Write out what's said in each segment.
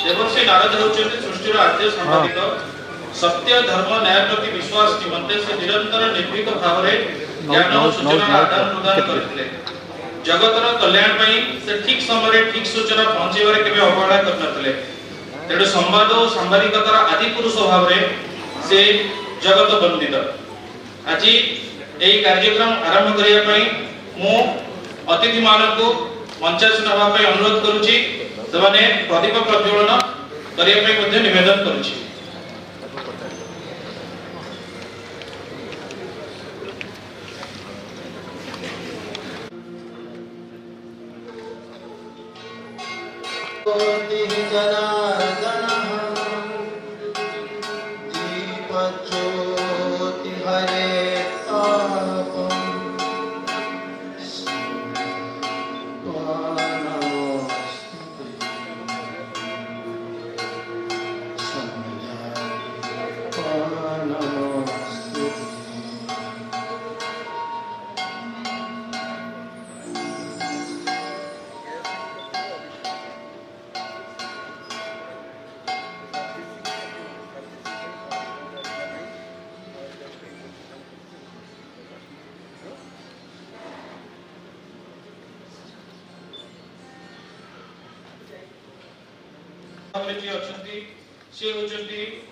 देवर्षि नारद होचंती सृष्टिर आद्य संपादित सत्य धर्म न्याय प्रति विश्वास निमंते से निरंतर निर्भीक भाव रे ज्ञान और सूचना आदान प्रदान करथिले। जगतर कल्याण पई से ठीक समय ठीक सूचना पहुंचेबारे केबे अवहेला करनथिले। तेडु संवाद और सांबादिकतार आदि पुरुष भाव रे से जगत वंदित। आज एई कार्यक्रम आरंभ करिया पई मु अतिथि मानकु मंचासन हवा पई अनुरोध करूची। सेमाने प्रदीप प्रज्वलन करिया पई मध्ये निवेदन करूची।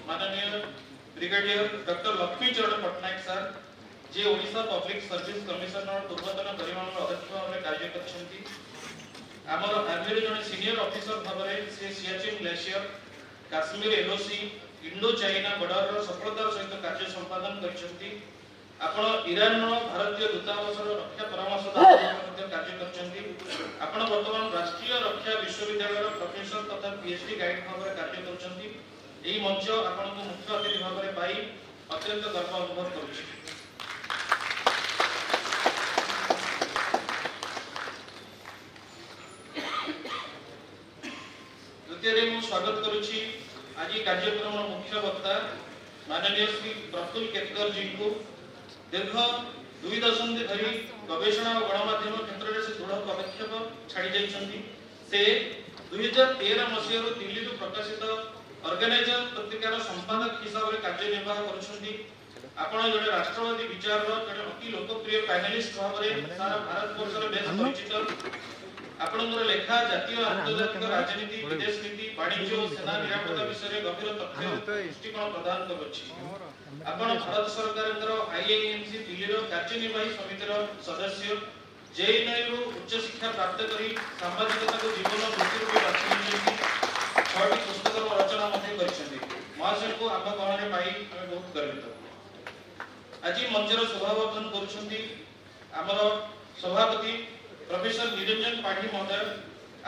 माननीय ब्रिगेडियर डॉक्टर लक्ष्मी चरण पटनायक सर जे ओडिशा पब्लिक सर्विस कमिशनर पूर्वतन परिमाण अध्यक्ष भाव कार्य करछंती। हमर आर्मी रे जने सीनियर ऑफिसर भाव रे से Siachen glacier Kashmir LOC Indo China border रो सफलतार सहित कार्य संपादन करछंती। आपण ईरान रो भारतीय दूतावास रो रक्षा परामर्शदाता मध्ये कार्य करछंती। आपण वर्तमान राष्ट्रीय रक्षा विश्वविद्यालय रो प्रोफेसर तथा पीएचडी गाइड भाव रे कार्य करछंती। एई मंच आपण को मुख्य अतिथि भाव रे पाई अत्यंत गर्व अनुभव करूछी। द्वितीय रे मु स्वागत करूछी आज कार्यक्रम मुख्य वक्ता माननीय श्री प्रफुल्ल केतकर जी को। दीर्घ 2 दशंधि धरी गवेषणा और गणमाध्यम क्षेत्र में से दृढ़ पदक्षेप छाड़ी जाइछंती। से 2013 मसीह दिल्ली रो प्रकाशित ऑर्गेनाइजर पत्रिकार संपादक हिसाब रे कार्य निर्वाह करूछंती। आपण जने राष्ट्रवादी विचार रो जने अति लोकप्रिय पैनलिस्ट भाव रे सारा भारत वर्ष रे बेस परिचित। आपनकर लेखा जातीय आंतर्जातिक राजनीति विदेश नीति वाणिज्य और सेना निरापत्ता विषय रे गंभीर तथ्य दृष्टिकोण प्रदान करूछि। आपण भारत सरकारक आईआईएमसी दिल्ली रो कार्यनिर्वाही समिति रो सदस्य जेएनयू रो उच्च शिक्षा प्राप्त करी सामाजिकता को जीवन वृत्ति रूपे बाछि नियंती। 6टी पुस्तक रचना मध्ये करछन्ती। महाशय को आम गहने पाई हम बहुत गर्वित। आज मंचर सभापति करूछन्ती हमर सभापति प्रोफेसर निरंजन पाठी महोदय।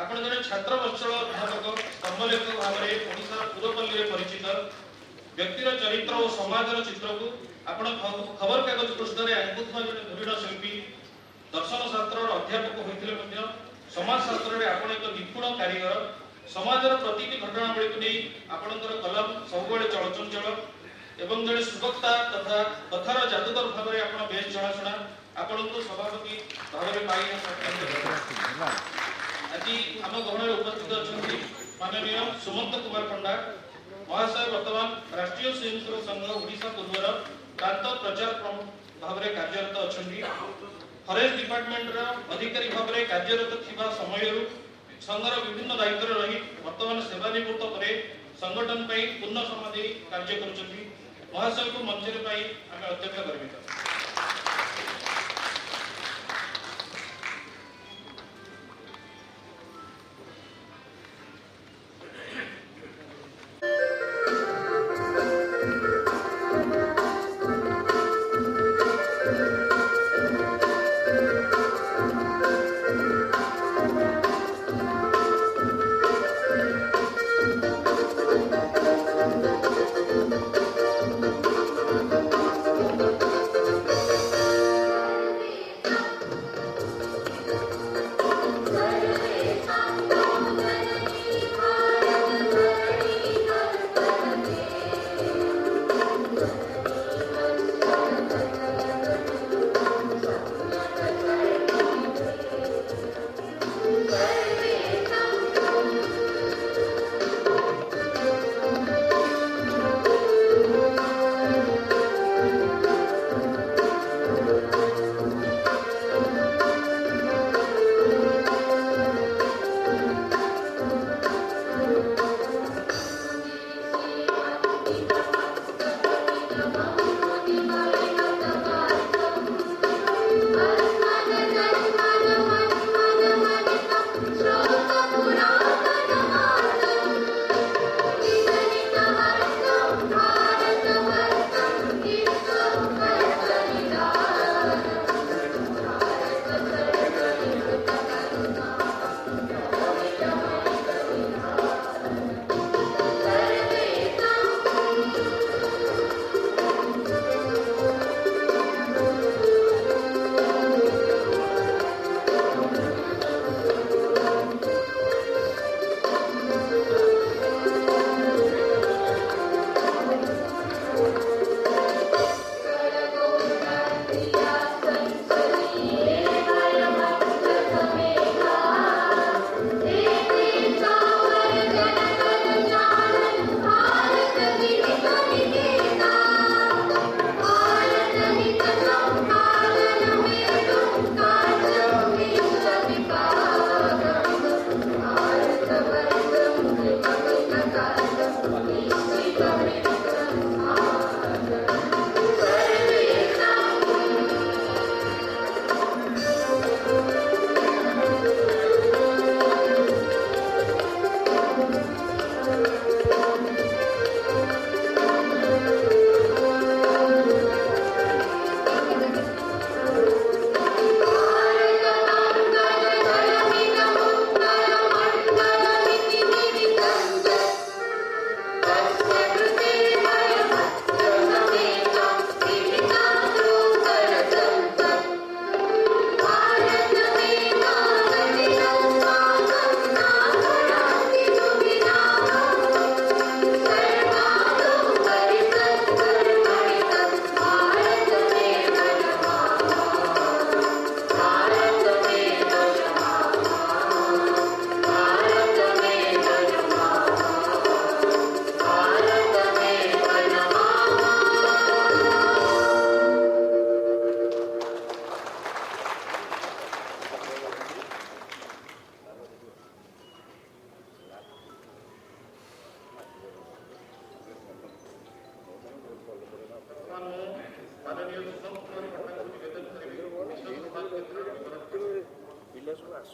आपण जने छात्र वत्सल अध्यापक स्तंभलेख भाव रे ओडिसा पूर्वपल्ली रे परिचित। व्यक्तिर चरित्र और समाजर चित्र को आपण खबर कागज पृष्ठ रे अंकुत्वा जने धुरीण शिल्पी। दर्शन शास्त्र अध्यापक होइथिले मध्ये समाज शास्त्र रे आपण एक निपुण कारीगर। समाजर प्रतिटी घटनावली को नहीं आपणकर कलम सबुबले चलचंचल एवं जड़े सुवक्ता तथा कथार जादूगर भाव में आपण बेस जनाशुना। आपण को सभापति भाव में पाई आज आम गहन उपस्थित अच्छा माननीय सुमंत कुमार पंडा महाशय वर्तमान राष्ट्रीय स्वयंसेवक संघ ओडिशा पूर्वर प्रांत प्रचार प्रमुख भाव में कार्यरत अच्छा। फरेस्ट डिपार्टमेंट अधिकारी भाव में कार्यरत थिबा समयरु संघर विभिन्न दायित्व रही वर्तमान सेवानिवृत्त पर संगठन पर पूर्ण समय कार्य करुछंती। महाशय को मंच पाई आम अत्यंत गर्वित।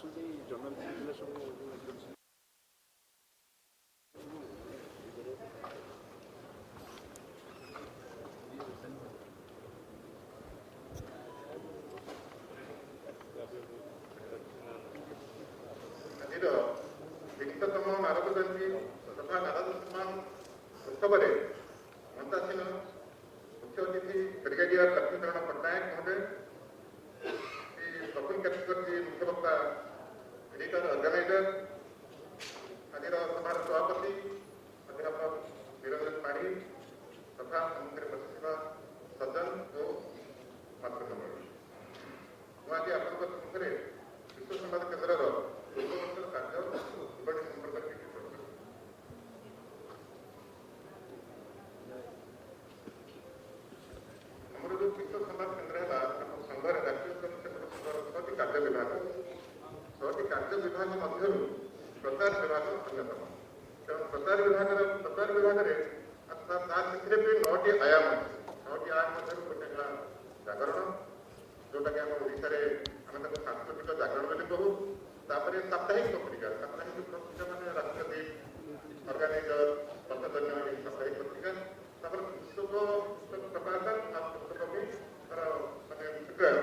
ଆସୁଛି ଜର୍ଣ୍ଣାଲିଷ୍ଟ ପିଲା ସବୁ ଆଜିର 20ତମ ନାରଦ ଜୟନ୍ତୀ ତଥା ନାରଦ ସମ୍ମାନ ଉତ୍ସବରେ ମନ୍ତାସୀନ ମୁଖ୍ୟ ଅତିଥି ବ୍ରିଗେଡିୟର ଲକ୍ଷ୍ମୀଚରଣ ପଟ୍ଟନାୟକ ମହୋଦୟ, ଶ୍ରୀ ପ୍ରଫୁଲ୍ଲ କେତକରଜୀ ମୁଖ୍ୟ ବକ୍ତା, ଏଡିଟର ଅର୍ଗାନାଇଜର, ଆଜିର ସଭାର ସଭାପତି ଅଧ୍ୟାପକ ନିରଞ୍ଜନ ପାଢ଼ୀ ତଥା ସମ୍ମୁଖରେ ବସିଥିବା ସଜ୍ଜନ ଓ ମାତୃମଣ୍ଡଳୀ, ମୁଁ ଆଜି ଆପଣଙ୍କ ସମ୍ମୁଖରେ ବିଶ୍ୱ ସମ୍ବାଦ କେନ୍ଦ୍ରର ପୂର୍ବବର୍ଷର କାର୍ଯ୍ୟ ବିବରଣୀ ସମ୍ପର୍କରେ କିଛି କହିବି। ଆମର ଯେଉଁ ବିଶ୍ୱ ସମ୍ବାଦ କେନ୍ଦ୍ର ହେଲା ଆମ ସଂଘରେ ରାଷ୍ଟ୍ରୀୟ ସ୍ୱୟଂସେବକ ସଂଘର 6ଟି କାର୍ଯ୍ୟ ବିଭାଗ, 6ଟି କାର୍ଯ୍ୟ ବିଭାଗ ମଧ୍ୟରୁ ପ୍ରଚାର ବିଭାଗ ଅନ୍ୟତମ। ତେଣୁ ପ୍ରଚାର ବିଭାଗରେ ସେଥିରେ ବି 9ଟି ଆୟାମ ଅଛି। 9ଟି ଆୟାମ ମଧ୍ୟରୁ ଗୋଟେ ହେଲା ଜାଗରଣ, ଯେଉଁଟାକି ଆମ ଓଡ଼ିଶାରେ ଆମେ ତାକୁ ସାଂସ୍କୃତିକ ଜାଗରଣ ବୋଲି କହୁ। ତାପରେ ସାପ୍ତାହିକ ପତ୍ରିକା ମାନେ ରାଷ୍ଟ୍ରଦୀପ, ଅର୍ଗାନାଇଜର, ପଞ୍ଚଜନ୍ୟ, ଏହି ସାପ୍ତାହିକ ପତ୍ରିକା। ତାପରେ ପୁସ୍ତକ ପ୍ରକାଶନ ଆଉ ପୁସ୍ତକ ବି ତାର ମାନେ ବିକ୍ରୟ,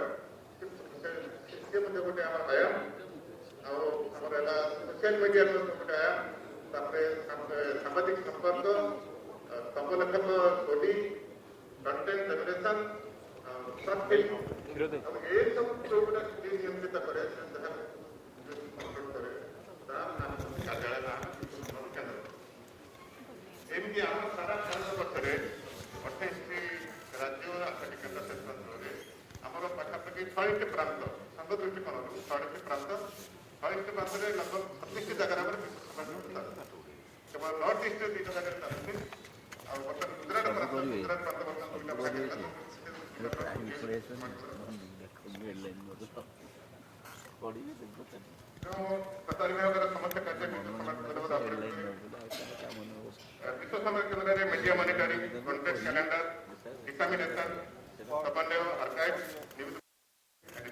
ସେ ମଧ୍ୟ ଗୋଟେ ଆମର ଆୟାମ। ଆଉ ଆମର ହେଲା ସୋସିଆଲ ମିଡ଼ିଆ ଗୋଟେ ଆୟାମ। ତାପରେ ସାମ୍ବାଦିକ ସମ୍ପର୍କ, ସ୍ତମ୍ଭଲେଖକ କୋଡି, କଣ୍ଟେଣ୍ଟ ଜେନେରେସନ, ସର୍ଟ ଫିଲ୍ମ, ଏସବୁ ଯୋଉଗୁଡ଼ା ନିୟନ୍ତ୍ରିତ କରେ ଯାହା କରେ ତାର ନାମ କାର୍ଯ୍ୟାଳୟ ନାମ କେନ୍ଦ୍ର। ଏମିତି ଆମ ସାରା ଭାରତ ବର୍ଷରେ 28ଟି ରାଜ୍ୟ 8ଟି କେନ୍ଦ୍ରଶାସିତ ଅଞ୍ଚଳରେ ଆମର ପାଖାପାଖି 6ଟି ପ୍ରାନ୍ତ, ସଂଘ ଦୃଷ୍ଟିକୋଣରୁ 6ଟି ପ୍ରାନ୍ତ, 6ଟି ପ୍ରାନ୍ତରେ लगभग 36ଟି ଜାଗାରେ ଆମର ବିଶ୍ୱ ସମ୍ବାଦ ଚାଲୁଛି। କେବଳ ନର୍ଥ ଇଷ୍ଟରେ 2ଟା ଜାଗାରେ ଚାଲୁଛି। ଆଉ ବର୍ତ୍ତମାନ ଗୁଜରାଟ ପ୍ରାନ୍ତ ବର୍ତ୍ତମାନ 2ଟା ଭାଗ ହେଲା। ପ୍ରଚାର ବିଭାଗର ସମସ୍ତ କାର୍ଯ୍ୟ ବିଶ୍ୱ ସମ୍ବାଦ କେନ୍ଦ୍ରରେ ମିଡିଆ ମନିଟରିଂ, କଣ୍ଟେଣ୍ଟ କ୍ୟାଲେଣ୍ଡର, ଡିସାମିନେସନ, ସମନ୍ୱୟ, ଆର୍କାଇଭ, ନ୍ୟୁଜ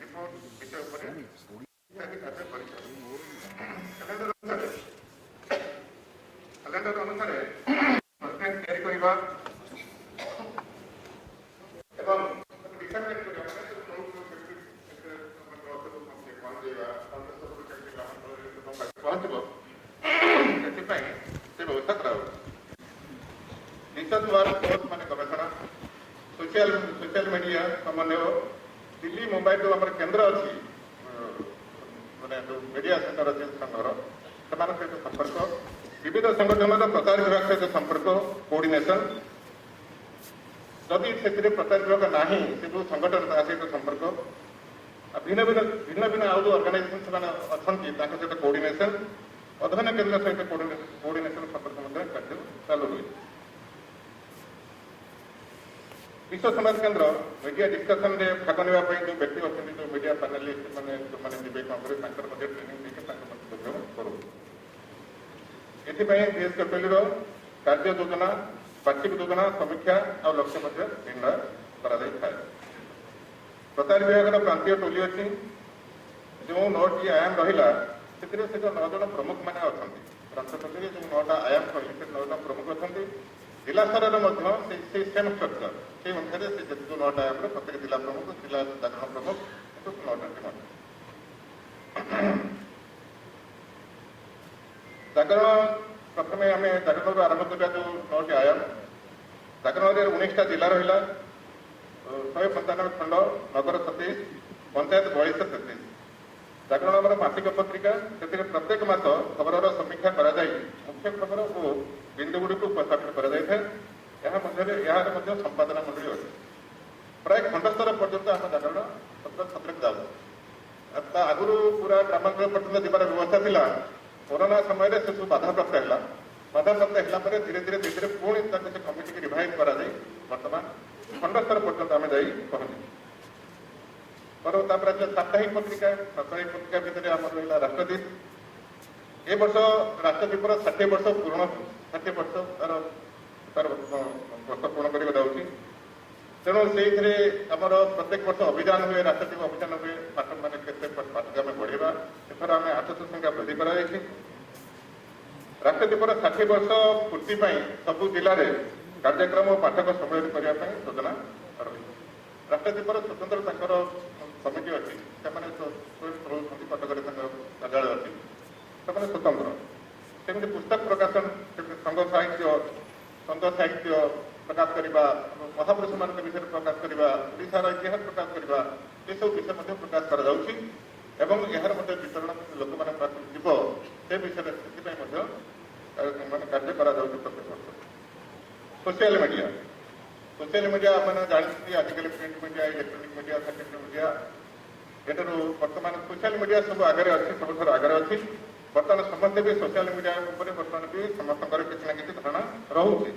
ରିପୋର୍ଟ ବିଷୟ ଉପରେ ଇତ୍ୟାଦି କାର୍ଯ୍ୟ କରିଛନ୍ତି। କ୍ୟାଲେଣ୍ଡର ଅନୁସାରେ କଣ୍ଟେଣ୍ଟ ତିଆରି କରିବା ଏବଂ ଡିସାମିନେଟ କରିବା ପହଞ୍ଚିବ, ସେଥିପାଇଁ ସେ ବ୍ୟବସ୍ଥା କରାଯାଉଛି। ରିସର୍ଚ୍ଚ ୱାର୍କ ଫୋର୍ସ ମାନେ ଗବେଷଣା, ସୋସିଆଲ ମିଡ଼ିଆ ସମନ୍ୱୟ, ଦିଲ୍ଲୀ ମୁମ୍ବାଇ ଯେଉଁ ଆମର କେନ୍ଦ୍ର ଅଛି, ମାନେ ଯେଉଁ ମିଡ଼ିଆ ସେଣ୍ଟର ଅଛି ସଂଘର, ସେମାନଙ୍କ ସହିତ ସମ୍ପର୍କ, ବିବିଧ ସଂଗଠନର ପ୍ରଚାର ବିଭାଗ ସହିତ ସମ୍ପର୍କ, କୋଅର୍ଡିନେସନ, ଯଦି ସେଥିରେ ପ୍ରଚାର ବିଭାଗ ନାହିଁ ସେ ଯେଉଁ ସଂଗଠନ ତା ସହିତ ସମ୍ପର୍କ, ଭିନ୍ନ ଭିନ୍ନ ଆଉ ଯେଉଁ ଅର୍ଗାନାଇଜେସନ ସେମାନେ ଅଛନ୍ତି ତାଙ୍କ ସହିତ କୋଅର୍ଡିନେସନ, ଅଧ୍ୟୟନ କେନ୍ଦ୍ର ସହିତ କୋଅର୍ଡିନେସନ ସମ୍ପର୍କ ମଧ୍ୟ କାର୍ଯ୍ୟ ଚାଲୁ ରହିଛି। ବିଶ୍ୱ ସମ୍ବାଦ କେନ୍ଦ୍ର ମିଡିଆ ଡିସ୍କସନରେ ଭାଗ ନେବା ପାଇଁ ଯେଉଁ ବ୍ୟକ୍ତି ଅଛନ୍ତି, ଯେଉଁ ମିଡିଆ ପ୍ୟାନେଲିଷ୍ଟ ମାନେ ଯେଉଁମାନେ ଯିବେ କଂଗ୍ରେସ, ତାଙ୍କର ମଧ୍ୟ ଟ୍ରେନିଂ ଦେଇକି ତାଙ୍କ ମଧ୍ୟ କରୁ। ଏଥିପାଇଁ DSKPLର କାର୍ଯ୍ୟ ଯୋଜନା, ବାର୍ଷିକ ଯୋଜନା, ସମୀକ୍ଷା ଆଉ ଲକ୍ଷ୍ୟ ମଧ୍ୟ ନିର୍ଣ୍ଣୟ କରାଯାଇଥାଏ। ପ୍ରଚାର ବିଭାଗର ପ୍ରାନ୍ତୀୟ ଟୋଲି ଅଛି। ଯେଉଁ 9ଟି ଆୟାମ ରହିଲା ସେଥିରେ ସେ ଯେଉଁ 9 ଜଣ ପ୍ରମୁଖ ମାନେ ଅଛନ୍ତି, ପ୍ରାନ୍ତ ଟୋଲିରେ ଯେଉଁ 9ଟା ଆୟାମ କହିଲେ ସେ 9 ଜଣ ପ୍ରମୁଖ ଅଛନ୍ତି। ଜିଲ୍ଲା ସ୍ତରରେ ମଧ୍ୟ ସେଇ ସେମ୍ ଷ୍ଟ୍ରକ୍ଚର, ସେଇ ଅନୁସାରେ ସେ ଯେତେ ଯେଉଁ 9ଟା ଆୟାମରେ ପ୍ରତ୍ୟେକ ଜିଲ୍ଲା ପ୍ରମୁଖ, ଜିଲ୍ଲା ଜାଗରଣ ପ୍ରମୁଖ, 9ଟା ଟିମ୍ ଅଛି। ଜାଗରଣ ପ୍ରଥମେ ଆମେ ଜାଗରଣରୁ ଆରମ୍ଭ କରିବା। ଯେଉଁ 9ଟି ଆୟାମ, ଜାଗରଣରେ 19ଟା ଜିଲ୍ଲା ରହିଲା, 195 ଖଣ୍ଡ, ନଗର 37, ପଞ୍ଚାୟତ 4233। ଜାଗରଣ ଆମର ମାସିକ ପତ୍ରିକା, ସେଥିରେ ପ୍ରତ୍ୟେକ ମାସ ଖବରର ସମୀକ୍ଷା କରାଯାଇ ମୁଖ୍ୟ ଖବର ଓ ବିନ୍ଦୁଗୁଡ଼ିକୁ ଉପସ୍ଥାପନ କରାଯାଇଥାଏ। ଏହାର ମଧ୍ୟ ସମ୍ପାଦନା ମଣ୍ଡଳୀ ଅଛି। ପ୍ରାୟ ଖଣ୍ଡସ୍ତର ପର୍ଯ୍ୟନ୍ତ ଆମ ଜାଗରଣ ଛତ୍ରକୁ ଯାଉଛି। ତା ଆଗରୁ ପୁରା ଗ୍ରାମାଞ୍ଚଳ ପର୍ଯ୍ୟନ୍ତ ଯିବାର ବ୍ୟବସ୍ଥା ଥିଲା। କରୋନା ସମୟରେ ସେସବୁ ବାଧାପ୍ରାପ୍ତ ହେଲା। ବାଧାପ୍ରାପ୍ତ ହେଲା ପରେ ଧୀରେ ଧୀରେ ପୁଣି ତାକୁ ସେ କମିଟିକି ରିଭାଇଭ୍ କରାଯାଇ ବର୍ତ୍ତମାନ ଖଣ୍ଡସ୍ତର ପର୍ଯ୍ୟନ୍ତ ଆମେ ଯାଇ ପହଞ୍ଚିଛୁ। ତାପରେ ଆସିଲା ସାପ୍ତାହିକ ପତ୍ରିକା। ସାପ୍ତାହିକ ପତ୍ରିକା ଭିତରେ ଆମର ରହିଲା ରାଷ୍ଟ୍ରଦୀପ। ଏ ବର୍ଷ ରାଷ୍ଟ୍ରଦୀପର 60 ବର୍ଷ ପୂରଣ, 60 ବର୍ଷ ତାର ବର୍ଷ ପୂରଣ କରିବାକୁ ଯାଉଛି। ତେଣୁ ସେଇଥିରେ ଆମର ପ୍ରତ୍ୟେକ ବର୍ଷ ଅଭିଯାନ ହୁଏ, ରାଷ୍ଟ୍ରଦୀପ ଅଭିଯାନ ହୁଏ। ପାଠ ମାନେ କେତେ ପାଠକୁ ଆମେ ବଢ଼େଇବା, एथर आम 800 संख्या वृद्धि कर राष्ट्रदीपर 60 वर्ष पूर्ति सबु जिले में कार्यक्रम और पाठक सम्मेलन करने योजना रही राष्ट्रदीपर स्वतंत्र कमिटी अच्छी से कटक कार्यालय अच्छी से स्वतंत्र सेमती पुस्तक प्रकाशन संघ साहित्य प्रकाश करने महापुरुष मान विषय प्रकाश करने ओडार इतिहास प्रकाश करने ये सब विषय प्रकाश कर यार वितरण लोक मान जीव से विषय कार्य कर प्रत्येक वर्ष सोशल मीडिया मैंने जानते आजिकल print media electronic media certificate media एटर बर्तमान सोशल मीडिया सब आगे अच्छी सब आगे अच्छी बर्तमान समस्ते भी सोशल मीडिया बर्तमान भी समस्त किसी ना कि धारणा रोचे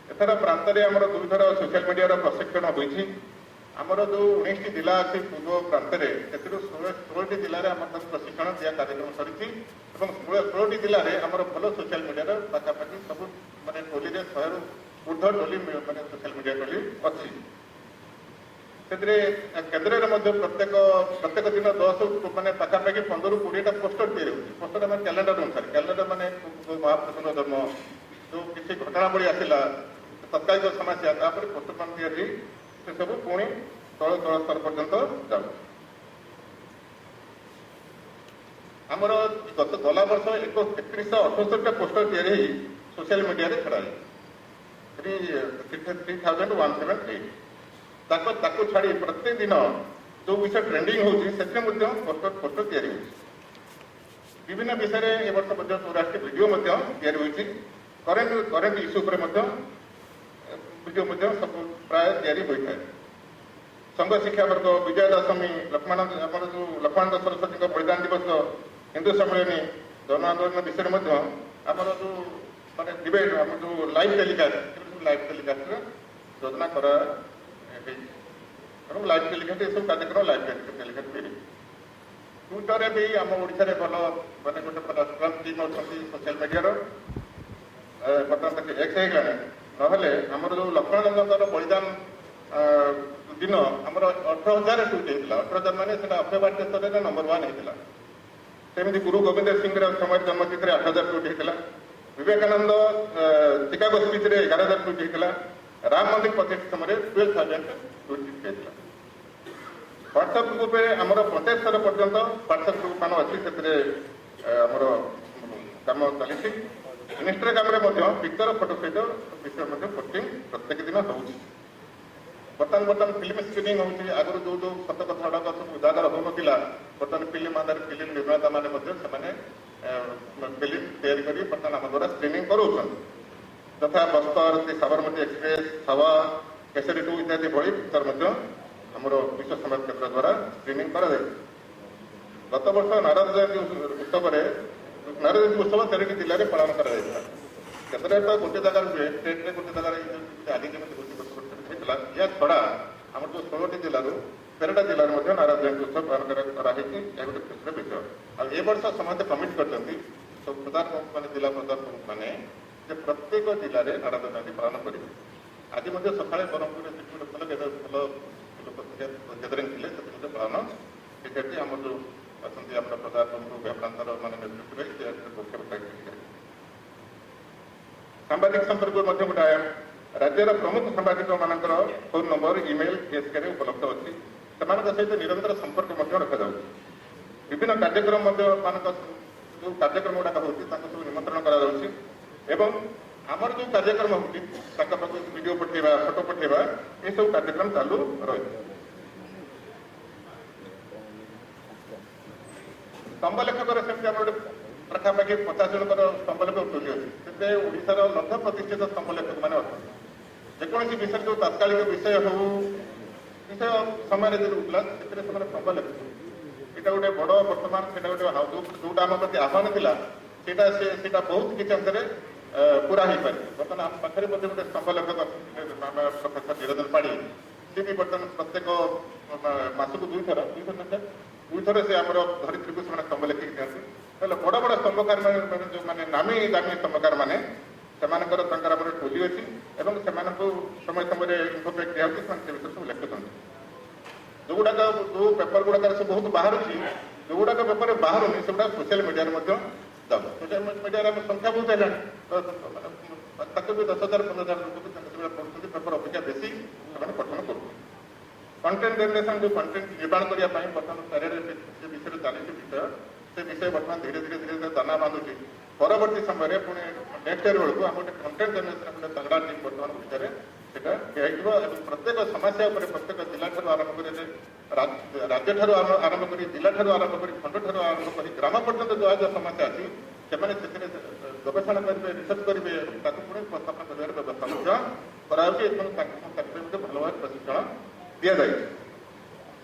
एथर प्रांत में आम दुईथर सोशल मीडिया प्रशिक्षण होती आमर जो 19 जिला अच्छी पूर्व प्रांत में से 16 जिले में प्रशिक्षण दिया कार्यक्रम सरी 16 जिले में आम भल सोशल मीडिया पाखापाखि सब मानते टोली 100 ऊर्ध टोली मानते सोशल मीडिया टोली अच्छी केन्द्र में प्रत्येक दिन 10 मानते पाखापाखि 15-20 पोस्टर तैयारी होती पोस्टर आम कैलेंडर अनुसार कैलेंडर मानते महापुरुषों जन्म जो किसी घटनावली आसला तत्कालिक समस्या पोस्टर मान तैयारी से सब पुणी तल स्तर पर्यंत जाऊ आमर गत गला वर्ष 3168 पोस्टर तैयारी सोशल मीडिया रे छड़ा 3178 छाड़ी प्रत्येक दिन जो विषय ट्रेंडिंग होती पोस्टर तैयारी विभिन्न विषय में ए वर्ष 84 वीडियो तैयारी करेन्ट इश्यू पर वीडियो सब प्राय तैयारी होता है संघ शिक्षा वर्ग विजय दशमी लक्ष्मणानंद जो लक्ष्मणानंद सरस्वती बलिदान दिवस हिंदू सम्मेलनी जन आंदोलन विषय में आमर जो मानते डिबेट आम जो लाइव टेलीकास्ट योजना कर लाइव टेलीकास्ट ये सब कार्यक्रम लाइव टेलीकास्ट भी ट्विटर भी आम ओडिशा रे भल माने गोटे स्ट्रंग टीम अच्छा सोशल मीडिया बर्तमान तक एक्स होगा ना आमर जो लक्ष्मणानंद बलिदान दिन आमर 18,000 ट्विट होता 18,000 माने अखिल भारतीय स्तर में नंबर 1 होता सेमती गुरु गोविंद सिंह समय जन्मतिथि 8,000 ट्विट होता विवेकानंद चिकागो स्पीच 11,000 ट्विट होता राम मंदिर प्रतिष्ठा समय 12,000 ट्विट होता व्हाट्सएप ग्रुप आमर 25 स्तर पर्यंत व्हाट्सएप ग्रुप मान अच्छी से आमर कम चली इंस्टाग्राम पिक्चर फोटो सहित विषय पोस्टिंग प्रत्येक दिन हो बर्तमान फिल्म स्क्रीनिंग होती आगुरी जो जो सत कथा गुड़ाक सब उजागर हो नाला बर्तमान फिल्म आधार फिल्म निर्माता मैंने फिल्म तैयारी कर बर्तमान आम द्वारा स्क्रीनिंग कर तथा बस्तर साबरमती एक्सप्रेस छावा केसरी 2 इत्यादि भली पिक्चर आमर विश्व समाज केन्द्र द्वारा स्क्रीनिंग कर गत वर्ष नारद जयंती उत्सव नारद जयंती उत्सव 13 जिले में पालन कर केन्द्र तो गोटे जगार हुए स्टेट में गोटे जगार आज जमी होता या छड़ा आम जो 16 जिलूर 13 जिले में नारद जयंती उत्सव पालन कराई गोटे खुशी विषय आ वर्ष समस्त कमिट कर प्रधान मान जिला प्रधान मैंने प्रत्येक जिले में नारद जयंती पालन करेंगे आज सकाଳେ ब्रह्मपुर भल गैदरिंग थे पालन टिकेट आम जो अच्छा आप प्रधान व्यापार मान नेतृत्व सांबादिक संपर्क गोटे राज्यर प्रमुख सांबादिक मानकर फोन नंबर इमेल फेसके उपलब्ध अच्छी सहित निरंतर संपर्क रखा विभिन्न कार्यक्रम जो कार्यक्रम गुड़ाक होती सब निमंत्रण कर आमर जो कार्यक्रम होती वीडियो पठेवा फोटो पठेवा ये सब कार्यक्रम चालू रही स्तंभ लेखक सेमती आम गोटे पाखापाखि 50 जनकर स्तंभ लेखक टोली अच्छी से ओडार लक्ष प्रतिष्ठित स्तंभ लेखक मैंने अच्छा जेकोसी विषय जो तात्कालिक विषय हो विषय समय रोला से स्तंभ लेखक यहाँ गोटे बड़ बर्तमान से गोटे जोटा आम प्रति आह्वान था बहुत किसी अंश पूरा हो पारे बर्तमान आम पाखे गोटे स्तंभ लेखक प्रोफेसर निरंजन पाढ़ी सी भी बर्तमान प्रत्येक मसक दुईथर से आम धरित्री को स्तंभ लेखिक दिखाते बड़ बड़ स्तंभकार जो मैंने नामी दामी स्तंभकार मैंने टोली अच्छी समय समय इनफोपेक्ट दिखाई सब लिखुं जो गुड़ाक जो पेपर गुड़ाक सब बहुत बाहर जोगुड़ाक पेपर बाहर सेगुड़ा सोशल मीडिया सोशल मीडिया संख्या बहुत है ताकि भी 10,000 15,000 लोग पढ़ुं पेपर अपेक्षा बेसी पठन कर कंटेंट जनरेशन जो कंटेंट निर्माण करने बर्तमान चारिड़े से विषय चली विषय से विषय बर्तमान धीरे धीरे धीरे धीरे दाना बांधुची परवर्ती समय पुणी नेक्स्ट इयर बेलू आम गोटे कंटेंट जनरेशन गोटे तगड़ा टीम बर्तमान ओडिशा सेटा प्रत्येक समस्या प्रत्येक जिला ठार आरंभ कर राज्य ठार आरंभ कर जिला ठार आरंभ कर खंड ठार आरंभ कर ग्राम पर्यटन जो जो समस्या अच्छी से गवेषणा करेंगे रिसर्च करेंगे पुणी उपस्थापन कर व्यवस्था कराई भल भाव प्रशिक्षण दि जाए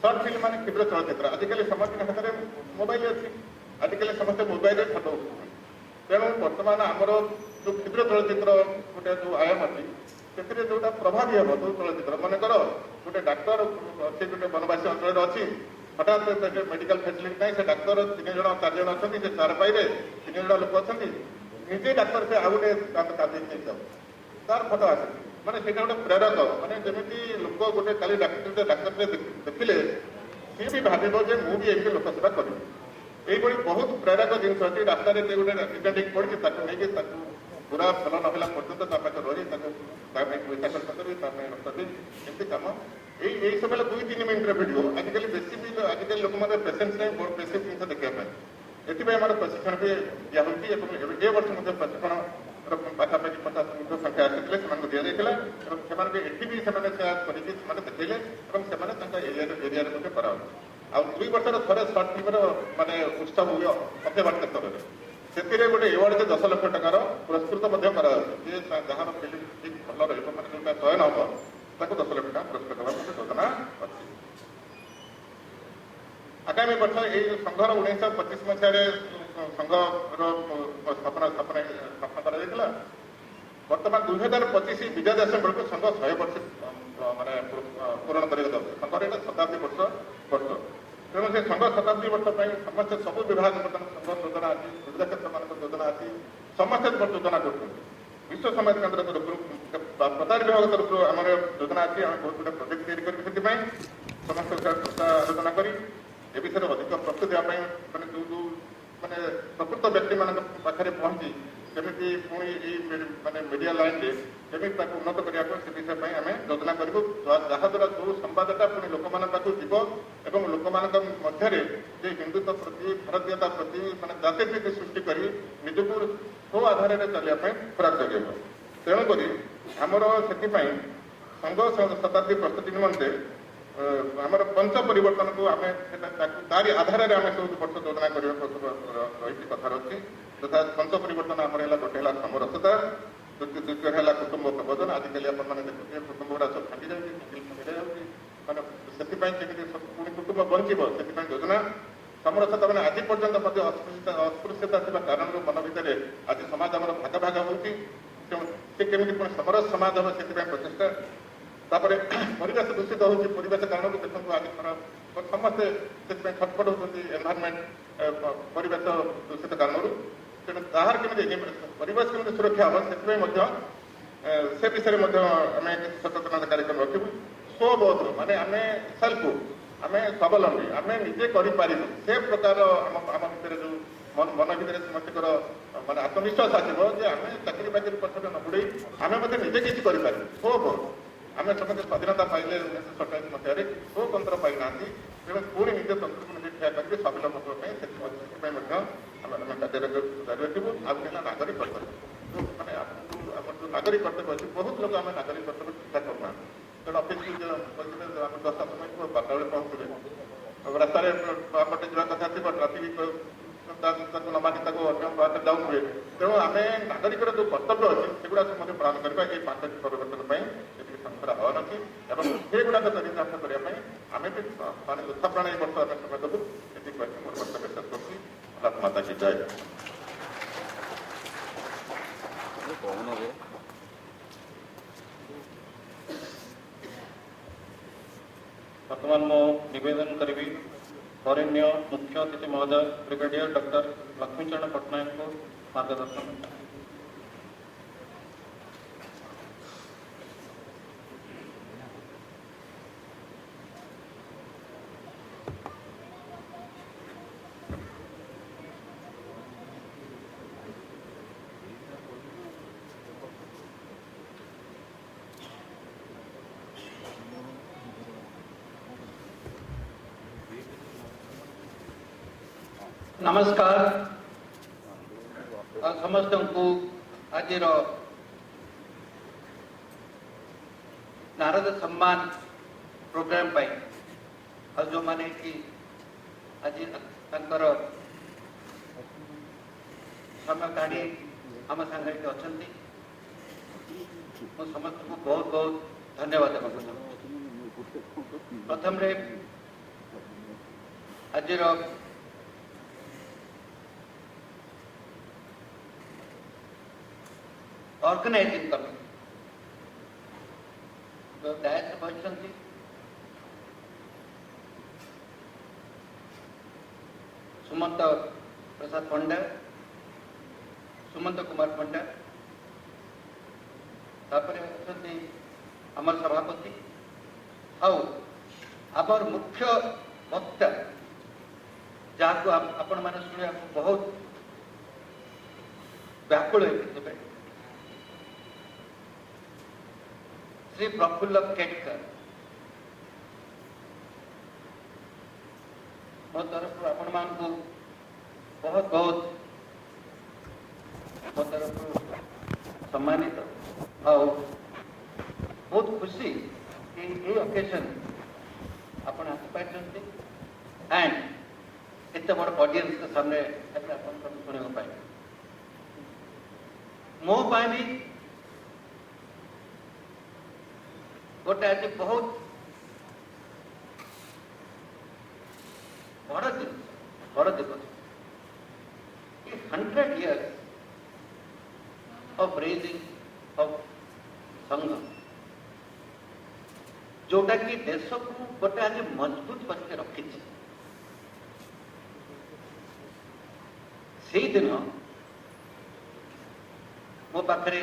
सर्ट फिल्म मान क्षुद्र चलचित्र आजिकल समस्त हाथ में मोबाइल अच्छी आजिकल समस्त मोबाइल फटो तेणु बर्तमान आमर जो क्षुद्र चलचित्र गोटे जो आयाम अच्छी से जोटा प्रभावी हम जो चलचित्र मनकर गोटे डाक्तर अच्छे गोटे वनवासी अंचल अच्छी हठात मेडिकल फैसिलिटी ना से डाक्तर 3 जन 4 जन अच्छा से 4 पाइबे 3 जन लोक अच्छा निजे डाक्तर से आउ गोटे तार फटो आसे मैंने से गोटे प्रेरक मैंने जमी लोक गोटे खाली डाक्तर देखिले सी भी भाव जे मुझे एमती लोक सेवा करी यही बहुत प्रेरक जिन अच्छी रास्ता गोटे एक्सीडेंट पड़ी नहीं पूरा भल ना पर्यटन रही पैसा खर्च करी रक्त दी एमती कम यही समय 2-3 मिनट भिडियो आजिकल बेसी भी आजिकल लोक मैंने पेसेंस नहीं बेसी जिन देखा ये आम प्रशिक्षण भी दिहूँ ए वर्ष प्रशिक्षण पाखापाखि 50 संख्या आसी दि जाता ये भी से देखले एरिया करा आ 2 वर्ष थे सर्ट फिल्म मानने उत्सव हुए अत्यवार्ता स्तर में से गोटे एवार्ड 10 लाख टकार पुरस्कृत जहाँ फिल्म ठीक भल रहा मैंने जो चयन हम ताको 10 लाख टका पुरस्कृत होगा योजना अच्छी आगामी वर्ष यही संघर 1925 मसीह संघर स्थापना बर्तमान 2025 विजय दशमी बेलू संघ 100 वर्ष माने पूरण करने संघर यहाँ शताब्दी वर्ष तेणु से संघ शताब्दी वर्ष समस्त सब विभाग बर्तमान संघ योजना अच्छी सुविधा क्षेत्र मान योजना अच्छी समस्ते योजना कर विश्व समाज केन्द्र तरफ प्रचार विभाग तरफ आम योजना अच्छी आम बहुत गुड प्रोजेक्ट तैयारी समस्त आलोचना कर ए विषय अधिक प्रस्तुति देवाई मैंने जो मैंने प्रकृत व्यक्ति मान पाखे पहुंची केमी पुणी मानने मीडिया लाइन केमी उन्नत करने से विषय आम योजना करूँ जहाद्वारा जो संवादटा पुणी लोक पाक जीव और लोक मध्य हिंदुत्व प्रति भारतीयता प्रति मानने जातिभीति सृष्टि कर निजक सो आधार में चलने खुराक जगह तेणुक आमर से संघ शताब्दी प्रस्तुति निमंते आमर पंच परिवर्तन को आम तारी आधार में आम सब वर्ष योजना रही कथार अच्छी तथा पंच परिवर्तन आमर है गोटे है समरसता द्वितीय है कुटुंब प्रबोधन आजिकल आपने देखिए कुटुंब गुड़ा सब भांगी जाए मैंने से पुणी कुटुंब बंचब से योजना समरसता मैंने आज पर्यटन अस्पृश्यता थी कारण मन भितर आज समाज आम भाग भाग होमी समरस समाज हम से प्रचेषा तापर परिवेश दूषित होवेश कारण देखो आज समस्ते छटपट होती एनवायरमेंट परिवेश दूषित कारण तेणु तार केमी परिवेश केमी सुरक्षा हम से विषय में आम सचेतनता कार्यक्रम रखू स्वबोध माने आम सेल्फ आम स्वावलम्बी आम निजे कर से प्रकार आम भितर जो मन भितर समस्त मानने आत्मविश्वास आसो आम चाकरी बाकरी पछे न बुड़े आम निजे किसी कर स्वबोध आम समस्त स्वाधीनता पाइले 1927 मसीह स्वतंत्र पाई ना तेणु पुणी निज तंत्र को निजे ठिया करेंगे स्वावलम्बी कार्य जारी रखू आगे नागरिक कर्तव्य मैंने जो नागरिक कर्तव्य अच्छी बहुत लोग आम नागरिक कर्तव्य चिंता करना तेणु अफिस आम 10 समय 12 बेले पहुँचले रास्तार पटे जा कथा थी ट्राफिक न मानी अन्य बात जाऊे तेणु आम नागरिकर जो कर्तव्य अच्छी सेगुड़ा सब पालन करवा ये 5टी परिवर्तन संस्थार आह्वान अच्छी और सेगुड़ाक चरितार्थ करने आम भी मानने यथा प्राण वर्ष आम समय देवु ये मोर कर्तव्य शेष करती भारत माता की जय। वर्तमान मो निवेदन करी वरेण्य मुख्य अतिथि महोदय ब्रिगेडियर डॉक्टर लक्ष्मीचरण पट्टनायक को मार्गदर्शन। नमस्कार समस्त को आज नारद सम्मान प्रोग्राम पाई और जो माने कि आज तंकर समय काढ़ी आम सांगे अच्छा मु समस्त को बहुत बहुत धन्यवाद देवाक चाहूँ। प्रथम रे आज ऑर्गेनाइजिंग कमिटी जो डायस बसती सुमंत प्रसाद पंडा सुमंत कुमार पंडा तापर आमर सभापति आमर मुख्य वक्ता जहाँ आपण मैंने शुणे बहुत व्याकुल होते श्री प्रफुल्ल केटकर मो तरफ आपण मान को बहुत बहुत मो तरफ सम्मानित और बहुत खुशी कि ये ओकेजन आपण आसपाई एंड इतने बड़ ऑडियंस के सामने शुणा पाए मो भी गोटे आज बहुत बड़ दिवस 100 years of raising of संघ जोटा कि देश को गोटे आज मजबूत करके रखी से दिन मो पाखरे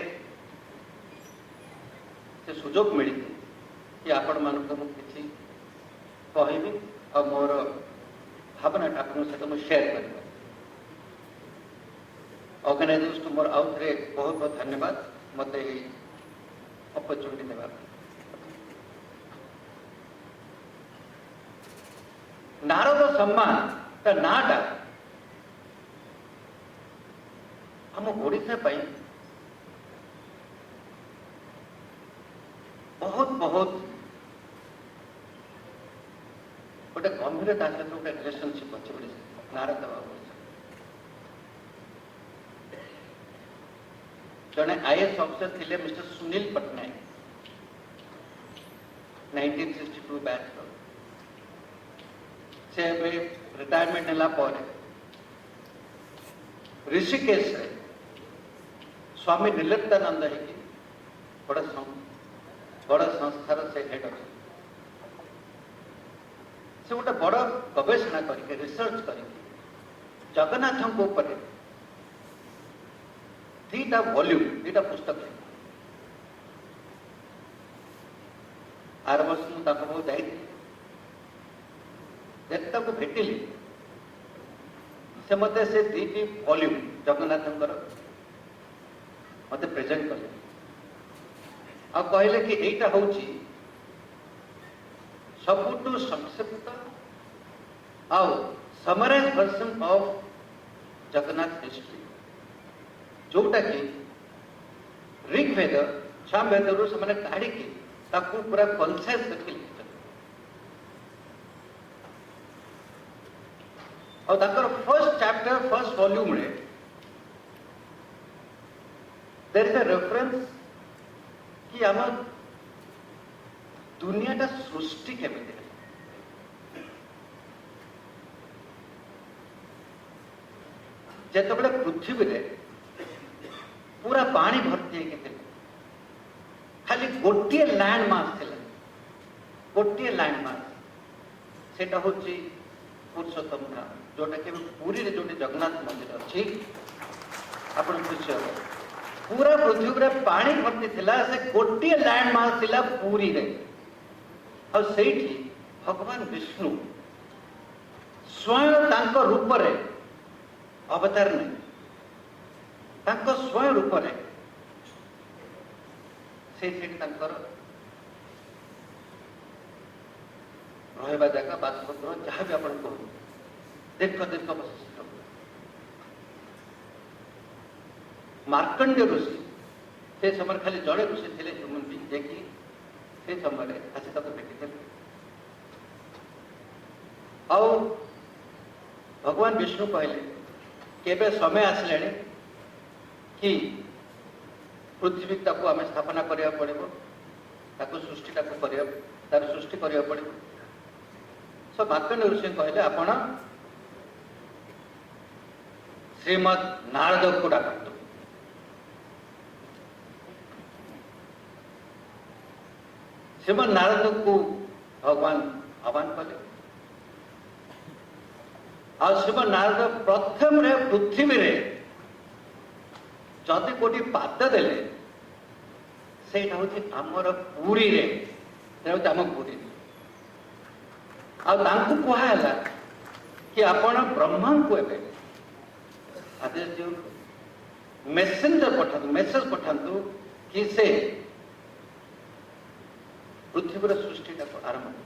से सुजोग मिली कि आपण मान किसी कहबी और मोर भावनाटा आप सहित शेयर कर ऑर्गेनाइजर्स को मोर आउ थे बहुत बहुत धन्यवाद मत अपॉर्चुनिटी देवा। नारद सम्मान का नाटा हम ओडिशा पाई बहुत बहुत गोटे गंभीरता सहित गोटे रिलेशनशिप अच्छे नारद बाबू जड़े आईएएस ऑफिसर थे मिस्टर सुनील पट्टनायक 1962 बैच से रिटायरमेंट नेला ऋषिकेश स्वामी निर्लिप्तानंद है बड़ संस्थार से हेड अच्छे से गोटे बड़ गवेषणा करके रिसर्च करके जगन्नाथ ऊपर दीटा वॉल्यूम दीटा पुस्तक आर वर्ष मुझे जाता को भेटिली से मत से दीटी वॉल्यूम जगन्नाथ मत प्रेजेंट कले आ कहले कि एटा हूँ सबुठु संक्षिप्त आउ summarise version of Jagannath history जोटा कि ऋग्वेद सामवेद से काढ़ी पूरा कनसाइज करके लिखते और फर्स्ट चैप्टर फर्स्ट वॉल्यूम रे देयर इज अ रेफरेंस कि आम दुनियाटा सृष्टि केमिति जेतबेले पृथ्वी रे पूरा पानी भर्ती है खाली गोटे लैंडमार्क थी गोटे लैंडमार्क से हूँ पुरुषोत्तम धाम जोटा कि पुरी रे जो जगन्नाथ मंदिर अच्छी आप खुशी हे पूरा पृथ्वी रे पानी भर्ती थिला से गोटे लैंडमार्क थिला पुरी रे और सेठी भगवान विष्णु स्वयं तांको रूप रे अवतार नहीं तांको स्वयं रूप रे से रहा जगह बासपत्र जहाँ भी आप दीर्घ दीर्घ वशिष्ठ मार्कंडेय ऋषि से समय खाली जड़े ऋषि थे जे कि से समय आसी भेटी आओ भगवान विष्णु कहले केबे समय आसले कि पृथ्वी ताको आम स्थापना करिया पड़िबो ताको सृष्टि ताको करिया तार सृष्टि करिया पड़िबो सो मार्कंडेय ऋषि कहले आपण श्रीमद नारद को डाकतु श्रीमद नारद को भगवान आह्वान कले आ श्रीमद नारद प्रथम रे पृथ्वी रे जदि कोटी पाद देले सेटा होची हमर पुरी रे सेटा होची हम पुरी आ तांकु कहा हला कि आपण ब्रह्मा को एबे आदेश दियो मेसेंजर पठातु मेसेज पठातु कि से पृथ्वी रे सृष्टि को आरंभ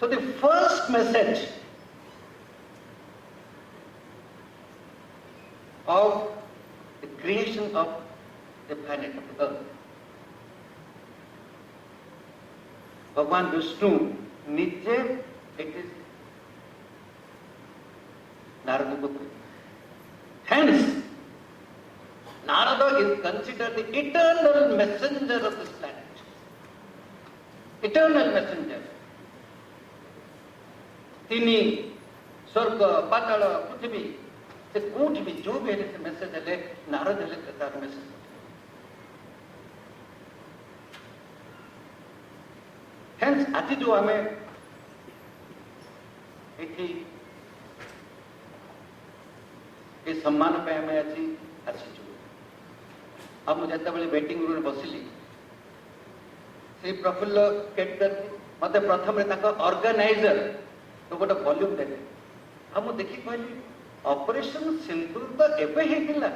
So the first message of the creation of the planet of the earth, Bhagwan Vishnu निजे it is Narada Gupta. Hence, Narada is considered the eternal messenger of this planet. Eternal messenger. तिनी स्वर्ग पाताल पृथ्वी से कोठी भी जो भी से message हेले नारद हेले तार मैसेज हेंस आज जो आमे एठी ए सम्मान पे आमे आसी आसीचु हम जते बेले वेटिंग रूम बसिली श्री प्रफुल्ल केटकर मते प्रथम रे ताका ऑर्गेनाइजर तो गोटे वॉल्यूम देले हम देखि कहली ऑपरेशन सिंदूर तो एबे हे किला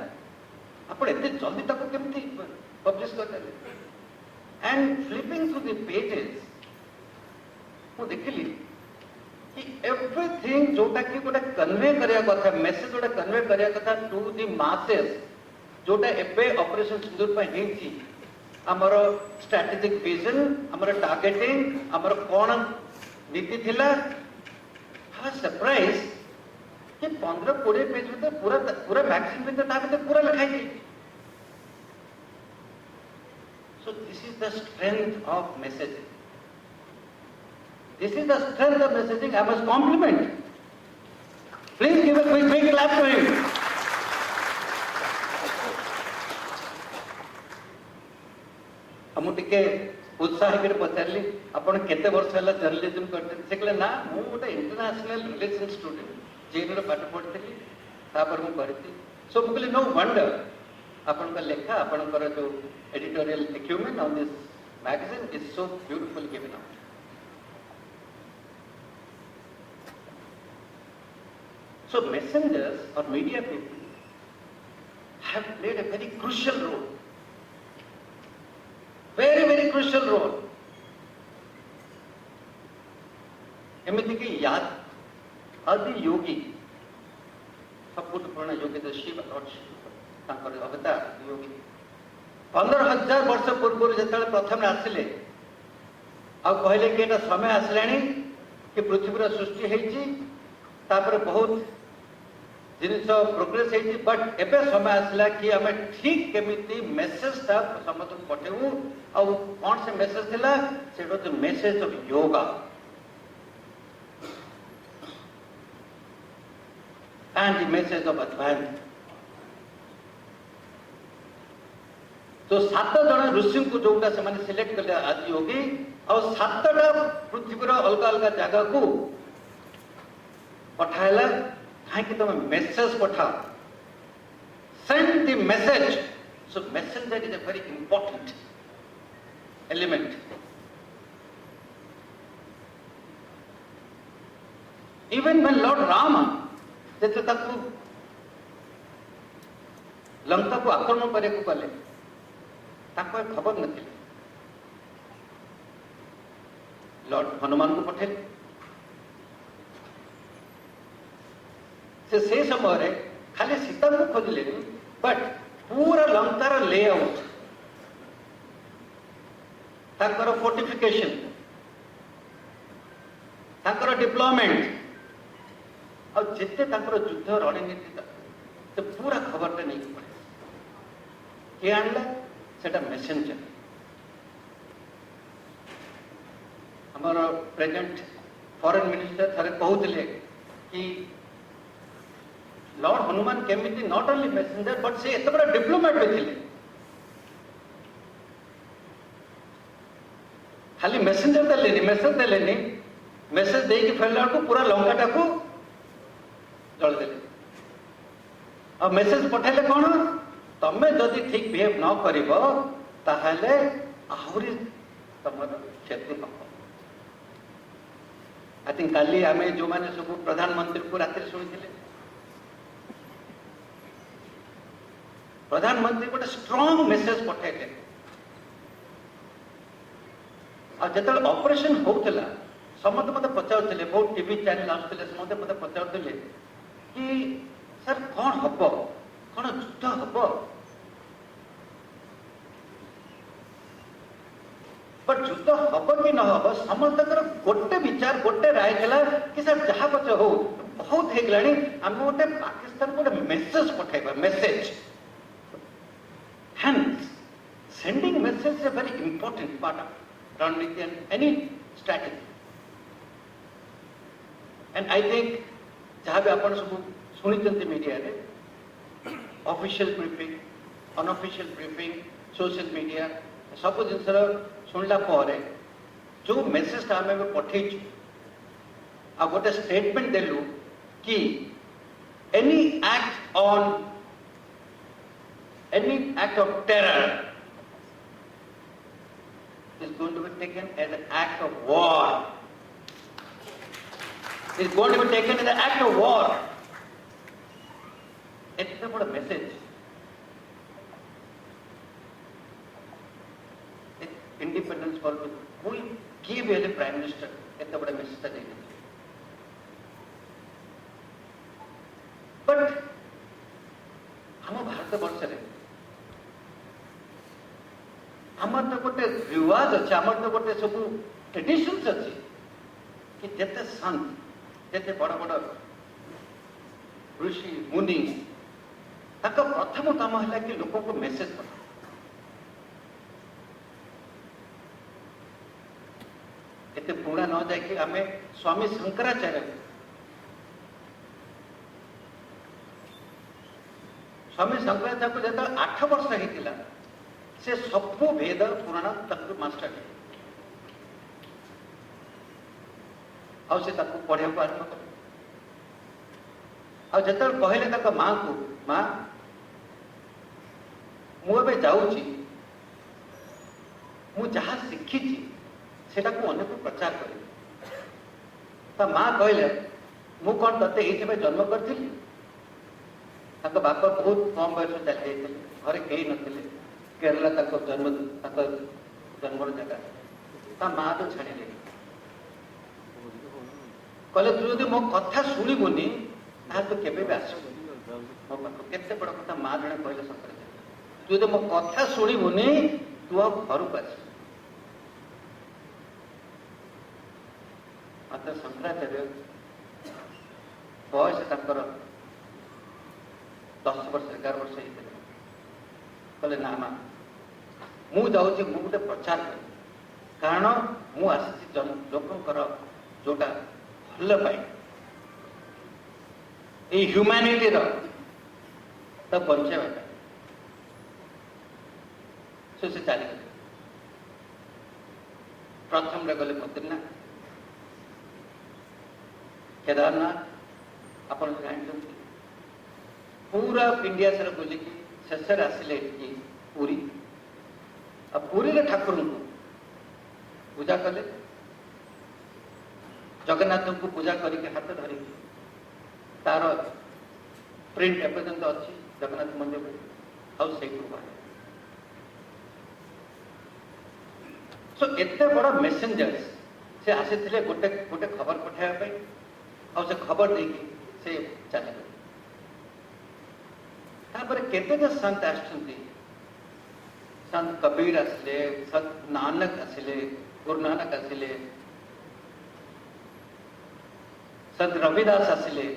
आपण एते जल्दी ताको केमती पब्लिश कर देले and flipping through the pages मु देखिली कि एवरीथिंग जोटा कि गोटे कन्वे करिया कथा मेसेज गोटे कन्वे करिया कथा टू द मासेस जोटा एबे ऑपरेशन सिंदूर पे हेची हमर स्ट्रेटेजिक विजन हमर टारगेटिंग हमर कोन नीति थिला सरप्राइज कि 15-20 पेज में पूरा पूरा मैगजीन में पूरा लिखाई थी so this is the strength of messaging this is the strength of messaging I must compliment please give a big clap to him हम टिके उत्साह के पचारि आपण केते वर्ष हला जर्नलिज्म करते से कहले ना मु गोटे इंटरनेशनल रिलेशन स्टूडेंट जेन रे पाठ पढ़ती तापर मु करती सो मु कहले नो वंडर आपण का लेखा आपण कर जो editorial acumen on this magazine is so beautiful given out so messengers और media people have played a very crucial role very crucial role एमती कि याद आदि योगी सबुठ पुराना योगी तो शिव अवतार योगी 15,000 वर्ष पूर्व जो प्रथम आसिले आ कहले कि एटा समय आसलानी कि पृथ्वी सृष्टि होती बहुत जिनिस प्रोग्रेस होती बट एबे समय आसला कि आम ठीक केमिति मेसेज था समस्त पठेबू आ कौन से मेसेज थिला सेटा तो message of yoga and the message of advance तो 7 जन ऋषि को जोटा से सिलेक्ट कले आदि योगी और 7टा पृथ्वी अलग अलग जगह को पठाला कहीं तुम मेसेज पठा send the message so messenger is a very important element even when Lord Ram जैसे ताकू लंका को आक्रमण करने को गले ताको खबर नथिले लॉर्ड हनुमान को पठेले से समय खाली सीता को खोजले बट पूरा लंकार लेआउट ताकर फोर्टिफिकेशन ताकर डिप्लॉयमेंट और जिते ताकर युद्ध रणनीति तो पूरा खबरटा नहीं पड़े किए आणला सेटा मेसेंजर हमर प्रेजेंट फॉरेन मिनिस्टर थरे कहते कि लॉर्ड हनुमान केमिति नॉट ओनली मेसेंजर बट से एत बड़ा डिप्लोमेट भी थे खाली मेसेंजर देलेनी मेसेज देके फेरला को पूरा लंकाटा को जल देले और मेसेज पठाइले कौन तमे जदि ठीक बिहेव न करिबो ताहले आहुरी तमर क्षति हम आई थिंक काली आमे जो माने सब प्रधानमंत्री को रात्रि सुनिथिले प्रधानमंत्री गोटे स्ट्रॉन्ग मेसेज पठाइले और जब ऑपरेशन होता समस्त मत पचारे बहुत टीवी चैनल आसते समस्त मत पचारे कि सर कौन हम कौन युद्ध हम बट युद्ध हम कि न हम समस्त गोटे विचार गोटे राय था कि सर जहाँ पच हो बहुत हो गला आम गोटे पाकिस्तान गोटे मेसेज पठाइबा message hence sending message is a very important part of Raniti and any strategy. And I think जहाँ भी अपन सब सुनी मीडिया रे official briefing unofficial briefing social media सब जिन शुणला जो मेसेज आम पठेचु आ गोटे स्टेटमेंट देलु कि any act on any act of terror is going to be taken as an act of war. Is going to be taken as an act of war. It's not a message. It's independence for who give as a prime minister. It's not a message. But हम भारत वर्ष रे आमर तो गोटे रिवाज अच्छे आमर तो गोटे सब ट्रेडिशन्स अच्छे कि जिते संत जिते बड़ बड़ ऋषि मुनि प्रथम काम है कि लोक को मेसेज पठा एते पुणा न जाए आम स्वामी शंकराचार्य स्वामी शंकराचार्य को जो 8 वर्ष होता से सबू भेद पुराण तक मास्टर से पढ़ा आरंभ कले जो कहले माँ को माँ मुझे जाऊँगी मु जहाँ शिखी से अनेक प्रचार कर माँ कहले मु कौन ते ये जन्म करी बापा बहुत कम बयस चली जाते घरे कहीं नथिले केरला जन्म जन्मर जगह माँ तो छाड़े कहले तू जो मो कथा शुणुनि तो केबे भी आस मो पाख केते बड़ कथा माँ जड़े कहले शंकराचार्य तू जो मो कथा शुणुनि तू आ घर को आस मात्र शंकराचार्य बयस 10 वर्ष 11 वर्ष होते कहले ना माँ मु जाऊँगी मु गोटे प्रचार कर कारण मु आसी लोकंकर जोटा भल पाई ये ह्यूमैनिटी तो बचावा से चली गए प्रथम रे गले बद्रीनाथ केदारनाथ अपन जानते पूरा इंडिया सारा बुलिकी शेष आसिले पुरी आ पुरी रे ठाकुर को पूजा कले जगन्नाथ को पूजा करके हाथ धरी तार प्रिंट एपर्यंत अच्छी जगन्नाथ मंदिर आउ से सो एते बड़ा मेसेंजर्स से आसी गोटे गोटे खबर पठाइबा से खबर देकी से चले तापर केतेक संत आसछन्ति संत कबीर आसिले संत नानक आसिले गुरु नानक आसिले संत रविदास आसिले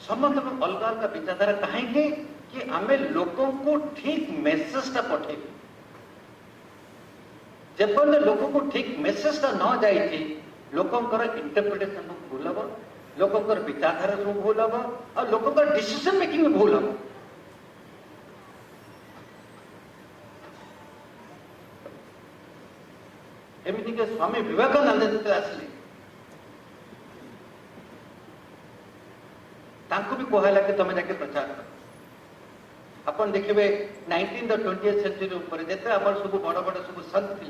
समस्त अलग अलग विचारधारा कहीं कि आमे लोकों को ठीक मेसेजटा पठे जेपन लोक को ठीक मेसेजटा न जाइए लोकंकर इंटरप्रिटेशन भूल हम लोकंकर विचारधारा सब भूल हम और लोकंकर डिसीजन मेकिंग भूल हम एमती के स्वामी विवेकानंद जो आसिले तांको भी कहला कि तुम जाके प्रचार कर अपन देखिए 19th और 20th सेंचुरी ऊपर जिते आम सब बड़ बड़ सब संत थे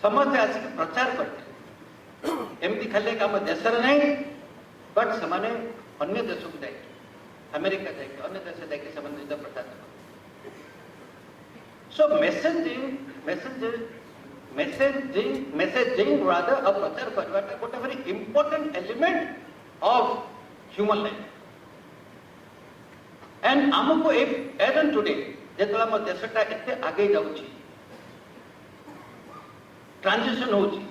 समस्ते आसिक प्रचार करते एमती खाली आम देश नहीं बट से अन्य देश को जाए अमेरिका जाए अन्य देश जाके निज प्रचार कर सो मेसेजिंग रादर और प्रचार करवाटा गोटे very important element of human life and आमको एज एंड टुडे जो आम देशटा एत आगे जाऊँगी ट्रांजिशन होची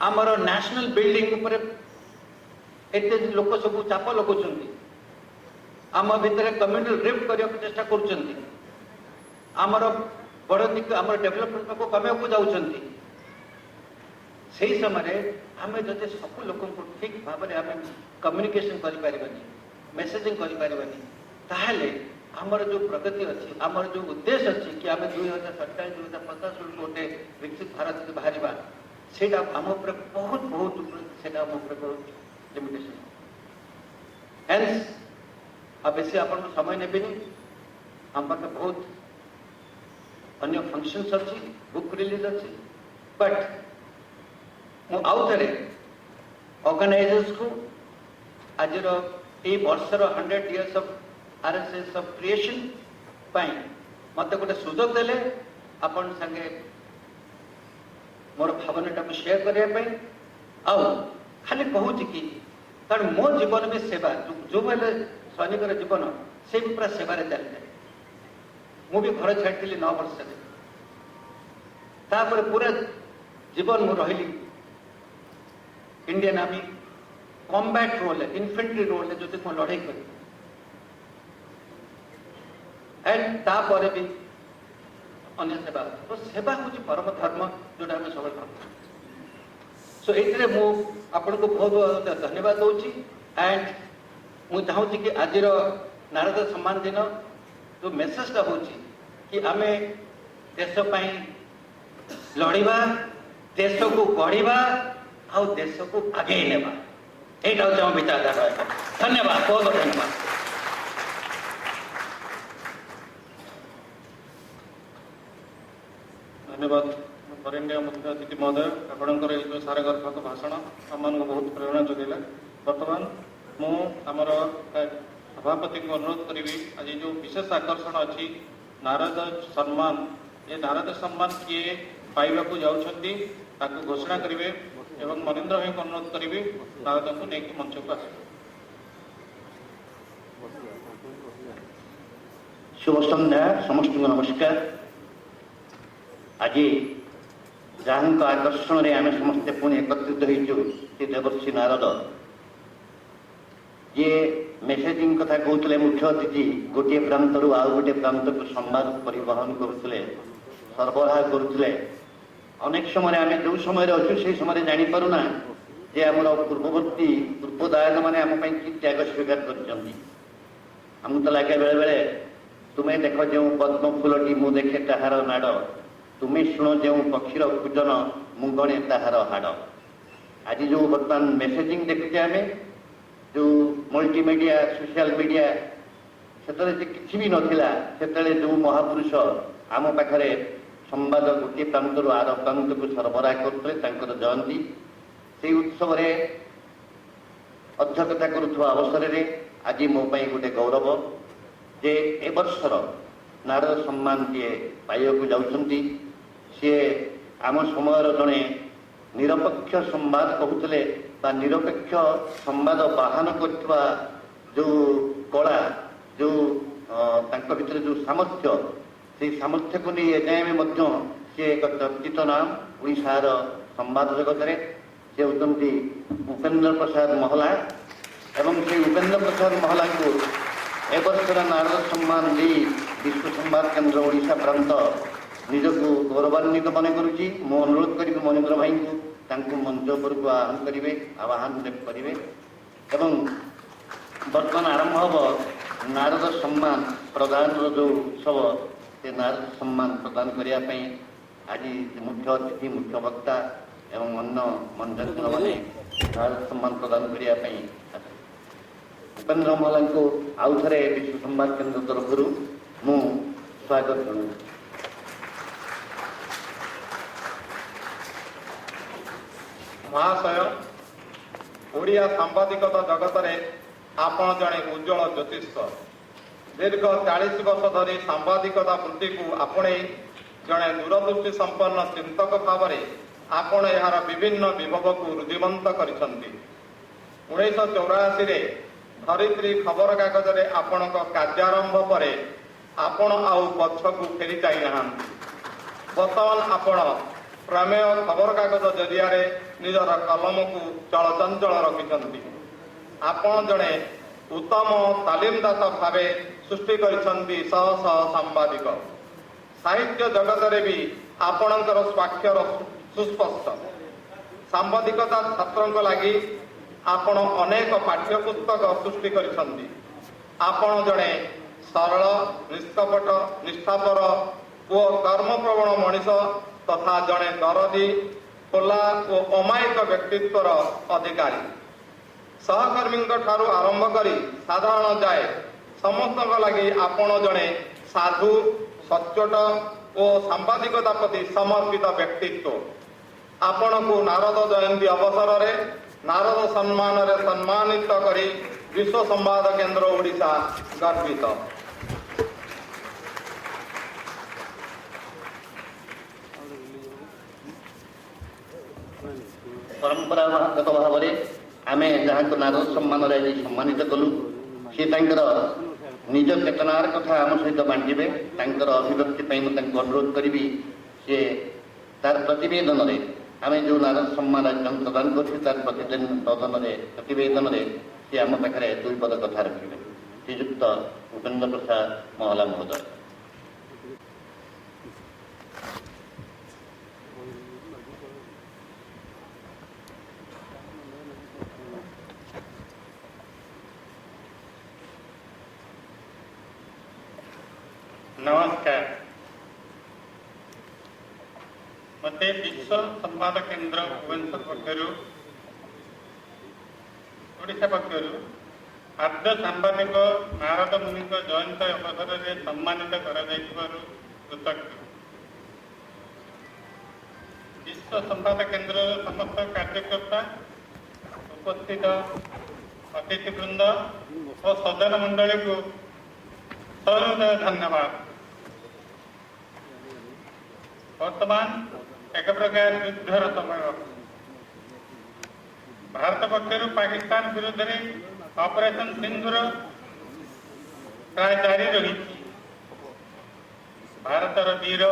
आमर नेशनल बिल्डिंग ऊपर एते लोक सब चाप लगुंट आम भितर कम्युनल ड्रिफ्ट करने को चेष्टा करुँच आमर बड़ दिक आम डेभलपमेंट को कमे को जाऊँच से समय आम जब सब लोक ठीक भाव में आम कम्युनिकेशन करें मेसेजिंग करें आमर जो प्रगति अच्छी आमर जो उद्देश्य अच्छी कि आम 2047 2050 गोटे विकसित भारत बाहर से आम बहुत बहुत लिमिटेशन हेन्स आ बेसी आप समय ने आम पाखे बहुत अन्य फंक्शंस अच्छी बुक रिलीज अच्छी बट मु आउ थे ऑर्गेनाइजर्स को आज ये वर्षर 100 years of RSS of creation मत गोटे सुजोग देले आपण संगे मोर भावनाटा को शेयर करने खाली कहूँ कि कारण मो जीवन में सेवा जो बेले सैनिक जीवन से भी पूरा सेवार चली जाए मु भी घर छाड़ी 9 वर्ष तापर पूरा जीवन मु रही Indian army combat role infantry role जो मैं लड़ाई करी एंड तापर भी अन्य सेवा तो सेवा हूँ परम धर्म जोटा आम सब सो ये आपन को बहुत बहुत धन्यवाद दूसरी एंड मुझे चाहूँगी कि आज नारद सम्मान दिन जो मेसेजटा हूँ कि आम देश लड़वा देश को गढ़ा आ देश को आगे नेबा यहाँ हूँ आम विचारधारा धन्यवाद बहुत बहुत धन्यवाद धन्यवाद फॉर इंडिया मुख्य अतिथि महोदय आपणकर जो सारगर्भक भाषण आम बहुत प्रेरणा जगेला बर्तमान मुझर सभापति को अनुरोध करी आज जो विशेष आकर्षण अच्छी नारद सम्मान ये नारद सम्मान किए पाइबा जाऊँगी घोषणा करेंगे एवं मनीन्द्र भाई को अनुरोध करी नारद को लेकिन मंच को आस शुभ संध्या समस्त नमस्कार आज जहाँ आकर्षण में आम समस्ते पुणी एकत्रित हो देवर्षि नारद ये मेसेजिंग कथा कहते मुख्य अतिथि गोटे प्रांत रू आउ गोटे प्रांत को संवाद परिवहन करुले सरबराह करुले अनेक समय आम जो समय अच्छु से समय जानीपारूना जे आम पूर्ववर्ती पूर्वदायक मैंने आम कि त्याग स्वीकार करमको तो लगे बेले बेले तुम्हें देख जो पद्म फूलटी मु देखे ताहार नाड़ तुम्हें शुण जो पक्षीर कूजन मुगणे ताहार हाड़ आज जो बर्तमान मेसेजिंग देखुचे आम जो मल्टीमीडिया सोशल मीडिया से किसी भी नाला से जो महापुरुष आम पाखे संवाद गोटे प्रांत रू आर प्रांत को सरबराह करते जयंती से उत्सव अध्यक्षता करुवा अवसर में आज मो गोटे गौरव जे ए वर्षर नारद सम्मान टे पाइबा जाऊँगी सी आम समय जड़े निरपेक्ष संवाद कहते निरपेक्ष संवाद बाहन कर जो कला जो तांको भितर जो सामर्थ्य से सामर्थ्य को नहीं एजाए में मध्य से एक चर्चित नाम ओडिशार संवाद जगत में से होती उपेन्द्र प्रसाद महला एवं से उपेन्द्र प्रसाद महला को एक वर्षर नारद सम्मान दे विश्व संवाद केन्द्र ओडिशा प्रांत निजक गौरवान्वित मन करुच्ची मु अनुरोध करी मनेन्द्र भाई को मंच पर आह्वान करेंगे एवं बर्तमान आरंभ हम नारद सम्मान प्रदान जो उत्सव से नारद सम्मान प्रदान करने आज मुख्य अतिथि मुख्य वक्ता एवं अन्य मंचासीन मैंने नारद सम्मान प्रदान करने उपेन्द्र महला को आउ थे विश्व संवाद केन्द्र तरफ मु स्वागत जनाऊँ। महाशय ओडिया सांबादिकता जगत में आपण जड़े उज्जवल ज्योतिष दीर्घ 40 वर्ष धरी सांबादिकता वृत्ति को आपणे जड़े दूरदृष्टि संपन्न चिंतक भाव में आपण यार विभिन्न विभव को रुद्धिमंत करिसंती। 1984 धरित्री खबर कागज में आपण कार्यारंभ पर आपण आउ पछ को फेरी जाइना बर्तमान आपण प्रमेय खबर कागज जरिया निजर कलम को चलचंचल रखिंट आपण जड़े उत्तम तालीमदाता भाव सृष्टि करिसंती शह शह सांबादिक साहित्य जगत में भी आपणकर स्वाक्षर सुस्पष्ट सांबादिकता छात्रों लगी आपण अनेक पाठ्यपुस्तक सृष्टि करिसंती आपण जड़े सरल निष्कपट निष्ठापर और कर्मप्रवण मनीष तथा जड़े दरदी खोला और अमायिक व्यक्तित्वर अधिकारी सहकर्मी ठारू आरंभ करी साधारण जाए समस्त लगी आपण जड़े साधु सच्चोट और सांबादिकता प्रति समर्पित व्यक्तित्व आपण को नारद जयंती अवसर में नारद सम्मान रे सम्मानित करी विश्व संवाद केन्द्र ओडिशा गर्वित। परंपरागत भाव में आम जहाँ को नारद सम्मान सम्मानित कलु सी निज चेतनार कथा आम सहित बांटे अभिव्यक्ति अनुरोध करी सी तार प्रतिवेदन में आम जो नारद सम्मान प्रदान कर प्रतिवेदन में सी आम पाखे 2 पद कथा रखिए। श्रीयुक्त उपेन्द्र प्रसाद महला महोदय। नमस्कार। मते विश्व संवाद केन्द्र भुवनेश्वर पक्षर ओडिशा पक्षर आद्य सांबादिक नारद मुनि जयंती अवसर में सम्मानित कृतज्ञ। विश्व संवाद केन्द्र समस्त कार्यकर्ता उपस्थित अतिथिवृंद और सज्जन मंडली को सहृदय धन्यवाद। वर्तमान एक प्रकार युद्धर समय भारत पक्षर पाकिस्तान विरुद्ध में ऑपरेशन सिंधुर प्राय जारी रही। भारतर वीर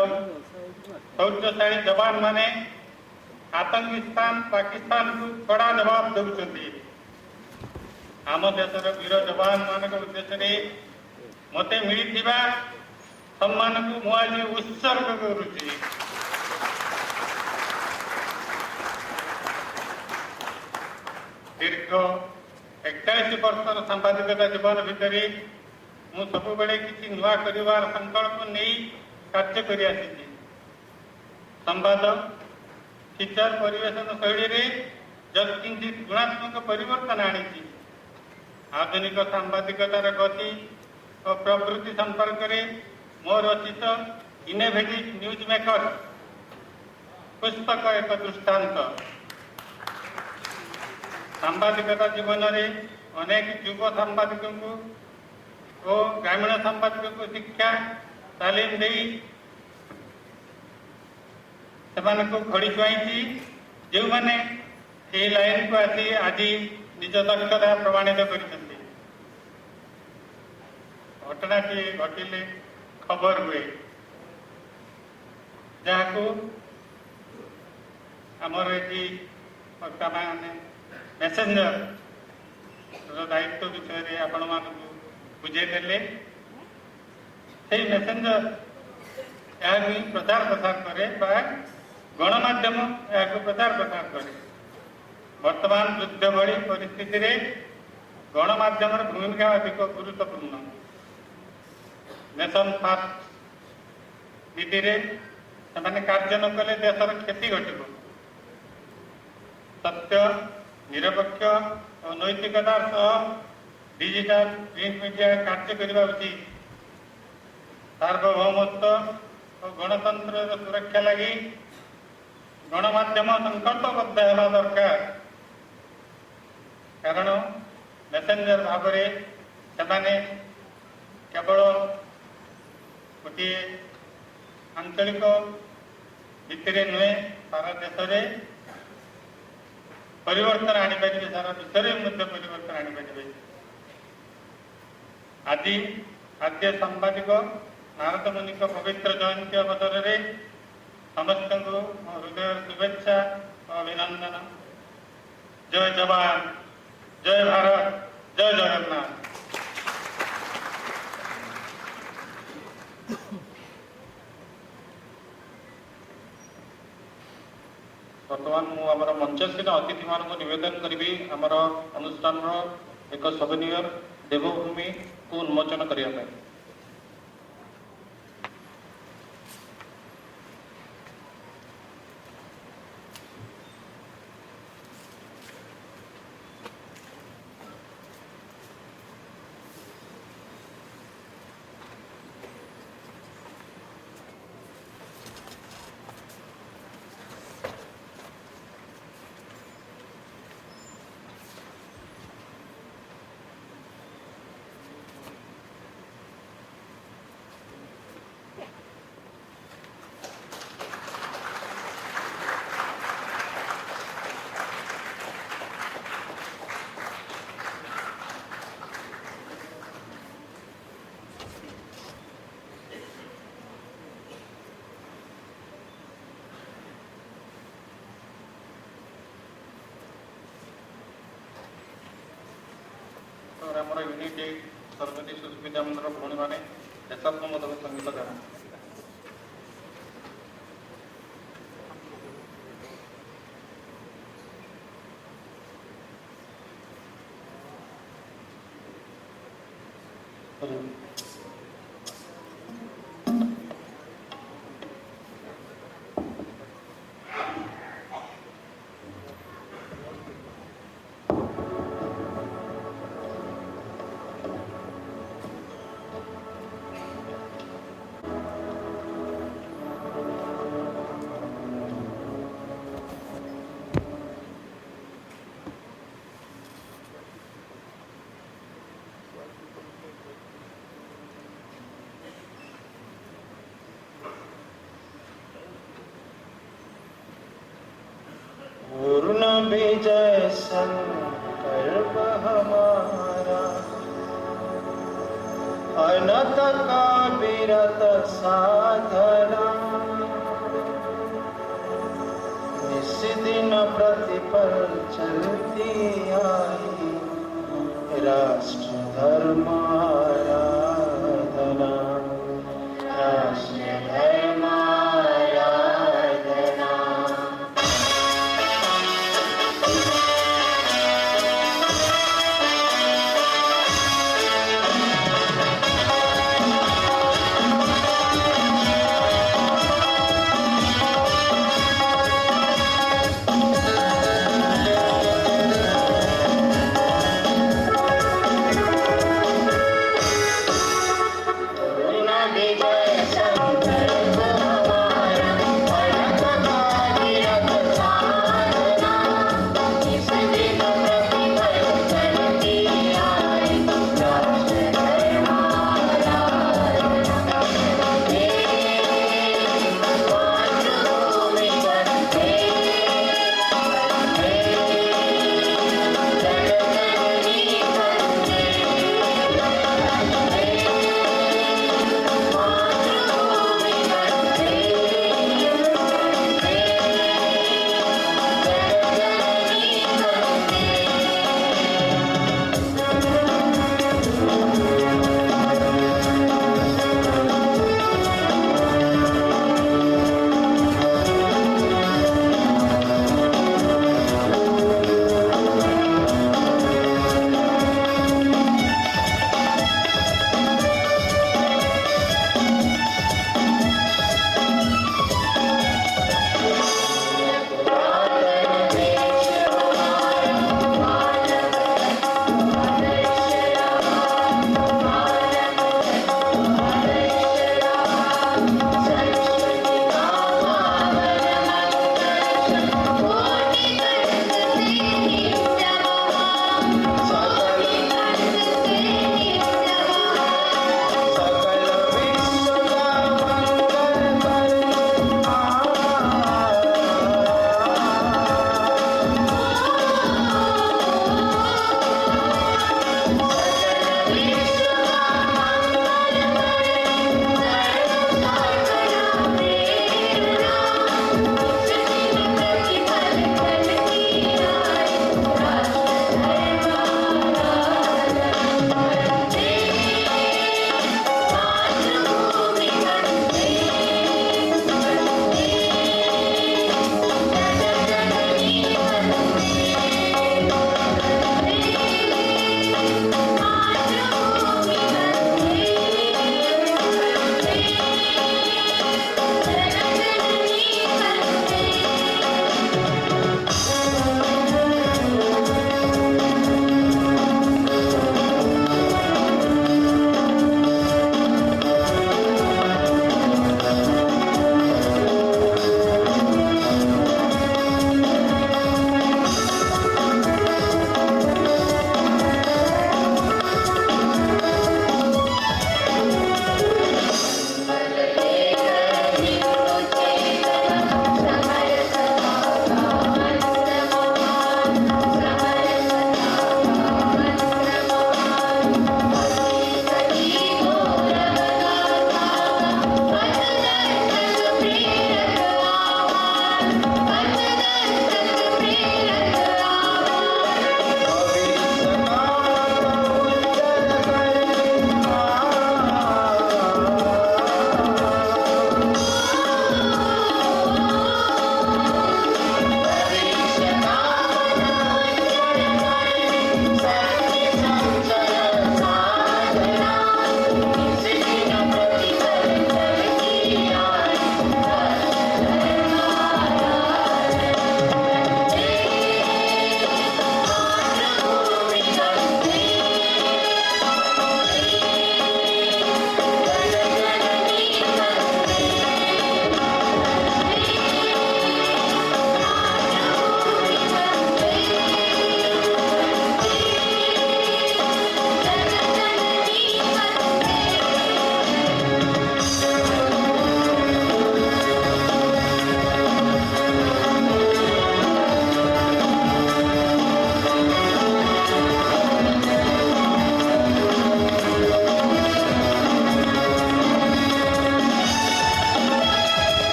शौर्यशाली जवान माने आतंकिस्तान पाकिस्तान को कड़ा जवाब दौरान आम देशर वीर जवान मान उद्देश्य मते मिलिथिबा सम्मान को मु आज उत्सर्ग करुछि। दीर्घ 41 वर्षर सांबादिकता जीवन भितर मु सब बेले किसी नुआ करिवार संकल्प नहीं कार्य करि आसी। संवाद फीचर परिवेशन शैली रे जब किंचित गुणात्मक परिवर्तन आनी आधुनिक सांबादिकतार गति और प्रवृत्ति संपर्क में मोर रचित इनोवेटिव न्यूज मेकर पुस्तक एक दृष्टांत। सांबादिकता जीवन में अनेक युव सांबादिकों को और ग्रामीण सांबादिकों को शिक्षा तालीम दे घड़ी छुआई जो मैंने ये लाइन को आसी आज निज दक्षता प्रमाणित कर घटनाटी घटिले खबर हुए जहाँ आमर ये वर्तमान मेसेंजर दायित्व विषय आपण मान बुझेदेले से मेसेंजर यहाँ प्रचार प्रसार करे गणमाध्यम यहाँ प्रचार प्रसार करे। वर्तमान युद्ध भली परिस्थिति रे गणमाध्यम भूमिका अधिक गुरुत्वपूर्ण। नेशन फास्ट नीति से कार्य न कले देशर क्षति घटब। सत्य निरपेक्ष और नैतिकतार सह डिजिटल प्रिंट मीडिया कार्य करने उचित। सार्वभौमत्व और गणतंत्र सुरक्षा लगी गणमाध्यम संकल्पबद्ध होगा दरकार। कारण मेसेंजर भाव से केवल गोटे आंचलिक भितर नुहे सारा देश में परिवर्तन आनीपारे, सारा विश्व में परिवर्तन आनीपारे। आज आद्य सांबादिक नारद मुनि पवित्र जयंती अवसर में समस्त को हृदय शुभेच्छा और अभिनंदन। जय जवान, जय भारत, जय जगन्नाथ। बर्तमान मुझे मंचस्थ अतिथि मान नवेदन करी आमर अनुष्ठान एक सवेनियर देवभूमि को उन्मोचन करने। आमर यूनिट 8 सरस्वती शिशु विद्या मंदिर भौणी मैंने देशात्मक संगीत गान। पूर्ण विजय संकल्प हमारा, अनत का विरत साधना, निस्दिन प्रतिपल चलती आई राष्ट्र धर्माराधना, राष्ट्र धर्माराधना।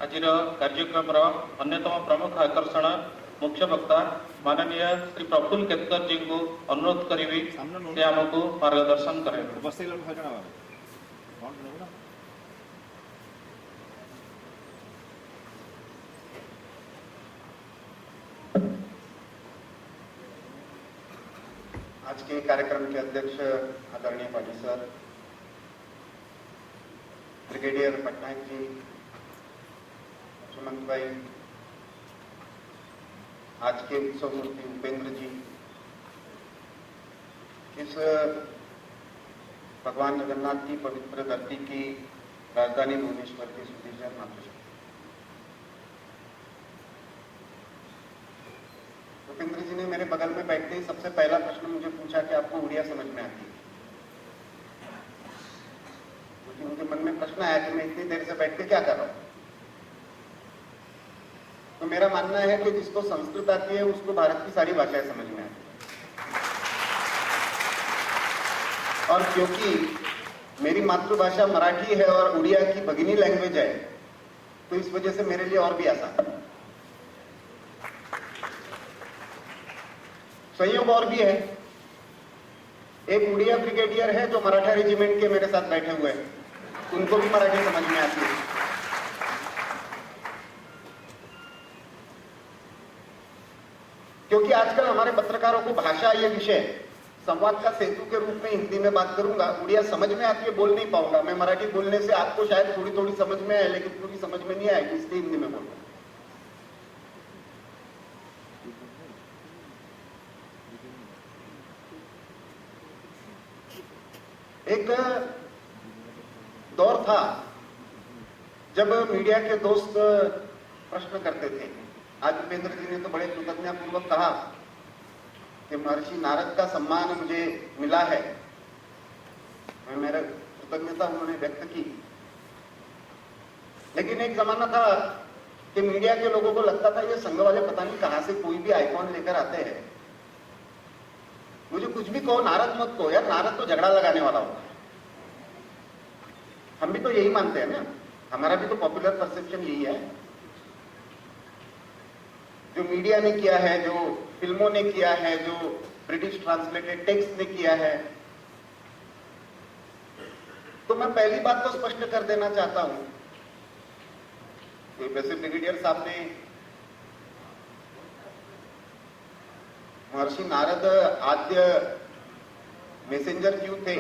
आज कार्यक्रम अन्यतम प्रमुख आकर्षण मुख्य वक्ता माननीय श्री प्रफुल्ल केतकर जी को अनुरोध करी से आमको मार्गदर्शन करेंगे। बसैला हजणा कौन ना आज के कार्यक्रम के अध्यक्ष आदरणीय पाटिल सर, ब्रिगेडियर पटनायक जी, सुमंत भाई, आज के उत्सव मूर्ति उपेंद्र जी, इस भगवान जगन्नाथ की पवित्र धरती की राजधानी भुवनेश्वर के सुधीजन मातृशक्ति। उपेंद्र जी ने मेरे बगल में बैठते ही सबसे पहला प्रश्न मुझे पूछा कि आपको उड़िया समझ में आती है? क्योंकि मुझे मन में प्रश्न आया कि मैं इतनी देर से बैठ के क्या कर रहा हूं। तो मेरा मानना है कि जिसको संस्कृत आती है उसको भारत की सारी भाषाएं समझ में आती है, और क्योंकि मेरी मातृभाषा मराठी है और उड़िया की भगिनी लैंग्वेज है, तो इस वजह से मेरे लिए और भी आसान है। संयोग और भी है, एक उड़िया ब्रिगेडियर है जो मराठा रेजिमेंट के मेरे साथ बैठे हुए हैं, उनको भी मराठी समझ में आती है। क्योंकि आजकल हमारे पत्रकारों को भाषा ये विषय संवाद का सेतु के रूप में हिंदी में बात करूंगा, उड़िया समझ में आती है, बोल नहीं पाऊंगा। मैं मराठी बोलने से आपको शायद थोड़ी थोड़ी समझ में आए, लेकिन पूरी समझ में नहीं आएगी, इसलिए हिंदी में बोलूंगा। एक दौर था जब मीडिया के दोस्त प्रश्न करते थे। आज उपेंद्र जी ने तो बड़े कृतज्ञतापूर्वक कहा कि महर्षि नारद का सम्मान मुझे मिला है, मैं मेरा कृतज्ञता उन्होंने व्यक्त की। लेकिन एक जमाना था कि मीडिया के लोगों को लगता था ये संघ वाले पता नहीं कहां से कोई भी आइकॉन लेकर आते हैं, मुझे कुछ भी कहो, नारद मत कहो यार, नारद तो झगड़ा लगाने वाला होता है। हम भी तो यही मानते हैं ना, हमारा भी तो पॉपुलर परसेप्शन यही है। जो मीडिया ने किया है, जो फिल्मों ने किया है, जो ब्रिटिश ट्रांसलेटेड टेक्स्ट ने किया है। तो मैं पहली बात तो स्पष्ट कर देना चाहता हूं कि वैसे ब्रिगेडियर साहब ने महर्षि नारद आद्य मैसेंजर क्यों थे,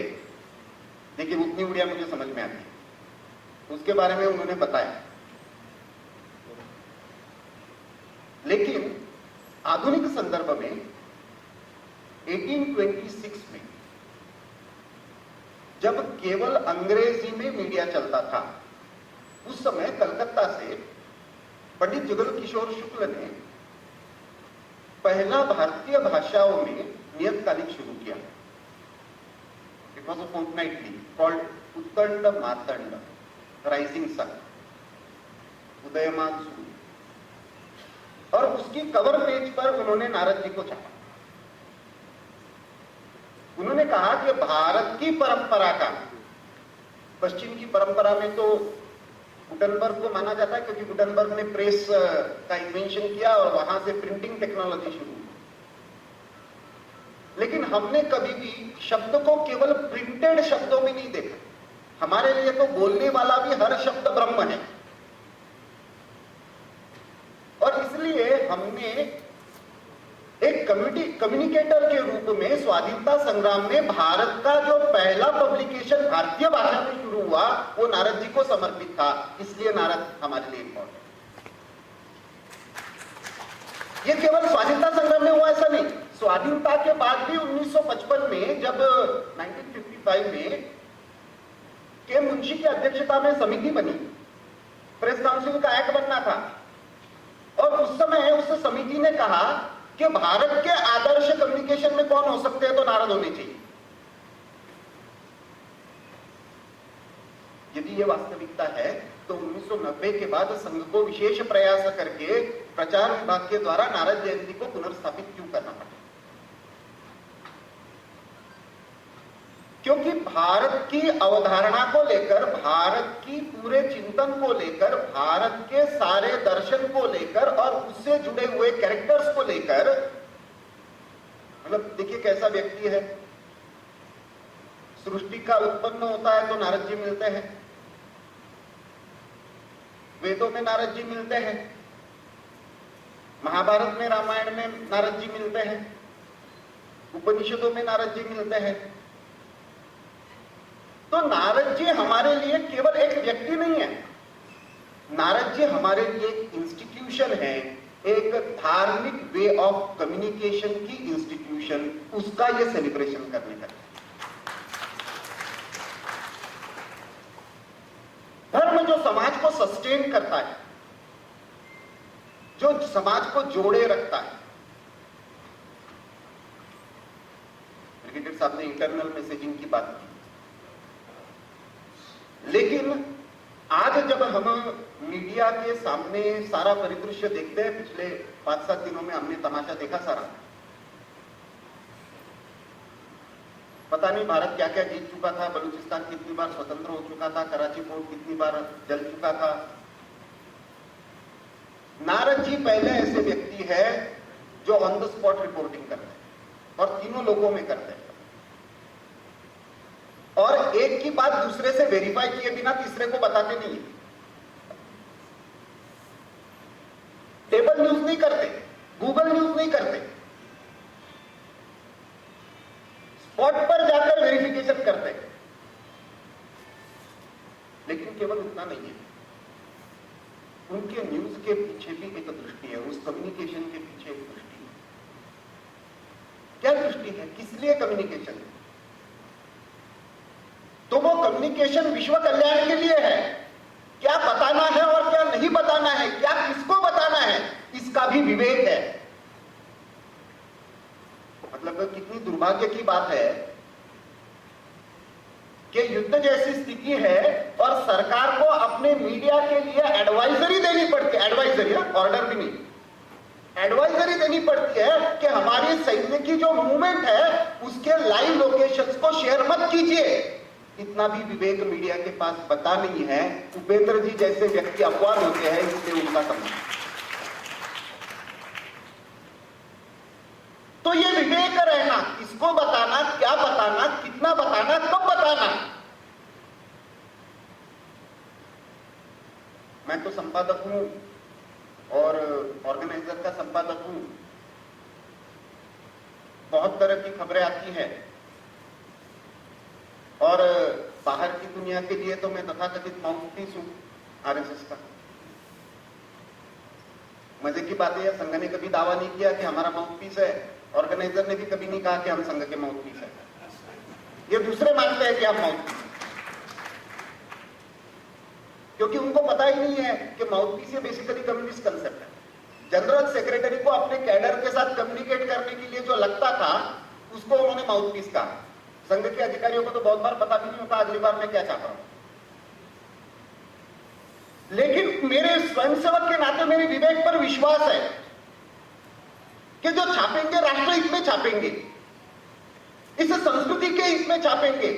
लेकिन उतनी उड़िया मुझे समझ में आती, उसके बारे में उन्होंने बताया। लेकिन आधुनिक संदर्भ में 1826 में जब केवल अंग्रेजी में मीडिया चलता था, उस समय कलकत्ता से पंडित जुगल किशोर शुक्ल ने पहला भारतीय भाषाओं में नियतकालिक शुरू किया। It was a fortnightly called Udant Martand, rising sun, उदयमान सूर्य। और उसकी कवर पेज पर उन्होंने नारद जी को छापा। उन्होंने कहा कि भारत की परंपरा का, पश्चिम की परंपरा में तो गुटनबर्ग को माना जाता है, क्योंकि गुटनबर्ग ने प्रेस का इन्वेंशन किया और वहां से प्रिंटिंग टेक्नोलॉजी शुरू हुई। लेकिन हमने कभी भी शब्द को केवल प्रिंटेड शब्दों में नहीं देखा। हमारे लिए तो बोलने वाला भी हर शब्द ब्रह्म है, और इसलिए हमने एक कम्युनिकेटर के रूप में स्वाधीनता संग्राम में भारत का जो पहला पब्लिकेशन भारतीय भाषा में शुरू हुआ वो नारद जी को समर्पित था। इसलिए नारद हमारे लिए इंपॉर्टेंट। ये केवल स्वाधीनता संग्राम में हुआ ऐसा नहीं, स्वाधीनता के बाद भी 1955 में जब 1955 में के मुंशी की अध्यक्षता में समिति बनी, प्रेस काउंसिल का एक्ट बनना था, और उस समय उस समिति ने कहा कि भारत के आदर्श कम्युनिकेशन में कौन हो सकते हैं, तो नारद होने चाहिए। यदि ये वास्तविकता है तो 1990 के बाद संघ को विशेष प्रयास करके प्रचार विभाग के द्वारा नारद जयंती को पुनर्स्थापित क्यों करना पड़ा? क्योंकि भारत की अवधारणा को लेकर, भारत की पूरे चिंतन को लेकर, भारत के सारे दर्शन को लेकर और उससे जुड़े हुए कैरेक्टर्स को लेकर, मतलब देखिए कैसा व्यक्ति है। सृष्टि का उत्पन्न होता है तो नारद जी मिलते हैं, वेदों में नारद जी मिलते हैं, महाभारत में, रामायण में नारद जी मिलते हैं, उपनिषदों में नारद जी मिलते हैं। तो नारद जी हमारे लिए केवल एक व्यक्ति नहीं है, नारद जी हमारे लिए एक इंस्टीट्यूशन है, एक धार्मिक वे ऑफ कम्युनिकेशन की इंस्टीट्यूशन, उसका ये सेलिब्रेशन करने का। धर्म जो समाज को सस्टेन करता है, जो समाज को जोड़े रखता है। ब्रिगेडियर साहब ने इंटरनल मैसेजिंग की बात की, लेकिन आज जब हम मीडिया के सामने सारा परिदृश्य देखते हैं, पिछले 5-7 दिनों में हमने तमाशा देखा सारा। पता नहीं भारत क्या क्या जीत चुका था, बलूचिस्तान कितनी बार स्वतंत्र हो चुका था, कराची पोर्ट कितनी बार जल चुका था। नारद जी पहले ऐसे व्यक्ति है जो ऑन द स्पॉट रिपोर्टिंग करते हैं और तीनों लोगों में करते हैं, और एक की बात दूसरे से वेरीफाई किए बिना तीसरे को बताते नहीं है। टेबल न्यूज नहीं करते, गूगल न्यूज नहीं करते, स्पॉट पर जाकर वेरिफिकेशन करते हैं। लेकिन केवल उतना नहीं है, उनके न्यूज के पीछे भी एक दृष्टि है, उस कम्युनिकेशन के पीछे एक दृष्टि है। क्या दृष्टि है, किस लिए कम्युनिकेशन है? तो वो कम्युनिकेशन विश्व कल्याण के लिए है। क्या बताना है और क्या नहीं बताना है, क्या किसको बताना है, इसका भी विवेक है। मतलब कितनी दुर्भाग्य की बात है कि युद्ध जैसी स्थिति है और सरकार को अपने मीडिया के लिए एडवाइजरी देनी पड़ती है, एडवाइजरी, ऑर्डर भी नहीं, एडवाइजरी देनी पड़ती है कि हमारी सैन्य की जो मूवमेंट है उसके लाइव लोकेशंस को शेयर मत कीजिए। इतना भी विवेक मीडिया के पास पता नहीं है। उपेंद्र जी जैसे व्यक्ति अपवाद होते हैं, इसलिए उनका सम्मान। तो ये विवेक रहना, किसको बताना, क्या बताना, कितना बताना, कब बताना। मैं तो संपादक हूं और ऑर्गेनाइजर का संपादक हूं, बहुत तरह की खबरें आती हैं और बाहर की दुनिया के लिए तो मैं तथाकथित माउथपीस हूं आरएसएस का। मजे की बात है, संघ ने कभी दावा नहीं किया कि हमारा माउथपीस है, ऑर्गेनाइजर ने भी कभी नहीं कहा कि हम संघ के माउथपीस है। ये दूसरे मानते हैं कि आप माउथपीस, क्योंकि उनको पता ही नहीं है कि माउथपीस ये बेसिकली कम्युनिस्ट कंसेप्ट है। जनरल सेक्रेटरी को अपने कैडर के साथ कम्युनिकेट करने के लिए जो लगता था उसको उन्होंने माउथपीस कहा। संघ के अधिकारियों को तो बहुत बार पता भी नहीं होता अगली बार मैं क्या चाहता हूं। लेकिन मेरे स्वयंसेवक के नाते मेरे विवेक पर विश्वास है कि जो छापेंगे राष्ट्रहित में छापेंगे, इस संस्कृति के हित में छापेंगे,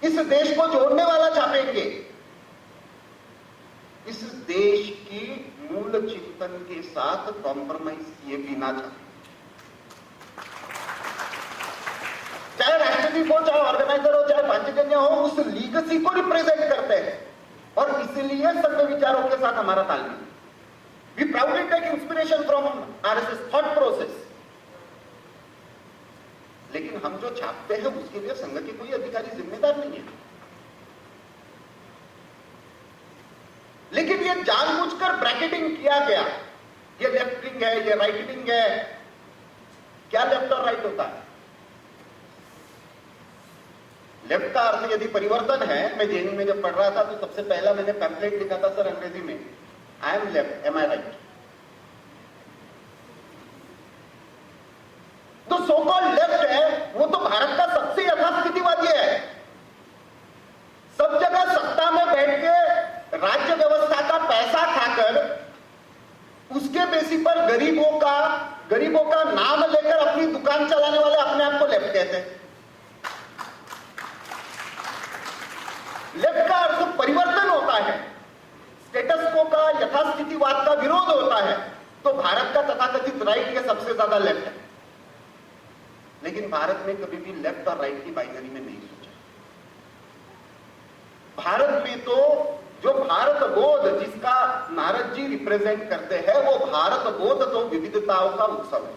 इस देश को जोड़ने वाला छापेंगे, इस देश की मूल चिंतन के साथ कॉम्प्रोमाइज किए बिना छापेंगे। चाहे राष्ट्रदीप हो, चाहे ऑर्गेनाइजर हो, चाहे पांचजन्य हो, उस लीगसी को रिप्रेजेंट करते हैं और इसलिए संघ विचारों के साथ हमारा तालमेल। We proudly take inspiration from RSS thought process. लेकिन हम जो छापते हैं उसके लिए संघ के कोई अधिकारी जिम्मेदार नहीं है। लेकिन ये जानबूझकर ब्रैकेटिंग किया गया, ये लेफ्ट विंग है, ये राइट विंग है। क्या लेफ्ट और राइट होता है? लेफ्ट का अर्थ यदि परिवर्तन है, मैं जेएनयू में जब पढ़ रहा था तो सबसे पहला मैंने पैम्पलेट लिखा था सर अंग्रेजी में, I am left, am I right. तो सो कॉल्ड लेफ्ट है वो तो भारत का सबसे यथास्थितिवादी है। सब जगह सत्ता में बैठ के राज्य व्यवस्था का पैसा खाकर उसके बेसिस पर गरीबों का नाम लेकर अपनी दुकान चलाने वाले अपने आप को लेफ्ट कहते हैं। लेफ्ट का अर्थ परिवर्तन होता है, स्टेटस को का यथास्थितिवाद का विरोध होता है, तो भारत का तथाकथित राइट ये सबसे ज्यादा लेफ्ट है। लेकिन भारत में कभी भी लेफ्ट और राइट की बाइनरी में नहीं सोचा। भारत में तो जो भारत बोध जिसका नारद जी रिप्रेजेंट करते हैं, वो भारत बोध तो विविधताओं का उत्सव है।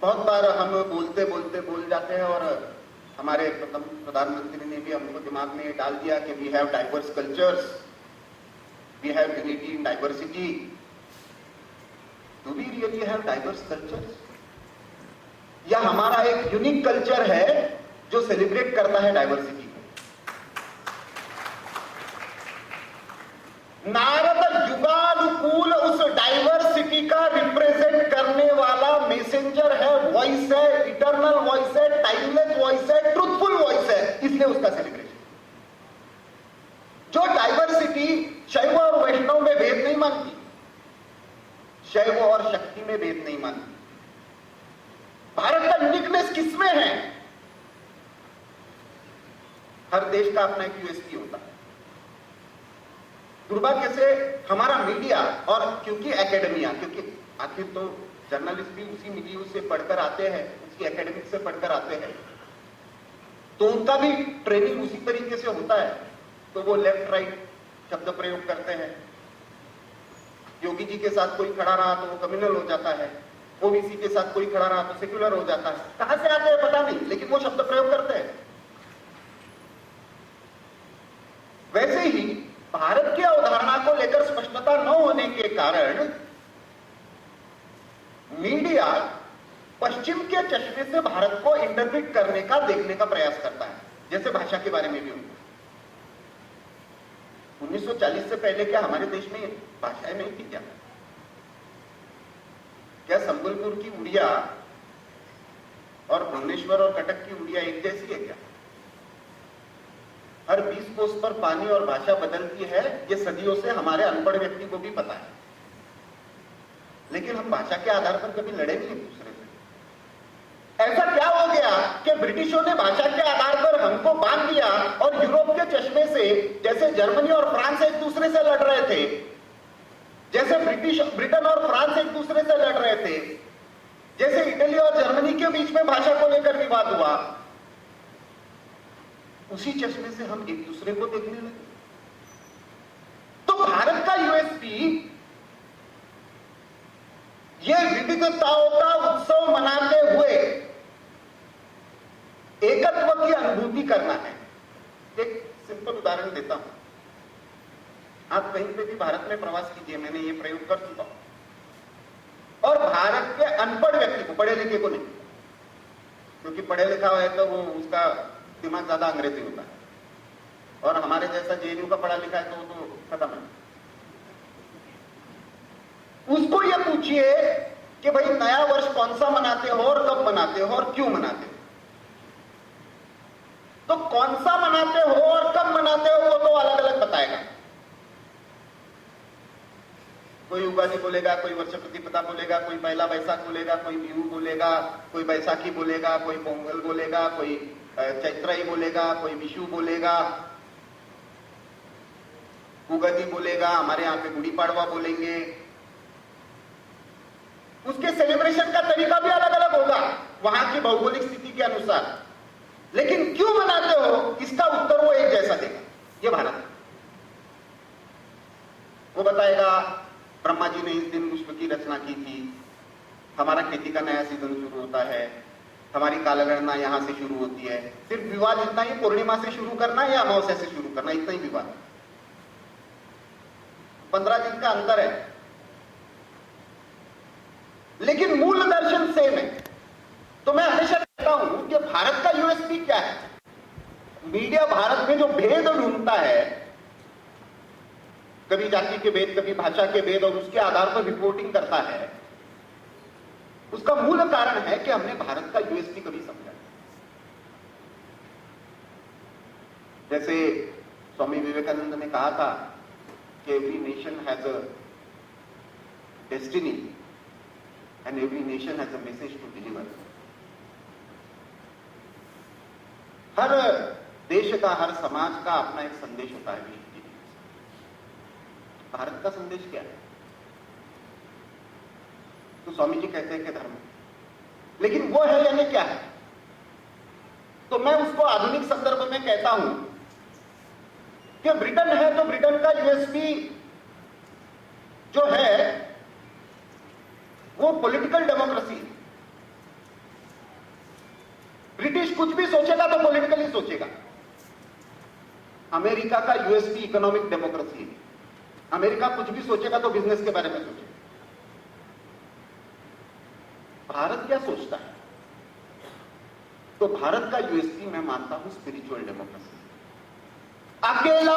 बहुत बार हम बोलते बोलते बोल जाते हैं और हमारे प्रधानमंत्री ने भी हमको दिमाग में डाल दिया कि we have diverse cultures, we have unity in diversity. Do we really have diverse cultures? या हमारा एक यूनिक कल्चर है जो सेलिब्रेट करता है डाइवर्सिटी? नारद युगानुकूल उस डाइवर्सिटी का रिप्रेजेंट करने वाला मैसेंजर है, वॉइस है, इटर्नल वॉइस है, टाइमलेस वॉइस है, ट्रूथफुल वॉइस है, इसलिए उसका सेलिब्रेशन। जो डाइवर्सिटी शैव और वैष्णव में भेद नहीं मानती, शैव और शक्ति में भेद नहीं मानती। भारत का यूनिकनेस किसमें है? हर देश का अपना एक यूएसपी होता है। दुर्भाग्य से हमारा मीडिया और क्योंकि एकेडमिया, क्योंकि आखिर तो जर्नलिस्ट भी उसी मीडिया से पढ़कर आते हैं, उसकी एकेडमिक से पढ़कर आते हैं, तो उनका भी ट्रेनिंग उसी तरीके से होता है। तो वो लेफ्ट राइट शब्द प्रयोग करते हैं। योगी जी के साथ कोई खड़ा रहा तो वो कम्युनल हो जाता है, ओबीसी के साथ कोई खड़ा रहा तो सेक्युलर हो जाता है। कहां से आते हैं पता नहीं, लेकिन वो शब्द प्रयोग करते हैं। वैसे ही भारत की अवधारणा को लेकर स्पष्टता न होने के कारण मीडिया पश्चिम के चश्मे से भारत को इंटरप्रेट करने का, देखने का प्रयास करता है। जैसे भाषा के बारे में भी होता है। 1940 से पहले क्या हमारे देश में भाषाएं नहीं थी क्या? क्या संबलपुर की उड़िया और भुवनेश्वर और कटक की उड़िया एक जैसी है क्या? हर 20 कोस पर पानी और भाषा बदलती है, ये सदियों से हमारे अनपढ़ व्यक्ति को भी पता है। लेकिन हम भाषा के आधार पर कभी लड़े नहीं एक दूसरे से। ऐसा क्या हो गया कि ब्रिटिशों ने भाषा के आधार पर हमको बांध दिया और यूरोप के चश्मे से, जैसे जर्मनी और फ्रांस एक दूसरे से लड़ रहे थे, जैसे ब्रिटेन और फ्रांस एक दूसरे से लड़ रहे थे, जैसे इटली और जर्मनी के बीच में भाषा को लेकर विवाद हुआ, उसी चश्मे से हम एक दूसरे को देखने लगे। तो भारत का यूएसपी ये विविधताओं का उत्सव मनाते हुए एकत्व की अनुभूति करना है। एक सिंपल उदाहरण देता हूं। आप कहीं पे भी भारत में प्रवास कीजिए, मैंने ये प्रयोग कर चुका हूं, और भारत के अनपढ़ व्यक्ति को, पढ़े लिखे को नहीं, क्योंकि पढ़े लिखा है तो वो उसका दिमाग ज्यादा अंग्रेजी होता है, और हमारे जैसा जेएनयू का पढ़ा लिखा है तो वो तो खत्म है। उसको ये पूछिए कि भाई नया वर्ष कौन सा मनाते हो और कब मनाते हो और क्यों मनाते हो? तो कौन सा मनाते हो और कब मनाते हो वो तो अलग अलग बताएगा। कोई उगादी बोलेगा, कोई वर्ष प्रतिपदा बोलेगा, कोई पहला बैसाख बोलेगा, कोई बिहू बोलेगा, कोई बैसाखी बोलेगा, कोई पोंगल बोलेगा, कोई चैत्राई बोलेगा, कोई विशु बोलेगा, उगादी बोलेगा, हमारे यहां पे गुड़ी पाड़वा बोलेंगे। उसके सेलिब्रेशन का तरीका भी अलग अलग होगा वहां की भौगोलिक स्थिति के अनुसार, लेकिन क्यों मनाते हो इसका उत्तर वो एक जैसा देगा। ये भारत है। वो बताएगा ब्रह्मा जी ने इस दिन विश्व की रचना की थी, हमारा खेती का नया सीजन शुरू होता है, हमारी कालगणना यहां से शुरू होती है। सिर्फ विवाद इतना ही, पूर्णिमा से शुरू करना या अमावस्या से शुरू करना, इतना ही विवाद। 15 दिन का अंतर है, लेकिन मूल दर्शन सेम है। तो मैं हमेशा कहता हूं कि भारत का यूएसपी क्या है। मीडिया भारत में जो भेद ढूंढता है, कभी जाति के भेद, कभी भाषा के भेद, और उसके आधार पर रिपोर्टिंग करता है, उसका मूल कारण है कि हमने भारत का यूएसपी कभी समझा। जैसे स्वामी विवेकानंद ने कहा था कि every nation has a destiny and every nation has a message to deliver. हर देश का, हर समाज का अपना एक संदेश होता है विश्व के लिए। भारत का संदेश क्या है? तो स्वामी जी कहते हैं कि धर्म, लेकिन वो है यानी क्या है? तो मैं उसको आधुनिक संदर्भ में कहता हूं कि ब्रिटेन है तो ब्रिटेन का यूएसपी जो है वो पॉलिटिकल डेमोक्रेसी है। ब्रिटिश कुछ भी सोचेगा तो पॉलिटिकली सोचेगा। अमेरिका का यूएसपी इकोनॉमिक डेमोक्रेसी है। अमेरिका कुछ भी सोचेगा तो बिजनेस के बारे में सोचेगा। भारत क्या सोचता है? तो भारत का यूएसपी मैं मानता हूं स्पिरिचुअल डेमोक्रेसी। अकेला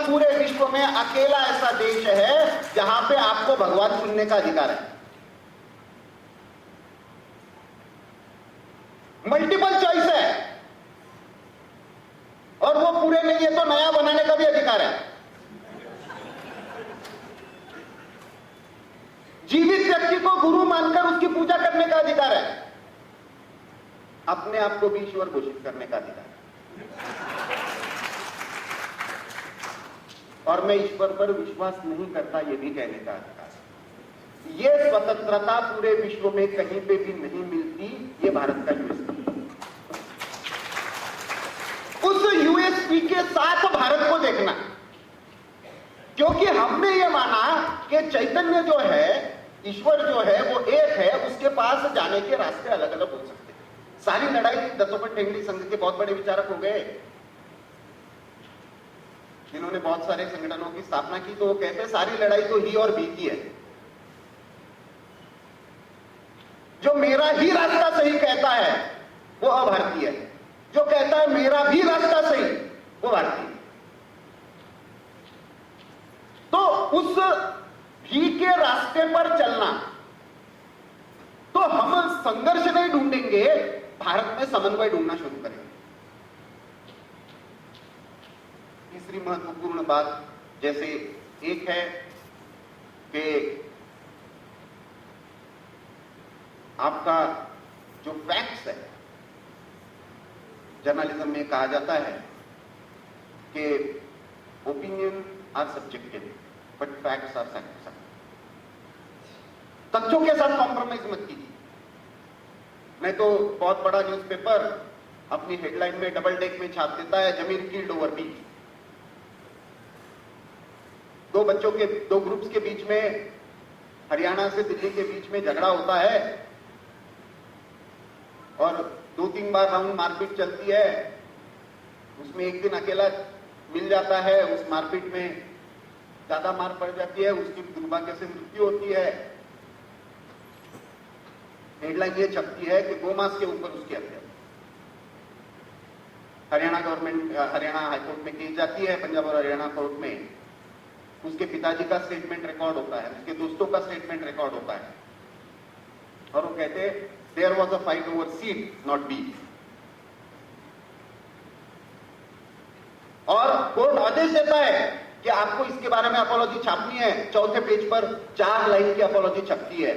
पूरे विश्व में अकेला ऐसा देश है जहां पे आपको भगवान चुनने का अधिकार है। मल्टीपल चॉइस है और वो पूरे नहीं है तो नया बनाने का भी अधिकार है। जीवित व्यक्ति को गुरु मानकर उसकी पूजा करने का अधिकार है। अपने आप को भी ईश्वर घोषित करने का अधिकार है। और मैं ईश्वर पर विश्वास नहीं करता ये भी कहने का अधिकार है। ये स्वतंत्रता पूरे विश्व में कहीं पे भी नहीं मिलती। ये भारत का यूएसपी। उस यूएसपी के साथ भारत को देखना, क्योंकि हमने ये माना कि चैतन्य जो है, ईश्वर जो है वो एक है, उसके पास जाने के रास्ते अलग अलग हो सकते हैं। सारी लड़ाई दत्तोपंत ठेंगड़ी संघ के बहुत बड़े विचारक हो गए, जिन्होंने बहुत सारे संगठनों की स्थापना की। तो वो कहते हैं सारी लड़ाई तो ही और बी की है। जो मेरा ही रास्ता सही कहता है वो अभारतीय है, जो कहता है मेरा भी रास्ता सही वो भारतीय है। तो उस भी के रास्ते पर चलना, तो हम संघर्ष नहीं ढूंढेंगे, भारत में समन्वय ढूंढना शुरू करेंगे। तीसरी महत्वपूर्ण बात, जैसे एक है कि आपका जो फैक्ट्स है, जर्नलिज्म में कहा जाता है कि opinion are subjective but facts are sacrosanct. तथ्यों के साथ कॉम्प्रोमाइज मत कीजिए, नहीं तो बहुत बड़ा न्यूज़पेपर अपनी हेडलाइन में डबल टेक में छाप देता है जमीर किल्ड ओवर बीच। दो ग्रुप्स के बीच में, हरियाणा से दिल्ली के बीच में झगड़ा होता है और 2-3 बार राउंड मारपीट चलती है। उसमें एक दिन अकेला मिल जाता है, उस मारपीट में ज्यादा मार पड़ जाती है, उसकी दुर्भाग्य से मृत्यु होती है। हेडलाइन ये छपती है कि 2 मास के ऊपर उसकी हत्या। हरियाणा हाईकोर्ट में केस जाती है, पंजाब और हरियाणा कोर्ट में। उसके पिताजी का स्टेटमेंट रिकॉर्ड होता है, उसके दोस्तों का स्टेटमेंट रिकॉर्ड होता है, और वो कहते there was a fight over seat not be. और कोर्ट आदेश देता है कि आपको इसके बारे में अपॉलॉजी छापनी है। चौथे पेज पर 4 लाइन की अपॉलॉजी छपती है।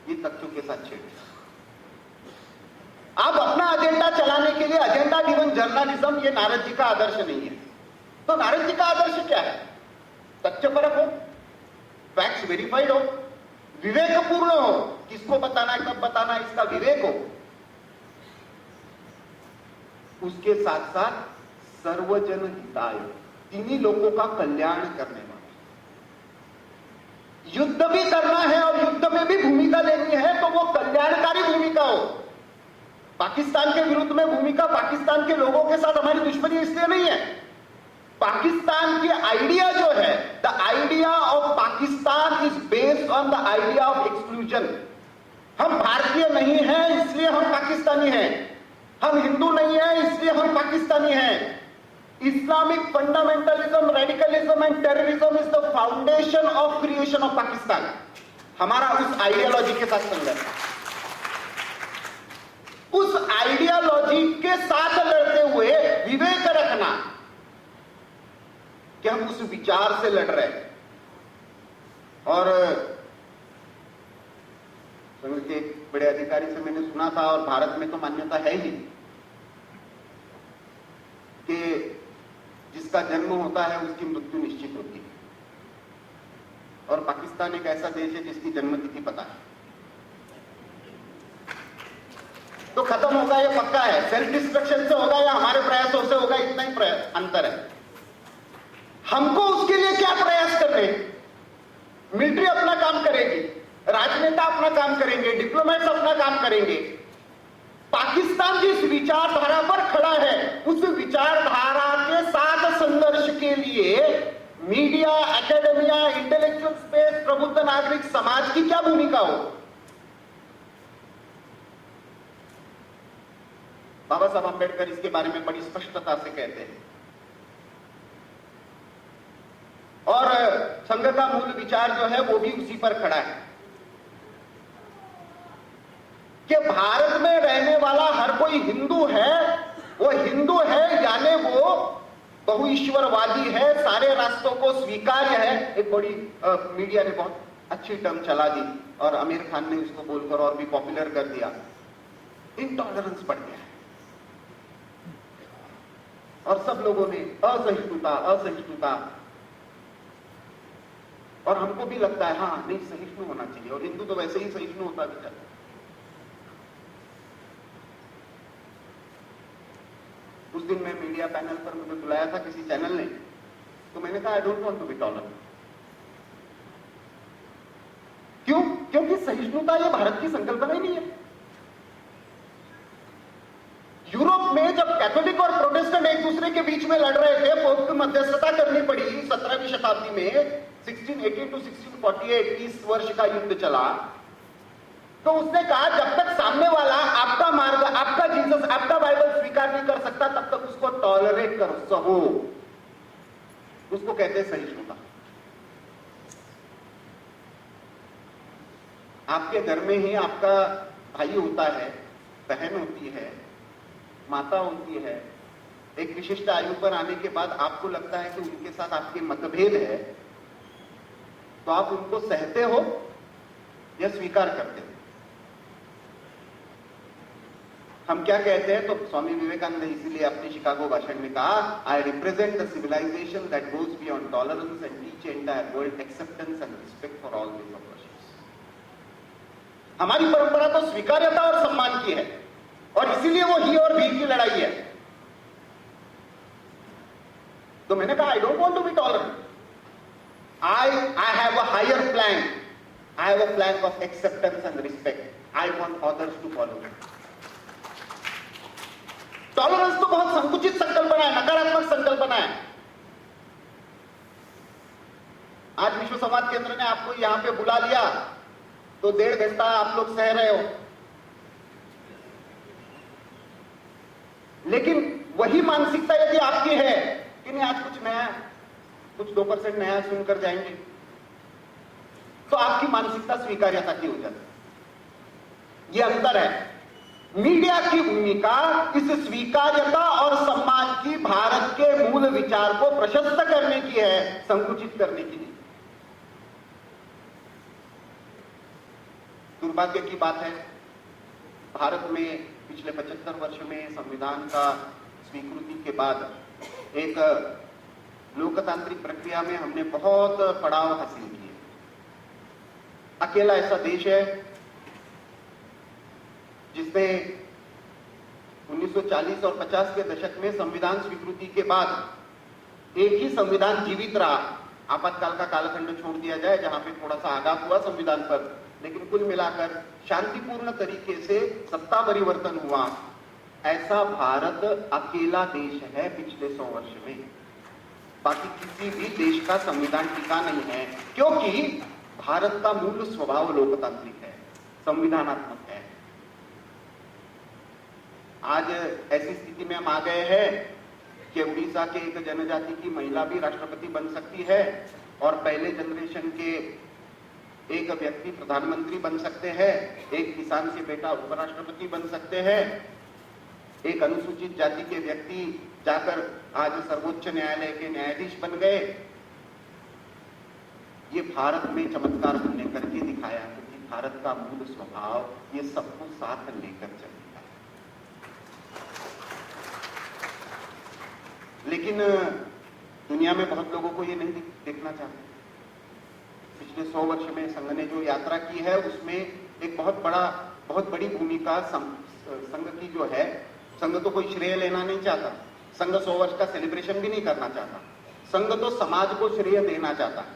ये तथ्यों के साथ छेड़। आप अपना एजेंडा चलाने के लिए एजेंडा ड्रिवन जर्नलिज्म, ये नारद जी का आदर्श नहीं है। तो नारद जी का आदर्श क्या है? तथ्यपरक हो, फैक्ट्स वेरीफाइड हो, विवेकपूर्ण हो, किसको बताना है कब बताना है इसका विवेक हो, उसके साथ साथ सर्वजन हिताय, इन्हीं लोगों का कल्याण करने वाला। युद्ध भी करना है और युद्ध में भी भूमिका लेनी है तो वो कल्याणकारी भूमिका हो। पाकिस्तान के विरुद्ध में भूमिका, पाकिस्तान के लोगों के साथ हमारी दुश्मनी इसलिए नहीं है। पाकिस्तान की आइडिया जो है, the idea of Pakistan is based on the idea of exclusion. हम भारतीय नहीं हैं इसलिए हम पाकिस्तानी हैं, हम हिंदू नहीं हैं इसलिए हम पाकिस्तानी हैं। Islamic fundamentalism, radicalism and terrorism is the foundation of creation of Pakistan. हमारा उस आइडियोलॉजी के साथ संघर्ष, उस आइडियोलॉजी के साथ लड़ते हुए विवेक रखना कि हम उस विचार से लड़ रहे हैं। और संघ के एक बड़े अधिकारी से मैंने सुना था, और भारत में तो मान्यता है ही, कि जिसका जन्म होता है उसकी मृत्यु निश्चित होती है, और पाकिस्तान एक ऐसा देश है जिसकी जन्म तिथि पता है। तो खत्म होगा ये पक्का है। सेल्फ डिस्ट्रक्शन से होगा या हमारे प्रयासों से होगा, इतना ही अंतर है। हमको उसके लिए क्या प्रयास करने? मिलिट्री अपना काम करेगी, राजनेता अपना काम करेंगे, डिप्लोमेट्स अपना काम करेंगे। पाकिस्तान जिस विचारधारा पर खड़ा है उस विचारधारा के साथ संघर्ष के लिए मीडिया, एकेडमिया, इंटेलेक्चुअल स्पेस, प्रबुद्ध नागरिक समाज की क्या भूमिका हो? बाबा साहब अंबेडकर इसके बारे में बड़ी स्पष्टता से कहते हैं, और संघ का मूल विचार जो है वो भी उसी पर खड़ा है कि भारत में रहने वाला हर कोई हिंदू है। वो हिंदू है यानी वो बहुईश्वरवादी है, सारे राष्ट्रों को स्वीकार्य है। एक बड़ी मीडिया ने बहुत अच्छी टर्म चला दी और आमिर खान ने उसको बोलकर और भी पॉपुलर कर दिया। इंटॉलरेंस बढ़ गया है और सब लोगों ने असहिष्णुता असहिष्णुता, और हमको भी लगता है हाँ नहीं सहिष्णु होना चाहिए, और हिंदू तो वैसे ही सहिष्णु होता भी जाता है। उस दिन मैं मीडिया पैनल पर मुझे बुलाया था किसी चैनल ने, तो मैंने कहा I don't want to be tolerant. क्यों? क्योंकि सहिष्णुता ये भारत की संकल्पना ही नहीं है। यूरोप में जब कैथोलिक और प्रोटेस्टेंट एक दूसरे के बीच में लड़ रहे थे, पोप को मध्यस्थता करनी पड़ी 17वीं शताब्दी में, 1680 to 1648 20 वर्ष का युद्ध चला। तो उसने कहा जब तक सामने वाला आपका मार्ग, आपका जीसस, आपका बाइबल स्वीकार नहीं कर सकता तब तक उसको टॉलरेट करो, सहो। उसको कहते हैं सहिष्णुता। आपके घर में ही आपका भाई होता है, बहन होती है, माता होती है। एक विशिष्ट आयु पर आने के बाद आपको लगता है कि उनके साथ आपके मतभेद है, तो आप उनको सहते हो या स्वीकार करते हो? हम क्या कहते हैं? तो स्वामी विवेकानंद इसीलिए अपने शिकागो भाषण में कहा, I represent the civilisation that goes beyond tolerance and teach entire world acceptance and respect for all ways of worship. हमारी परंपरा तो स्वीकार्यता और सम्मान की है, और इसीलिए वो ही और भी की लड़ाई है। तो मैंने कहा I don't want to be tolerant, I have a higher plan. I have a plan of acceptance and respect. I want others to follow me. Tolerance तो बहुत संकुचित संकल्पना है, नकारात्मक संकल्पना है। आज विश्व संवाद केंद्र ने आपको यहां पे बुला लिया तो 1.5 घंटा आप लोग सह रहे हो, लेकिन वही मानसिकता यदि आपकी है कि नहीं आज कुछ नया, कुछ 2% नया सुनकर जाएंगे, तो आपकी मानसिकता स्वीकार्यता की हो जाती है। यह अंतर है। मीडिया की भूमिका इस स्वीकार्यता और सम्मान की भारत के मूल विचार को प्रशस्त करने की है, संकुचित करने की नहीं। दुर्भाग्य की बात है, भारत में पिछले 75 वर्ष में संविधान का स्वीकृति के बाद एक लोकतांत्रिक प्रक्रिया में हमने बहुत पड़ाव हासिल किए। अकेला ऐसा देश है जिसने 1940 और 50 के दशक में संविधान स्वीकृति के बाद एक ही संविधान जीवित रहा। आपातकाल का कालखंड छोड़ दिया जाए जहां पे थोड़ा सा आघात हुआ संविधान पर, लेकिन कुल मिलाकर शांतिपूर्ण तरीके से सत्ता परिवर्तन हुआ। ऐसा भारत अकेला देश है पिछले 100 वर्ष में। बाकी किसी भी देश का संविधान टिका नहीं है, क्योंकि भारत का मूल स्वभाव लोकतांत्रिक है, संविधानात्मक है। आज ऐसी स्थिति में हम आ गए हैं कि उड़ीसा के एक जनजाति की महिला भी राष्ट्रपति बन सकती है, और पहले जनरेशन के एक व्यक्ति प्रधानमंत्री बन सकते हैं, एक किसान से बेटा उपराष्ट्रपति बन सकते हैं, एक अनुसूचित जाति के व्यक्ति जाकर आज सर्वोच्च न्यायालय के न्यायाधीश बन गए। ये भारत में चमत्कार हमने करके दिखाया, क्योंकि भारत का मूल स्वभाव ये सबको साथ लेकर चलेगा। लेकिन दुनिया में बहुत लोगों को ये नहीं देखना चाहते। पिछले 100 वर्ष में संघ ने जो यात्रा की है उसमें एक बहुत बड़ी भूमिका संघ की जो है। संघ तो कोई श्रेय लेना नहीं चाहता, संघ 100 वर्ष का सेलिब्रेशन भी नहीं करना चाहता, संघ तो समाज को श्रेय देना चाहता है,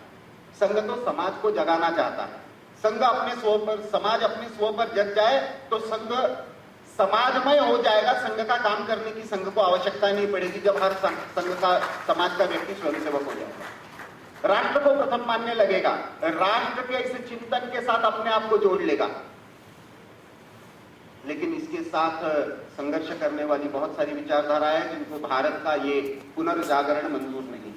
संघ तो समाज को जगाना चाहता है। संघ अपने स्व पर, समाज अपने स्व पर जग जाए तो संघ समाजमय हो जाएगा। संघ का काम करने की संघ को आवश्यकता नहीं पड़ेगी जब हर संघ का, समाज का व्यक्ति स्वयंसेवक हो जाएगा। राष्ट्र को प्रथम मानने लगेगा, राष्ट्र के इस चिंतन के साथ अपने आप को जोड़ लेगा। लेकिन इसके साथ संघर्ष करने वाली बहुत सारी विचारधाराएं हैं जिनको भारत का ये पुनर्जागरण मंजूर नहीं।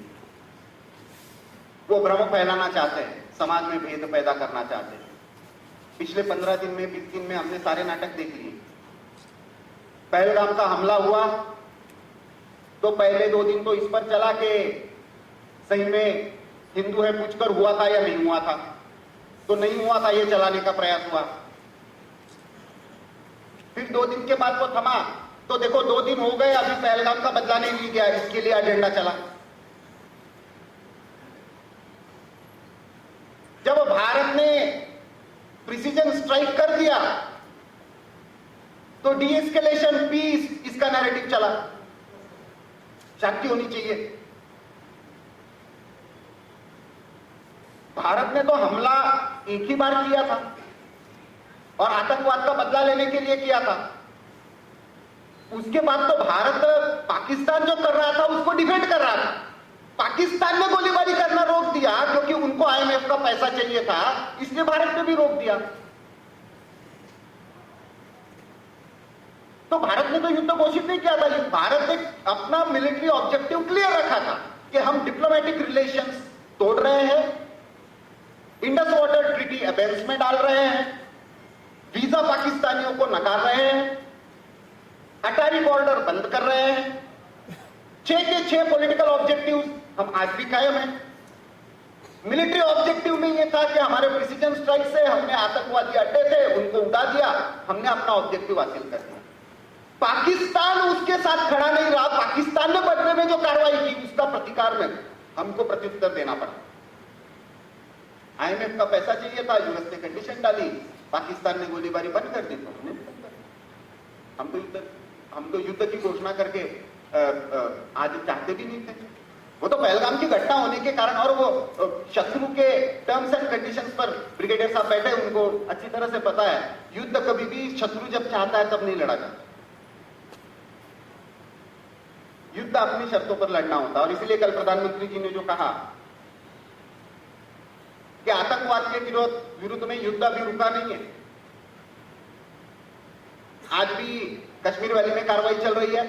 वो भ्रम फैलाना चाहते हैं, समाज में भेद पैदा करना चाहते हैं। पिछले 15 दिन में, 20 दिन में हमने सारे नाटक देख लिए। पहलगाम का हमला हुआ तो पहले 2 दिन तो इस पर चला कि सही में हिंदू है पूछकर हुआ था या नहीं हुआ था, तो नहीं हुआ था ये चलाने का प्रयास हुआ। फिर 2 दिन के बाद वो थमा तो देखो 2 दिन हो गए, अभी पहलगाम का बदला नहीं लिया गया, इसके लिए एजेंडा चला। जब भारत ने प्रिसीजन स्ट्राइक कर दिया तो डीएस्केलेशन, पीस, इसका नैरेटिव चला। शांति होनी चाहिए। भारत ने तो हमला एक ही बार किया था और आतंकवाद का बदला लेने के लिए किया था। उसके बाद तो भारत पाकिस्तान जो कर रहा था उसको डिफेंड कर रहा था। पाकिस्तान ने गोलीबारी करना रोक दिया क्योंकि उनको आईएमएफ का पैसा चाहिए था, इसलिए भारत ने भी रोक दिया। तो भारत ने तो युद्ध घोषित नहीं किया था। भारत ने अपना मिलिट्री ऑब्जेक्टिव क्लियर रखा था कि हम डिप्लोमेटिक रिलेशंस तोड़ रहे हैं, इंडस वाटर ट्रीटी एबेंस में डाल रहे हैं, वीजा पाकिस्तानियों को नकार रहे हैं, अटारी बॉर्डर बंद कर रहे हैं। 6 के 6 पॉलिटिकल ऑब्जेक्टिव्स हम आज भी कायम हैं। मिलिट्री ऑब्जेक्टिव में यह था कि हमारे प्रिसीजन स्ट्राइक से हमने आतंकवादी अड्डे थे उनको उड़ा दिया, हमने अपना ऑब्जेक्टिव हासिल कर दिया। पाकिस्तान उसके साथ खड़ा नहीं रहा। पाकिस्तान ने बदले में जो कार्रवाई की उसका प्रतिकार में हमको प्रत्युत्तर देना पड़ा। आईएमएफ का पैसा चाहिए था, यूएस ने कंडीशन डाली, पाकिस्तान ने गोलीबारी बंद कर दी तो हमने बंद कर दी। हम तो युद्ध की घोषणा करके आज चाहते भी नहीं थे। वो तो पहलगाम की घटना होने के कारण, और वो शत्रु के टर्म्स एंड कंडीशंस पर ब्रिगेडियर साहब बैठे, उनको अच्छी तरह से पता है युद्ध कभी भी शत्रु जब चाहता है तब नहीं लड़ा जाता। युद्ध अपनी शर्तों पर लड़ना होता। और इसलिए कल प्रधानमंत्री जी ने जो कहा कि आतंकवाद के विरुद्ध में युद्ध अभी रुका नहीं है। आज भी कश्मीर वैली में कार्रवाई चल रही है,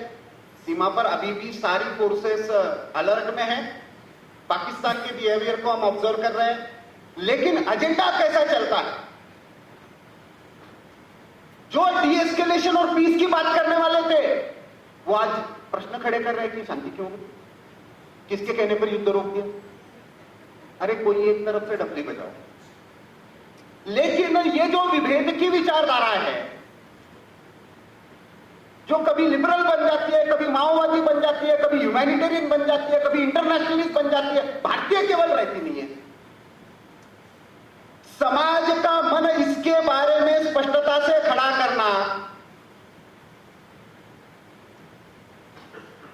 सीमा पर अभी भी सारी फोर्सेस अलर्ट में हैं। पाकिस्तान के बिहेवियर को हम ऑब्जर्व कर रहे हैं, लेकिन एजेंडा कैसा चलता है। जो डीएस्केलेशन और पीस की बात करने वाले थे वो आज प्रश्न खड़े कर रहे हैं कि शांति क्यों हुई, किसके कहने पर युद्ध रोक दिया। अरे कोई एक तरफ से डबली बजाओ। लेकिन ये जो विभेद की विचारधारा है, जो कभी लिबरल बन जाती है, कभी माओवादी बन जाती है, कभी ह्यूमैनिटेरियन बन जाती है, कभी इंटरनेशनलिस्ट बन जाती है, भारतीय केवल रहती नहीं है। समाज का मन इसके बारे में स्पष्टता से खड़ा करना।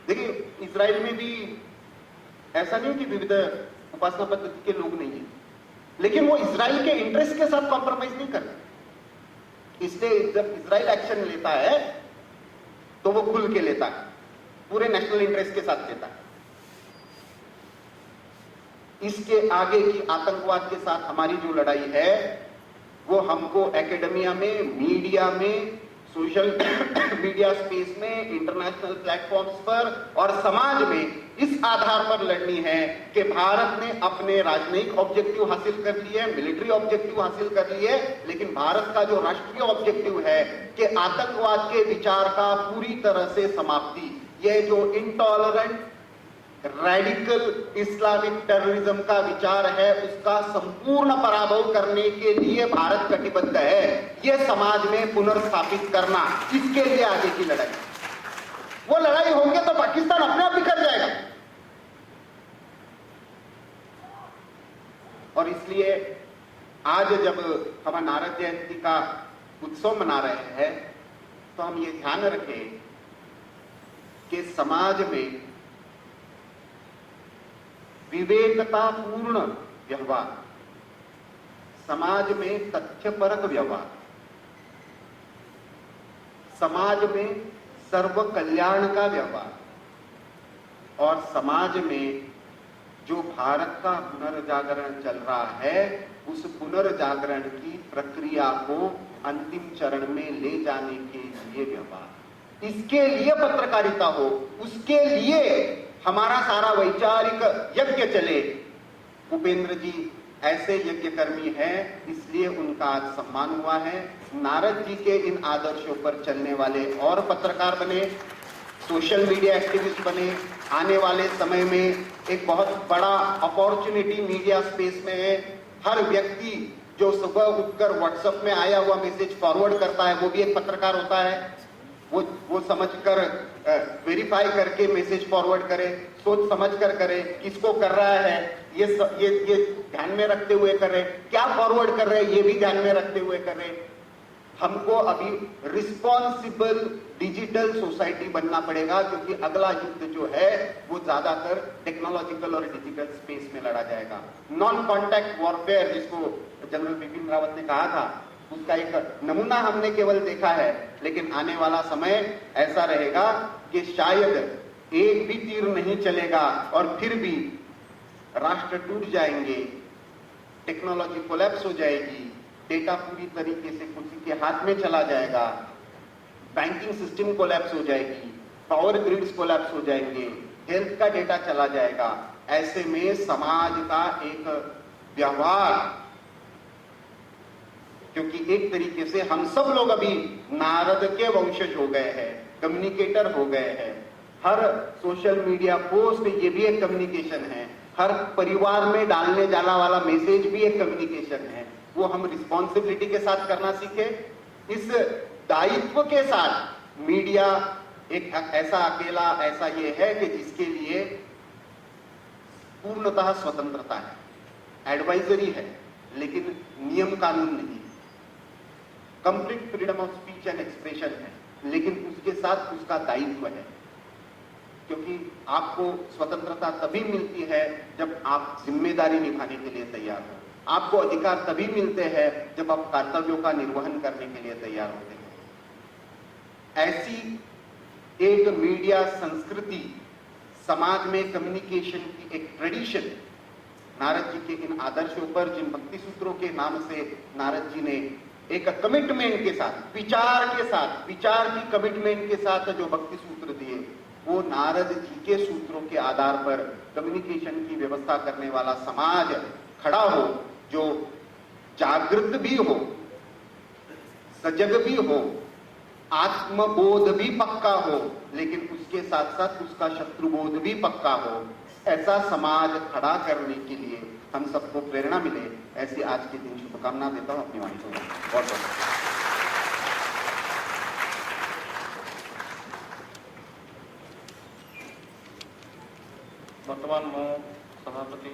देखिए, इजराइल में भी ऐसा नहीं कि विविध उपासना पद्धति के लोग नहीं है, लेकिन वो इजराइल के इंटरेस्ट के साथ कॉम्प्रोमाइज नहीं करते। इसलिए जब इजराइल एक्शन लेता है तो वो खुल के लेता है, पूरे नेशनल इंटरेस्ट के साथ लेता है। इसके आगे की आतंकवाद के साथ हमारी जो लड़ाई है वो हमको एकेडमिया में, मीडिया में, सोशल मीडिया स्पेस में, इंटरनेशनल प्लेटफॉर्म्स पर और समाज में इस आधार पर लड़नी है कि भारत ने अपने राजनयिक ऑब्जेक्टिव हासिल कर लिए, मिलिट्री ऑब्जेक्टिव हासिल कर लिए, लेकिन भारत का जो राष्ट्रीय ऑब्जेक्टिव है कि आतंकवाद के विचार का पूरी तरह से समाप्ति, ये जो इंटॉलरेंट रेडिकल इस्लामिक टेररिज्म का विचार है उसका संपूर्ण पराभव करने के लिए भारत कटिबद्ध है। यह समाज में पुनर्स्थापित करना, इसके लिए आगे की लड़ाई। वो लड़ाई होंगे तो पाकिस्तान अपने आप बिखर जाएगा। और इसलिए आज जब हम नारद जयंती का उत्सव मना रहे हैं तो हम ये ध्यान रखें कि समाज में विवेकतापूर्ण व्यवहार, समाज में तथ्यपरक व्यवहार, समाज में सर्व कल्याण का व्यवहार और समाज में जो भारत का पुनर्जागरण चल रहा है उस पुनर्जागरण की प्रक्रिया को अंतिम चरण में ले जाने के लिए व्यवहार, इसके लिए पत्रकारिता हो, उसके लिए हमारा सारा वैचारिक यज्ञ चले। उपेंद्र जी ऐसे यज्ञकर्मी हैं, इसलिए उनका आज सम्मान हुआ है। नारद जी के इन आदर्शों पर चलने वाले और पत्रकार बने, सोशल मीडिया एक्टिविस्ट बने। आने वाले समय में एक बहुत बड़ा अपॉर्चुनिटी मीडिया स्पेस में है। हर व्यक्ति जो सुबह उठकर व्हाट्सएप में आया हुआ मैसेज फॉरवर्ड करता है वो भी एक पत्रकार होता है। वो समझकर वेरीफाई करके मैसेज फॉरवर्ड करे, सोच समझ कर करे, किसको कर रहा है ये ध्यान में रखते हुए करे, क्या फॉरवर्ड कर रहे हैं ये भी ध्यान में रखते हुए करे। हमको अभी रिस्पॉन्सिबल डिजिटल सोसाइटी बनना पड़ेगा, क्योंकि अगला युद्ध जो है वो ज्यादातर टेक्नोलॉजिकल और डिजिटल स्पेस में लड़ा जाएगा। नॉन कॉन्टैक्ट वॉरफेयर जिसको जनरल बिपिन रावत ने कहा था, उसका एक नमूना हमने केवल देखा है, लेकिन आने वाला समय ऐसा रहेगा कि शायद एक भी तीर नहीं चलेगा और फिर भी राष्ट्र टूट जाएंगे, टेक्नोलॉजी कोलैप्स हो जाएगी, डेटा पूरी तरीके से किसी के हाथ में चला जाएगा, बैंकिंग सिस्टम कोलैप्स हो जाएगी, पावर ग्रिड्स कोलैप्स हो जाएंगे, हेल्थ का डेटा चला जाएगा। ऐसे में समाज का एक व्यवहार, क्योंकि एक तरीके से हम सब लोग अभी नारद के वंशज हो गए हैं, कम्युनिकेटर हो गए हैं। हर सोशल मीडिया पोस्ट ये भी एक कम्युनिकेशन है, हर परिवार में डालने जाने वाला मैसेज भी एक कम्युनिकेशन है। वो हम रिस्पॉन्सिबिलिटी के साथ करना सीखे, इस दायित्व के साथ। मीडिया एक ऐसा अकेला ऐसा ये है कि जिसके लिए पूर्णतः स्वतंत्रता है, एडवाइजरी है, लेकिन नियम कानून नहीं। Complete freedom of speech and expression है, लेकिन उसके साथ उसका दायित्व है, क्योंकि आपको स्वतंत्रता तभी मिलती है जब आप जिम्मेदारी निभाने के लिए तैयार हो। आपको अधिकार तभी मिलते हैं जब आप कर्तव्यों का निर्वहन करने के लिए तैयार होते हैं। ऐसी एक मीडिया संस्कृति, समाज में कम्युनिकेशन की एक ट्रेडिशन, नारद जी के इन आदर्शों पर, जिन भक्ति सूत्रों के नाम से नारद जी ने एक कमिटमेंट के साथ, विचार की कमिटमेंट के साथ जो भक्ति सूत्र दिए, वो नारद जी के सूत्रों के आधार पर कम्युनिकेशन की व्यवस्था करने वाला समाज खड़ा हो, जो जागृत भी हो, सजग भी हो, आत्मबोध भी पक्का हो, लेकिन उसके साथ साथ उसका शत्रुबोध भी पक्का हो। ऐसा समाज खड़ा करने के लिए हम सबको प्रेरणा मिले, ऐसी आज के दिन शुभकामना देता हूं अपनी वाणी को। बहुत बहुत बर्तमान मो सभापति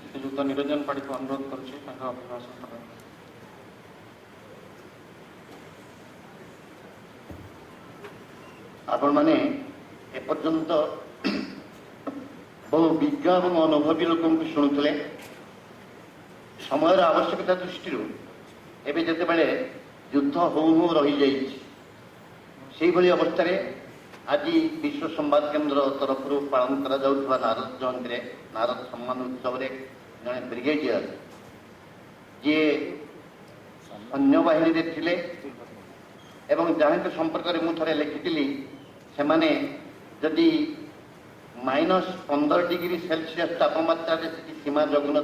श्रीजुक्त निरंजन पाढ़ी को अनुरोध करुच्ची अभिभाषण करने। आपण माने एपर्यंत बहु विज्ञ और अनुभवी लोक शुणुले। समय आवश्यकता दृष्टि एवं जिते युद्ध हो रही से अवस्था आज विश्व संवाद केन्द्र तरफ पालन कर नारद जयंती नारद सम्मान उत्सव जड़े ब्रिगेडियर जी सैन्य बाहिनी थे एवं जहाँ संपर्क में थे लिखी से माने जदि -15 डिग्री सेल्सियस तापमात्रा सीमा जगु न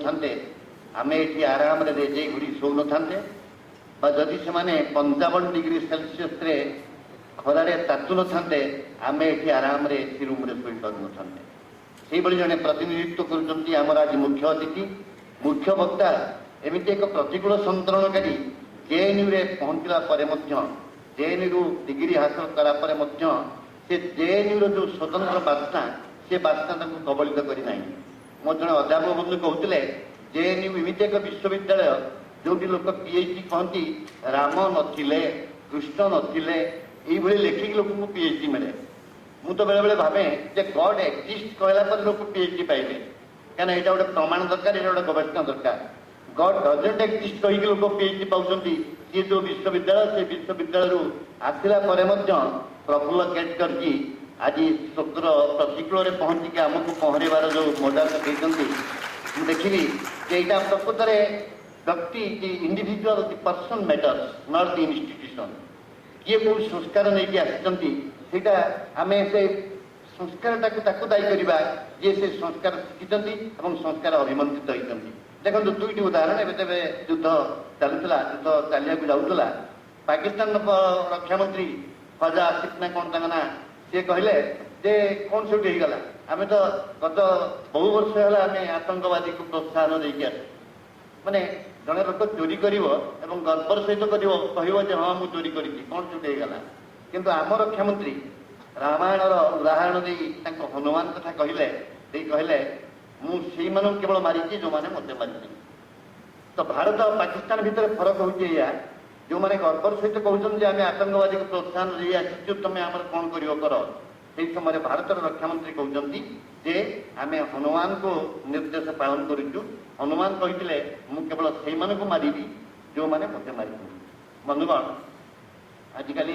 आम ये आराम रेजे घुरी शो न जदि से 55 डिग्री सेल्सियस खरारे तातु न आम ये आराम से रूम शोई पार न जड़े प्रतिनिधित्व कर आज मुख्य अतिथि मुख्य वक्ता एमती एक प्रतिकूल संतरणकारी जेएनयू रे पहुंचला जेएनयू डिग्री हासिल करा से जेएनयूर जो स्वतंत्र बास्ना से बास्ना तांको कबलित करी नाही। मो जड़े अध्यापक बंधु कहते जेएनयू एमती एक विश्वविद्यालय जो लोक पीएचडी कहती राम नथिले कृष्ण नथिले ये लेखिक लोक को पीएचडी मिले। मु तो बेले बेले भावे जे गॉड एक्जिस्ट कहला पर लोक पीएचडी पाइले क्या यहाँ गोटे प्रमाण दरकार ये गोटे गवेषणा दरकार। गॉड डजंट एक्जिस्ट कहीकि लोक पीएचडी पाउछंती सी जो विश्वविद्यालय से विश्वविद्यालय आसला प्रफुल्ल केटकर जी आज समुद्र प्रतिकूल पहुंचिक आमको पहरेबार जो मॉडल देखते देखी कि यहाँ प्रकृत में व्यक्ति individual the person matters not the institution किए कौ संस्कार नहीं आसी आम से संस्कार दायी करवा ये से संस्कार शिखी संस्कार अभिमंत्रित होती। देखो दुईट उदाहरण एवं युद्ध चलुला युद्ध चलिया जाऊला पाकिस्तान रक्षा मंत्री ख्वाजा आसिफ ना कौन ना सी कहले जे कौन से गला आम तो गत बहु वर्ष है आम आतंकवादी को प्रोत्साहन देकी आस माने जड़े लोक चोरी कर गर्वर सहित कह हाँ मुझे चोरी करी कौन से गला किंतु आम रक्षा मंत्री रामायण उदाहरण दे हनुमान कथा कहले कहले मुझे केवल मारी जो मैंने मत मारी। तो भारत और पाकिस्तान भितर फरक होती जो मैंने गर्वर सहित कहते आम आतंकवादी को प्रोत्साहन दे आसू तुम आम कौन कर से समय भारत रक्षा मंत्री कहते आम हनुमान को निर्देश पालन करूँ हनुमान कहते मुझे केवल से मारि जो मैंने मत मारी। बंधुगण आजिकल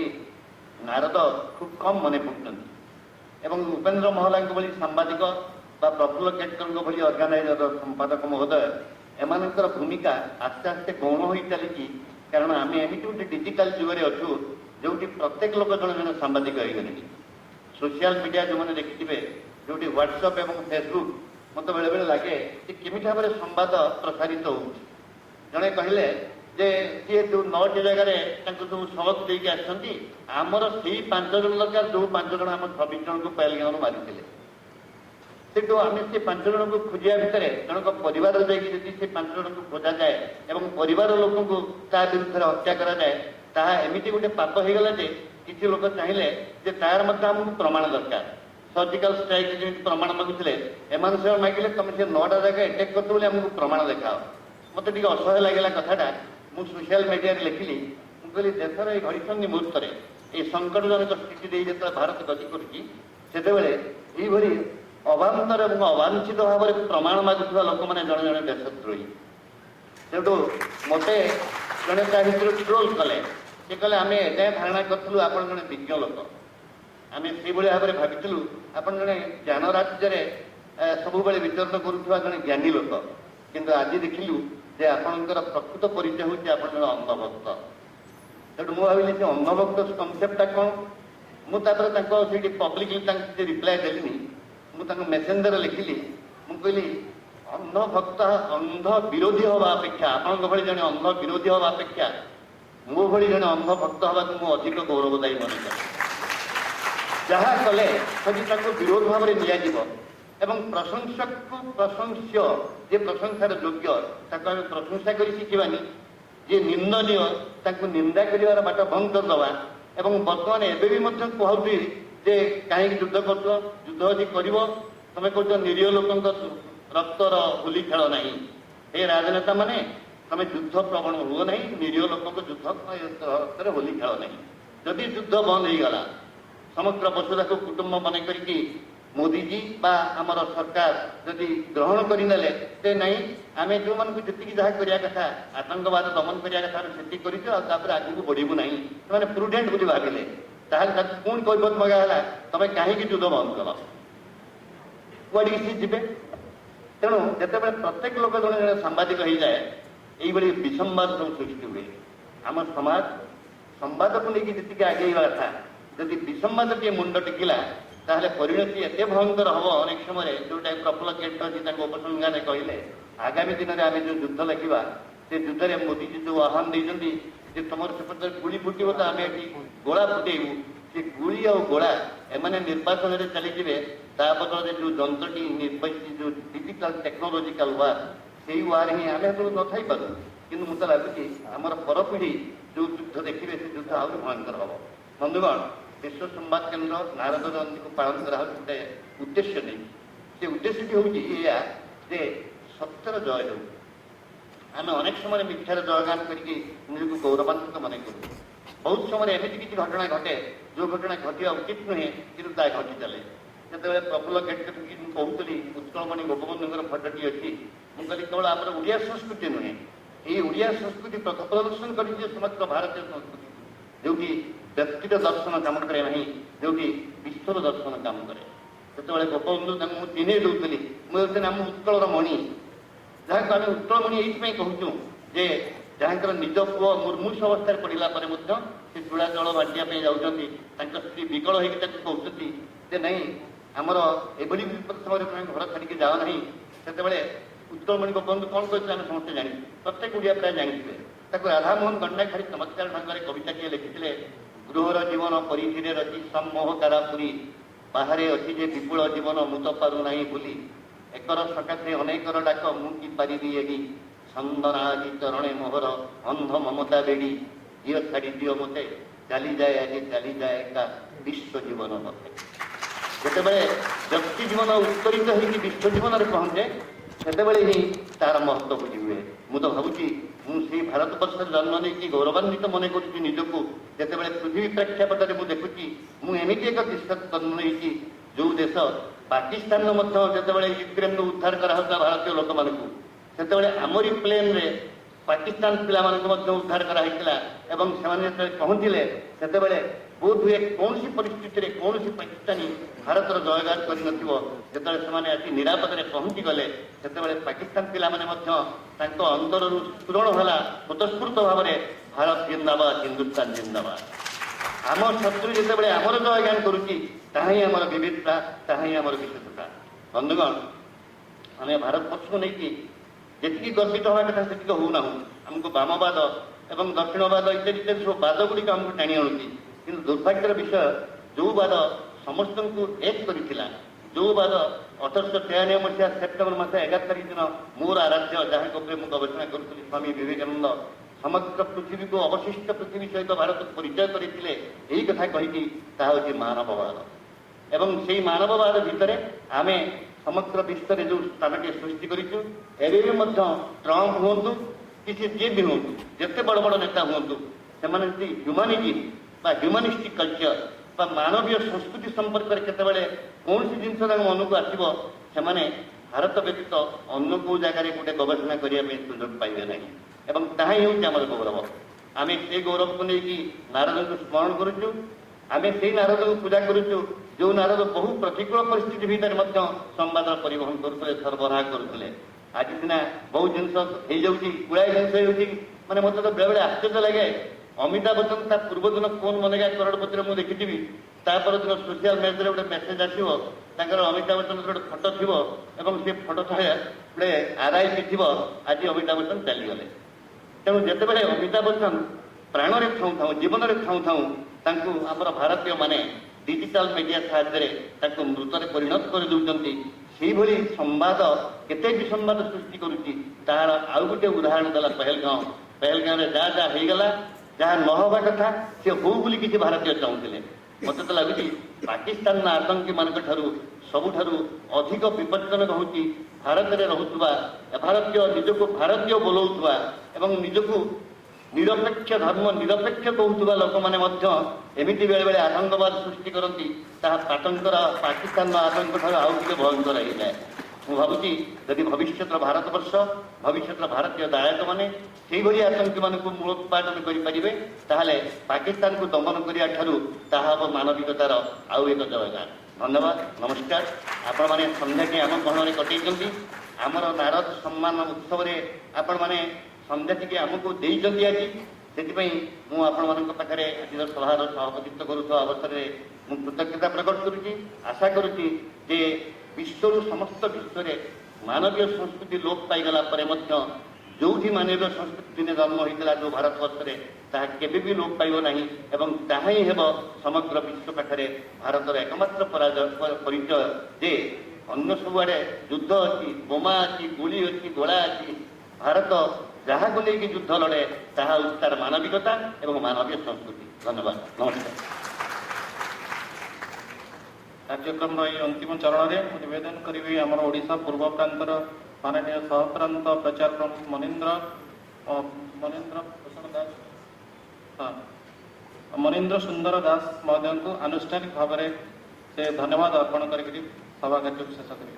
नारद खूब कम मन पड़ते उपेन्द्र महला भली सांबादिक प्रफुल्ल केटकर भली अर्गानाइजर संपादक महोदय एमानकर भूमिका आस्ते आस्ते गौण हो चली कारण आम एमती गोटे डिजिटाल जुगे अच्छु जो प्रत्येक लोक जन जन सांबादिक हो गले। सोशल मीडिया जो मैंने देखिए जो व्हाट्सएप और फेसबुक मत बेले बेले लगे कि केमी भाव में संवाद प्रसारित हो जड़े कहले जे सी जो 9टी जगह सब सबक देकी आमर से 5 जन दरकार जो 5 जन आम 26 जन को पहल मारी से आम से 5 जन को खोजा भितर जनक परिवार जाकि से 5 जन को खोजा जाए और परिवार लोक को विरुद्ध हत्या कराए ताहा एमती गोटे पाप हो गला जे किसी लोक चाहिए जे तार आमको प्रमाण दरकार सर्जिकल स्ट्राइक जो प्रमाण मागुले एम से मागिले तुम से 9टा जगह अटैक करते आमको प्रमाण देखाओ मत टे असह्य लगे कथाटा मुझे सोशल मीडिया लिखिली मुझे देशर ये घड़ीसंधि मुहूर्त ये संकटजनक स्थिति जो भारत गति कर अभांतर और अवांछित भाव में प्रमाण मागुवा लोक मैंने जड़े जड़े देशद्रोही से मत जड़े भर ट्रोल कले सी कहे आम एजाए धारणा करूँ आप जड़े विज्ञ लोक आम से भाव में भाविलु आप जड़े ज्ञान राज्य सब विचरण करुवा जड़े ज्ञानी लोक किंतु आज देखिलु जे आपणकर प्रकृत परिचय हूँ आप अंधभक्त तेणु मुझे भाविली से अंधभक्त कनसेप्टा कौन मुझे पब्लिकली रिप्लाय देली मुझे मेसेंजर लिखिली मुझे अंध भक्त अंध विरोधी हवा अपेक्षा आपण भाई जड़े अंध विरोधी हवा अपेक्षा मो भाई जड़े अंध भक्त हवा को अधिक गौरवदायी मन करे जहाँ कले सभी विरोध भाव में नियाजिब एवं प्रशंसक को प्रशंस्य जे प्रशंसार योग्य ताको आम प्रशंसा कर शिखानी जे निंदनीय ताको निंदा कर बाट बंद करदे एवं बर्तमान एवं कहूँ जे कहीं युद्ध कर युद्ध यदि कर तुम कह निरीह लोक रक्तर होली खेल ना हे राजनेता माने तुम युद्ध प्रवण हुए ना निरीह लोक युद्ध रक्त होली खेल ना जदि युद्ध बंद हो गला समग्र वसुधा को कुटुंब मन करके मोदी जी बा आमर सरकार जदि ग्रहण करने से नहीं आम जो मन को जी जहाँ करने कथा आतंकवाद दमन करने कथा कर आगे को बढ़ू ना से प्रुडेंट बोली भाविले पुणी कैफत मगाला तुम कहीं युद्ध बंद कर कड़ी सी जी तेणु जिते प्रत्येक लोक जड़े जड़े सांबादिक हो जाए ये विसंवाद सब सृष्टि हुए आम समाज संवाद को लेकिन जी आगे कथा जदि विसंवाद टे मुंड टिकिला ताहले परिणति एत भयंकर हम अनेक समय जोटा प्रफुल्ल केटकर जी उपसंहारे कहले आगामी दिन में आम जो युद्ध लिखा से युद्ध में मोदी जी जो आह्वान देते तुम सेपटे गुली फुटब तो आम ये गोला फुटेबू से गुली और गोला एमाने निर्वाचन में चलीजे बदल जो जंत्रटी निर्वाचित जो डिजिटल टेक्नोलोजिकल वार से वार ही आम जो न थी पार्थ कि मत लगुच आमर परपीढ़ी जो युद्ध देखिए से युद्ध आहरी भयंकर हम बंधुगण विश्व संवाद केन्द्र नारद जयंती को पालन करा गोटे उद्देश्य नहीं से उद्देश्यटी हूँ या जे सत्यर जय हो आम अनेक समय मिथ्यार जयगान करके निजक गौरवान्वित मन करूँ बहुत समय एमती किसी घटना घटे जो घटना घटिया उचित नुहे कि घटी चले जिते प्रफुल्ल गेट कहूली उत्कलमणि गोपबंधुर फटोटी अच्छी मुझे केवल आम ओडिया संस्कृति नुहे ये ओडिया संस्कृति प्रदर्शन कर समग्र भारतीय संस्कृति जो व्यक्तिर दर्शन काम करे ना जो विश्वर दर्शन काम करे से गोपबंधु चिन्ह दूसरी मुझे आम उत्कलर मणि जहाँ आम उत्कलमणि ये कहूँ जे जहाँकर निज पुओ मुर्मूष अवस्था पड़ा से चूड़ा जल बांटिया जाऊँगी स्त्री विकल होकर कहते जे नहीं आमर एभली विपद समय घर छाड़ी जाओ ना से उत्कलमणि गोपबंधु कौन कहते आम समस्ते जानी प्रत्येक ओडिया प्राय जानी राधामोहन गंडाखारी चमत्कार ढंग से कविता किए लिखिते गृहर जीवन परिधि रचि सम्मोह कारापुरी बाहर अच्छी जे विपुल जीवन मु तो पारू ना भूली एकर सकाशे अनेकर डाक मुझी पारि एडी छंदनाजी चरणे मोहर अंध ममता बेड़ी झील छाड़ी दियो मते चली जाए आज चली जाए का विश्व जीवन मते जिते व्यक्ति जीवन उत्तरित हो विश्व जीवन में पहुंचे से ही तार महत्व बुझी हुए मु तो भावुची मुझे भारत वर्ष जन्म नहीं गौरवान्वित मन करुच्ची निजक जिते पृथ्वी प्रेक्षापट में देखुची मुझे एक जन्म नहीं जो देश पाकिस्तान जिते यूक्रेन उद्धार कराला भारतीय लोक मानू से आमरी प्लेन रे पाकिस्तान पिला उद्धार कराइला एवं से पहुँचले से बोध हुए कौन परिस्थिति में कौन पाकिस्तानी भारतर जयगान कर आसी निरापद पहुँची गले से पाकिस्तान पिला अंतर स्फुरण है स्वतस्फूर्त भाव में भारत जिंदाबाद हिंदुस्तान जिंदाबाद आम शत्रु जिते आमर जयगान करुच्ची ताही आमर विविधता ताही आमर विशेषता बंधुगण आम भारत वर्ष को लेकिन जी गर्वित हवा कथा से होना आमको वामवाद एवं दक्षिणवाद इत्यादि इत्यादि सब वाद गुड़िक आमको टाणी आणुची किंतु दुर्भाग्यर विषय जो वाद समस्त को एक करथिला जो वाद 1893 मसीहा सेप्टेम्बर मास 11 तारिख दिन मोर आराध्य जहाँ को मुझे गवेषणा करुली स्वामी विवेकानंद समग्र पृथ्वी को अवशिष्ट पृथ्वी सहित भारत को परिचय करते यही कथा कही हूँ मानववाद एवं से मानववाद भितर आम समग्र विश्व में जो स्थान के सृष्टि करूँ एवं ट्रम्प हूँ कि जी भी हूँ जिते बड़ बड़ नेता हूँ से ह्यूमानिटी ह्यूमानिस्टिक कल्चर मानवीय संस्कृति संपर्क में केतबेले कौन सी जिनस मन को आसो से भारत व्यतीत अन्य को जगह गोटे गवेषणा करने सुजोग पाइबे ना एवं ताही हूँ आम गौरव आम से गौरव को लेकिन नारद को स्मरण करुचु आम से नारद को पूजा करुचु जो नारद बहु प्रतिकूल परिस्थिति भितर संवाद परिवहन करते सरबराह करते आज सीना बहुत जिन गुड़ाए जिन मैंने मत तो बेले आश्चर्य लगे अमिताभ बच्चन पूर्व दिन फोन मनेगा करोड़पति मुझे देखी तापर दिन सोशल मीडिया गोटे मेसेज आसो अमिताभ बच्चन गोटे फटो थी से फटो थे गोटे RIP थी आज अमिताभ बच्चन चलीगले तेणु जिते अमिताभ बच्चन प्राण में थाऊ था जीवन में थाऊ थाऊ आमर भारतीय माने डिजिटल मीडिया साहाय्य मृत परिणत कर दूसरी से भली संवाद केते विसंवाद सृष्टि करुच्ची तार आउ गोटे उदाहरण देला पहलगाँव में जहाँ जहाँ होगला जहाँ न हवा कथा से हो बोली किसी भारतीय चाहूले मत तो लगुच पाकिस्तान आतंकी मान सबुठ अधिक विपज्जनक हूँ भारत में रोकवा भारतीय निजक भारतीय बोलाऊवा एवं निजक निरपेक्ष धर्म निरपेक्ष कहूबा लोक मैंने एमती बेले बेले आतंकवाद सृष्टि करती पाटंकर पाकिस्तान आतंक ठार आउ टे भयंकर हो जाए मु भावुची यदि भविष्य भारत वर्ष भविष्य भारतीय दायक मैंने से भाई आतंकी मान मूलोत्पादन करें पाकिस्तान को दमन करा मानविकतार आउ एक जयगान धन्यवाद नमस्कार आपण मैंने संध्या के आम गहन कटे आमर नारद सम्मान उत्सव आपण मैंने संध्या टी आमको देती आज से मुझे आज सभार सभापतित्व करुवा अवसर में कृतज्ञता प्रकट करुच्ची आशा करुच्ची जे विश्व समस्त विश्व में मानवीय संस्कृति लोप पाईगला जो भी मानवीय संस्कृति दिन जन्म होता जो भारतवर्ष में ताकि भी लोप पाइब ना एवं ताही हेब समग्र विश्व पाखे भारतर एकमात्र परिचय जे अन्य सबुआड़े युद्ध अच्छी बोमा अच्छी गुली अच्छी गोला अच्छी भारत जहाँ को लेकिन युद्ध लड़े तार मानविकता एवं मानवीय संस्कृति धन्यवाद नमस्कार। कार्यक्रम अंतिम चरण में निवेदन करी आमर ओडिशा पूर्व प्रांतर माननीय सहप्रांत प्रचार प्रमुख मनीन्द्र भूषण दास हाँ मनीन्द्र सुंदर दास महोदय को आनुष्ठानिक भाव में से धन्यवाद अर्पण करी सभा कार्य को शेष करेंगे।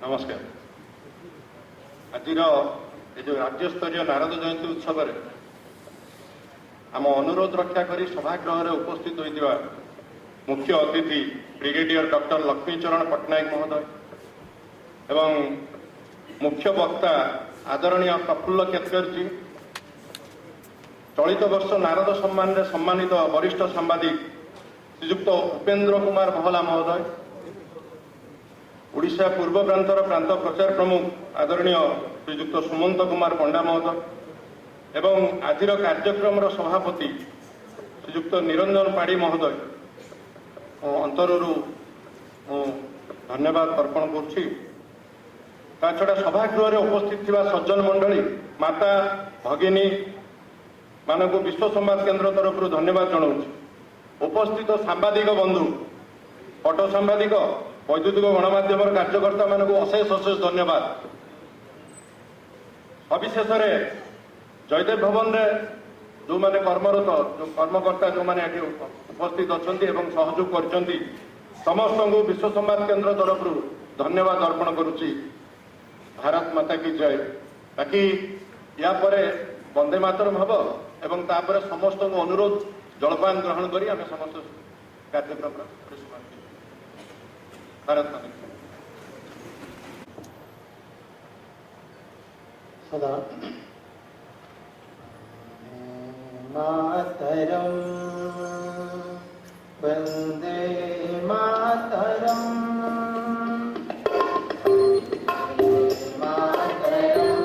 नमस्कार। आज जो राज्य स्तरीय नारद जयंती उत्सव आम अनुरोध रक्षा कर सभागृह में उपस्थित होता मुख्य अतिथि ब्रिगेडियर डॉक्टर लक्ष्मीचरण पट्टनायक महोदय एवं मुख्य वक्ता आदरणीय प्रफुल्ल केतकर जी, चलित वर्ष नारद सम्मान रे सम्मानित वरिष्ठ सांबादिक श्रीयुक्त उपेन्द्र कुमार महला महोदय, ओडिशा पूर्व प्रांतर प्रांत प्रचार प्रमुख आदरणीय श्रीयुक्त सुमंत कुमार पंडा महोदय एवं आजिर कार्यक्रम सभापति श्रीयुक्त निरंजन पाड़ी महोदय अंतरु धन्यवाद अर्पण करुछि। छड़ा सभागृह उपस्थित थिबा सज्जन मंडली माता भगिनी मानक विश्व संवाद केन्द्र तरफ धन्यवाद जनाऊँ। उपस्थित सांबादिक बंधु फोटो सांबादिक वैद्युतिक गणमाध्यम कार्यकर्ता मानक अशेष अशेष धन्यवाद। सविशेष जयदेव भवन रे जो माने कर्मरत जो कर्मकर्ता जो माने उपस्थित अच्छा सहयोग कर समस्त को विश्व संवाद केन्द्र तरफ धन्यवाद अर्पण करुच्ची। भारत माता की जय। बाकी या परे वंदे मातरम हम एवं तापर समस्त को अनुरोध जलपान ग्रहण करी आम समस्त कार्यक्रम भारत माता की सदा मातरम वंदे मातरम मातरम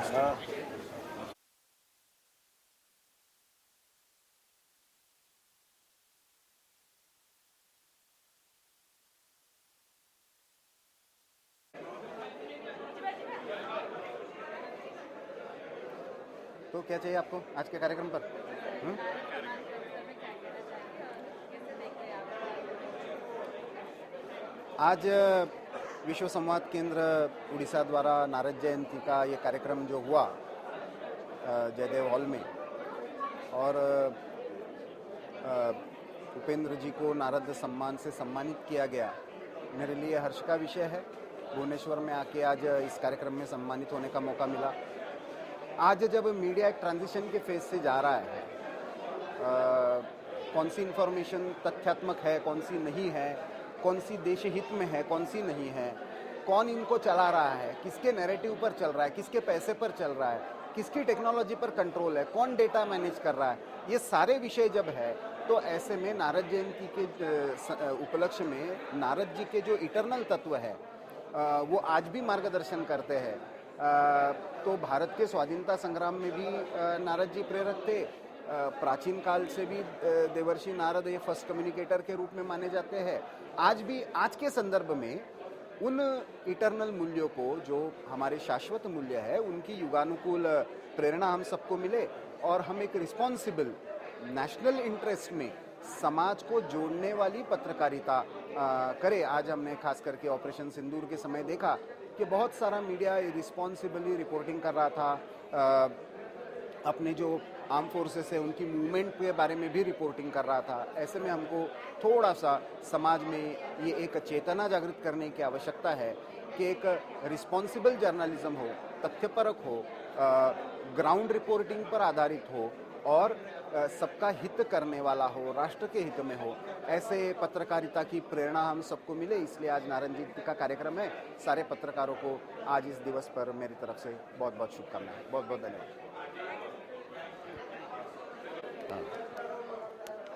तो क्या चाहिए आपको आज के कार्यक्रम पर? आज विश्व संवाद केंद्र उड़ीसा द्वारा नारद जयंती का ये कार्यक्रम जो हुआ जयदेव हॉल में, और उपेंद्र जी को नारद सम्मान से सम्मानित किया गया, मेरे लिए हर्ष का विषय है। भुवनेश्वर में आके आज इस कार्यक्रम में सम्मानित होने का मौका मिला। आज जब मीडिया एक ट्रांजिशन के फेज से जा रहा है, कौन सी इंफॉर्मेशन तथ्यात्मक है, कौन सी नहीं है, कौन सी देश हित में है, कौन सी नहीं है, कौन इनको चला रहा है, किसके नैरेटिव पर चल रहा है, किसके पैसे पर चल रहा है, किसकी टेक्नोलॉजी पर कंट्रोल है, कौन डेटा मैनेज कर रहा है, ये सारे विषय जब है तो ऐसे में नारद जयंती के उपलक्ष्य में नारद जी के जो इटरनल तत्व है वो आज भी मार्गदर्शन करते हैं। तो भारत के स्वाधीनता संग्राम में भी नारद जी प्रेरक थे। प्राचीन काल से भी देवर्षि नारद ये फर्स्ट कम्युनिकेटर के रूप में माने जाते हैं। आज भी आज के संदर्भ में उन इटरनल मूल्यों को, जो हमारे शाश्वत मूल्य है, उनकी युगानुकूल प्रेरणा हम सबको मिले और हम एक रिस्पॉन्सिबल नेशनल इंटरेस्ट में समाज को जोड़ने वाली पत्रकारिता करें। आज हमने खास करके ऑपरेशन सिंदूर के समय देखा कि बहुत सारा मीडिया रिस्पॉन्सिबली रिपोर्टिंग कर रहा था, अपने जो आर्म फोर्सेस है उनकी मूवमेंट के बारे में भी रिपोर्टिंग कर रहा था। ऐसे में हमको थोड़ा सा समाज में ये एक चेतना जागृत करने की आवश्यकता है कि एक रिस्पॉन्सिबल जर्नलिज्म हो, तथ्यपरक हो, ग्राउंड रिपोर्टिंग पर आधारित हो और सबका हित करने वाला हो, राष्ट्र के हित में हो। ऐसे पत्रकारिता की प्रेरणा हम सबको मिले, इसलिए आज नारद जयंती का कार्यक्रम है। सारे पत्रकारों को आज इस दिवस पर मेरी तरफ से बहुत बहुत शुभकामनाएं, बहुत बहुत धन्यवाद।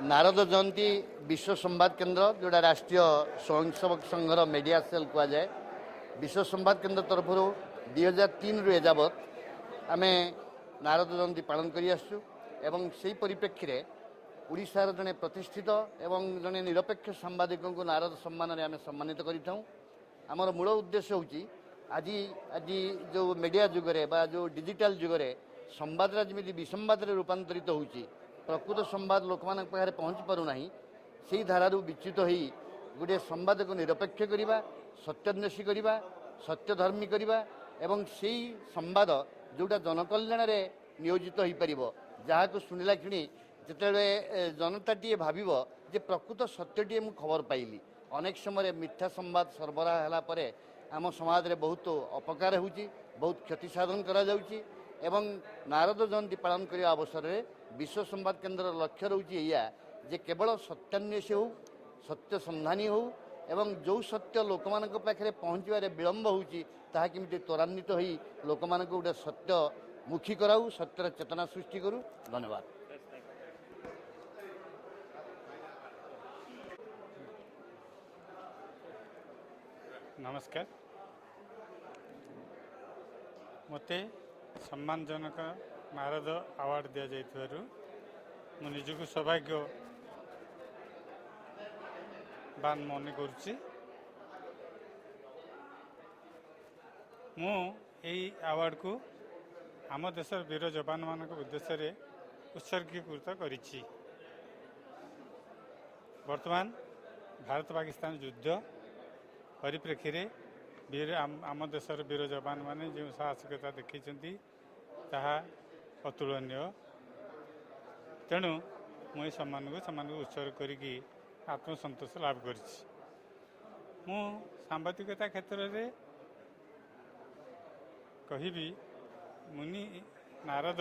नारद जयंती विश्व संवाद केन्द्र जोड़ा राष्ट्रीय स्वयंसेवक संघर मीडिया सेल कह जाए, विश्व संवाद केन्द्र तरफ 2003 रु एजावत आम नारद जयंती पालन कर आसु एवं से परिप्रेक्षी में उड़ीसार जड़े प्रतिष्ठित एवं जड़े निरपेक्ष सांबादिक को नारद सम्मान आम सम्मानित करमर मूल उद्देश्य हूँ आज आज जो मीडिया जुगरे बा जो डिजिटल जुगरे संवादरा जमी विसंवाद रूपांतरित हो प्रकृत संवाद लोक मान पाखे पहुँची पारना से धारू विच्युत हो गोटे संवाद को निरपेक्ष करवा, सत्यान्वेषी करवा, सत्यधर्मी करवा एवं से संवाद जोटा जनकल्याण नियोजित हो पार, जहाँ को शुणिला क्षणी जिते जनताटीए भाव जे प्रकृत सत्यटीए मु खबर पाइली। अनेक समय मिथ्या संवाद सरबराह है पर आम समाज में बहुत अपकार हो, बहुत क्षति साधन करा जाउची एवं नारद जयंती पालन करने अवसर में विश्व संवाद केन्द्र लक्ष्य रोचे या जे केवल सत्यान्वेषी हो, सत्य संधानी हो एवं जो सत्य लोक मान पाखे पहुँचारे विलम्ब होता केमी त्वरान्वित हो लोक मान गोटे सत्य मुखी कराऊ, सत्यर चेतना सृष्टि करूँ। धन्यवाद। नमस्कार, मते सम्मानजनक नारद अवार्ड दि जाइथिबारु मु निजको सौभाग्यवान मन करुछि। मु एई अवार्ड को आम देशर वीर जवान मान उद्देश्य उत्सर्गीकृत करिछि। वर्तमान भारत पाकिस्तान युद्ध परिप्रेक्षी में वीर आम देशर वीर जवान मैंने जो साहसिकता देखी ताहा अतुलनीय। तेणु मुझे सम्मान को उत्सर्ग करी आत्मसंतोष लाभ कर सांबादिकता क्षेत्र में कहि मुनि नारद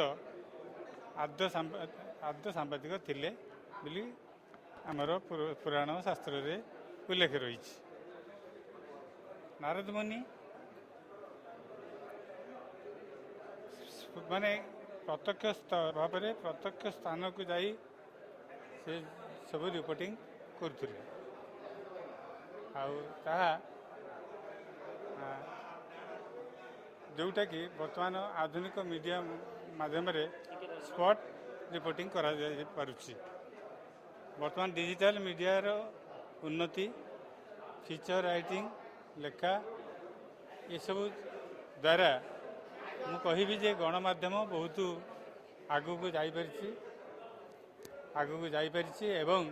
आद्य सांबादिक थिले बोली आमर पुराण शास्त्र रे उल्लेख रही। नारद मुनि माने प्रत्यक्ष भाव में प्रत्यक्ष स्थान को जाई से सब रिपोर्टिंग करथिले जोटा कि बर्तमान आधुनिक मीडिया माध्यम स्पॉट रिपोर्टिंग करा जाय पारुछि। बर्तमान डिजिटल मीडियार उन्नति फीचर राइटिंग लेखा ये सब द्वारा मु कहिबी जे गणमाध्यम बहुत आगू को जाई परिछि एवं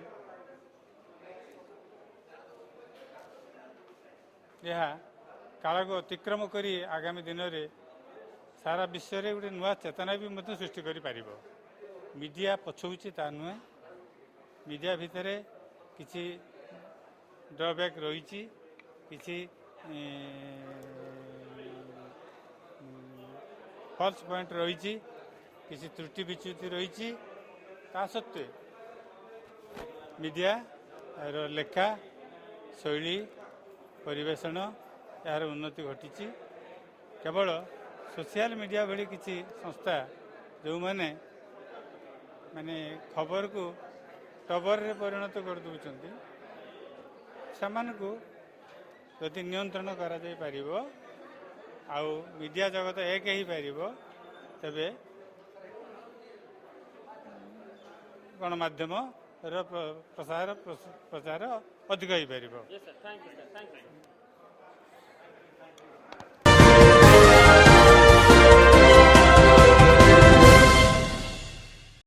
यह काल को अतिक्रम करी आगामी दिन में सारा विश्व में गोटे नुआ चेतना भी मत सृष्टि करि पारिबो। मीडिया पछौछि ता नुहे मीडिया भितर किछि ड्रबैक रही किछि फॉल्स पॉइंट रही किसी त्रुटि विच्युति रही ता सत्वे मीडिया लेखा शैली परिवेषण यार उन्नति घटी केवल सोशल मीडिया भली किसी संस्था जो माने खबर को टबर रे परिणत कर दउचंती यदि नियंत्रण करा जाय पारिबो आउ मीडिया जगत एक ही पारिबो तबे गणमाध्यम प्रसार प्रचार अधिक हो पारिबो। Yes, sir. Thank you, sir. Thank you.